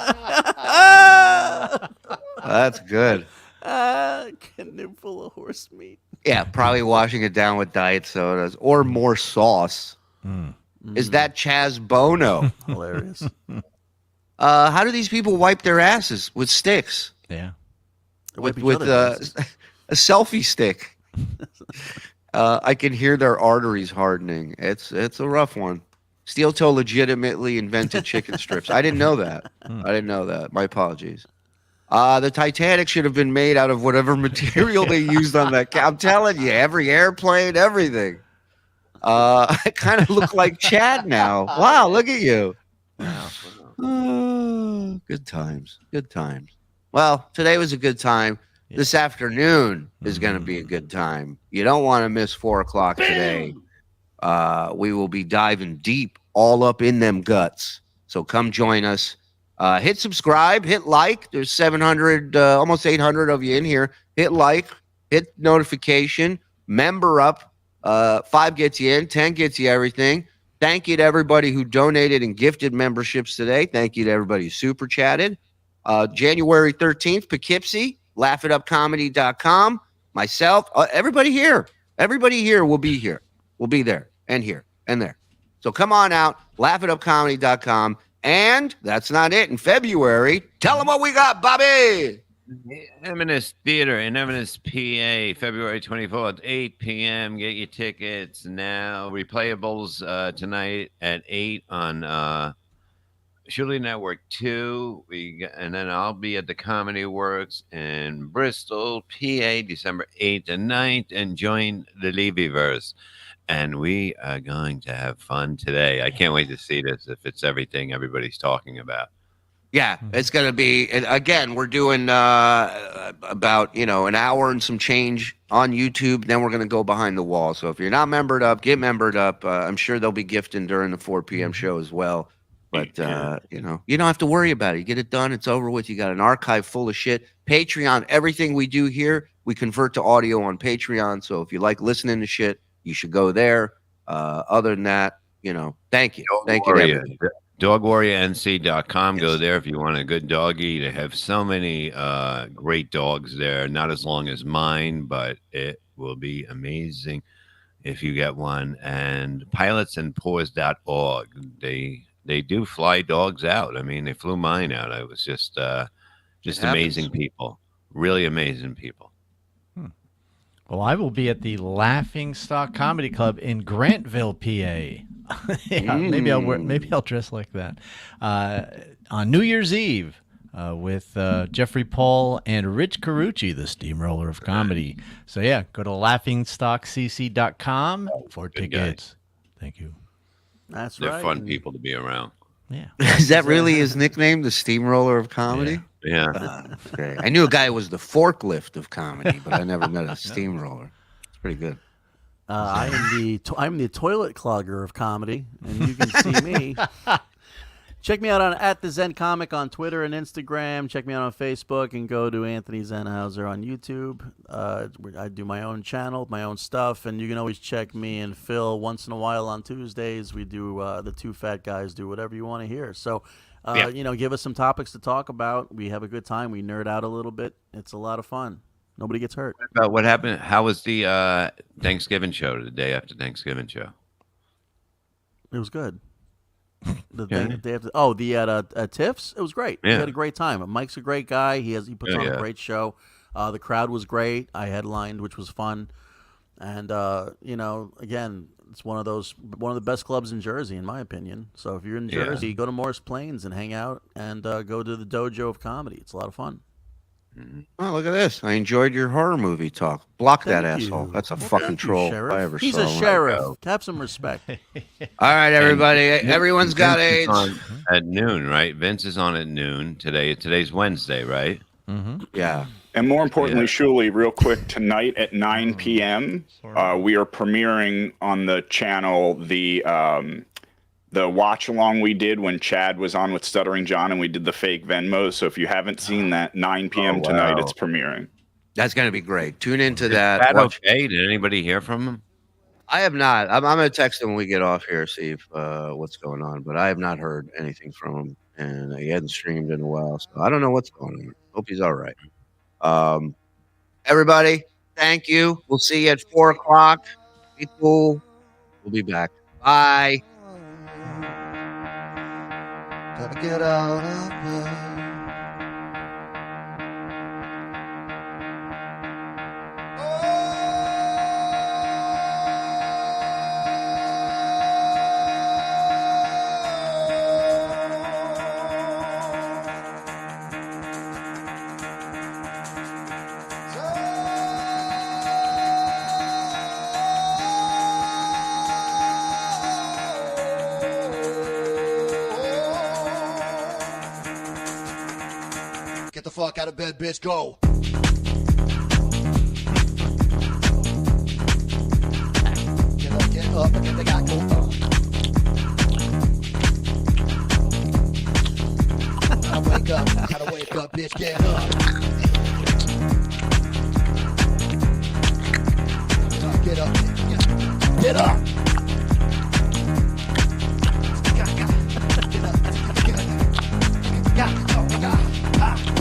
That's good. Canoe full of horse meat. Yeah, probably washing it down with diet sodas or more sauce. Is that Chaz Bono? Hilarious. How do these people wipe their asses? With sticks? Yeah. With a selfie stick. I can hear their arteries hardening. It's a rough one. Steel Toe legitimately invented chicken strips. I didn't know that. I didn't know that. My apologies. The Titanic should have been made out of whatever material they used on that. I'm telling you, every airplane, everything. I kind of look like Chad now. Wow, look at you. Wow. Good times. Good times. Well, today was a good time. Yeah. This afternoon is going to be a good time. You don't want to miss 4 o'clock today. We will be diving deep all up in them guts. So come join us. Hit subscribe, hit like. There's 700, almost 800 of you in here. Hit like, hit notification, member up. 5 gets you in, 10 gets you everything. Thank you to everybody who donated and gifted memberships today. Thank you to everybody who super chatted. January 13th, Poughkeepsie, laughitupcomedy.com. Myself, everybody here will be here. We'll be there and here and there. So come on out, laughitupcomedy.com. And that's not it. In February, tell them what we got, Bobby. Emmaus Theater in Emmaus, PA, February 24th, 8 p.m. Get your tickets now. Replayables tonight at 8 on Shuli Network 2. And then I'll be at the Comedy Works in Bristol, PA, December 8th and 9th. And join the Levyverse. And we are going to have fun today. I can't wait to see this if it's everything everybody's talking about. Yeah, it's going to be, again, we're doing about, an hour and some change on YouTube. Then we're going to go behind the wall. So if you're not membered up, get membered up. I'm sure they'll be gifting during the 4 p.m. show as well. But, you don't have to worry about it. You get it done. It's over with. You got an archive full of shit. Patreon, everything we do here, we convert to audio on Patreon. So if you like listening to shit, you should go there. Other than that, thank you. Thank you. DogWarriorNC.com. Go there if you want a good doggy. They have so many great dogs there. Not as long as mine, but it will be amazing if you get one. And pilotsandpaws.org. They do fly dogs out. I mean, they flew mine out. I was just amazing people. Really amazing people. Well, I will be at the Laughing Stock Comedy Club in Grantville, PA. Maybe I'll dress like that on New Year's Eve with Jeffrey Paul and Rich Carucci, the steamroller of comedy. So yeah, go to laughingstockcc.com for tickets. Guys. Thank you. That's They're right. fun people to be around. Yeah. Is that really his nickname, the steamroller of comedy? Yeah. Okay. I knew a guy who was the forklift of comedy, but I never met a steamroller. It's pretty good. I'm the toilet clogger of comedy, and you can see me. Check me out on @TheZenComic on Twitter and Instagram. Check me out on Facebook and go to Anthony Zenhauser on YouTube. I do my own channel, my own stuff, and you can always check me and Phil once in a while on Tuesdays. We do the Two Fat Guys do whatever you want to hear. So, give us some topics to talk about. We have a good time. We nerd out a little bit. It's a lot of fun. Nobody gets hurt. About what happened? How was the Thanksgiving show, the day after Thanksgiving show? It was good. The thing that they have to. The at Tiff's, it was great. We Yeah. had a great time. Mike's a great guy. He puts on a great show. The crowd was great. I headlined, which was fun. And again, it's one of the best clubs in Jersey, in my opinion. So if you're in Jersey, go to Morris Plains and hang out, and go to the Dojo of Comedy. It's a lot of fun. Oh, look at this! I enjoyed your horror movie talk. Block that Thank asshole. you. That's a Well, fucking thank you, troll. Sheriff. If I ever He's saw a one. sheriff. Have some respect. All right, everybody. And Everyone's got Vince is AIDS. on at noon, right? Vince is on at noon today. Today's Wednesday, right? Mm-hmm. Yeah. And more importantly, Shuli, real quick, tonight at 9 p.m., we are premiering on the channel the watch along we did when Chad was on with Stuttering John and we did the fake Venmos. So if you haven't seen that, 9 p.m. tonight, it's premiering. That's going to be great. Tune into Is that. Chad Watch- okay? Did anybody hear from him? I have not. I'm going to text him when we get off here, see if, what's going on. But I have not heard anything from him, and he hadn't streamed in a while, so I don't know what's going on. Hope he's all right. Everybody, thank you. We'll see you at 4 o'clock. Be cool. We'll be back. Bye. Gotta get out of bed. Get the fuck out of bed, bitch. Go. Get up, and the guy go up. I wake up, gotta wake up, bitch. Get up.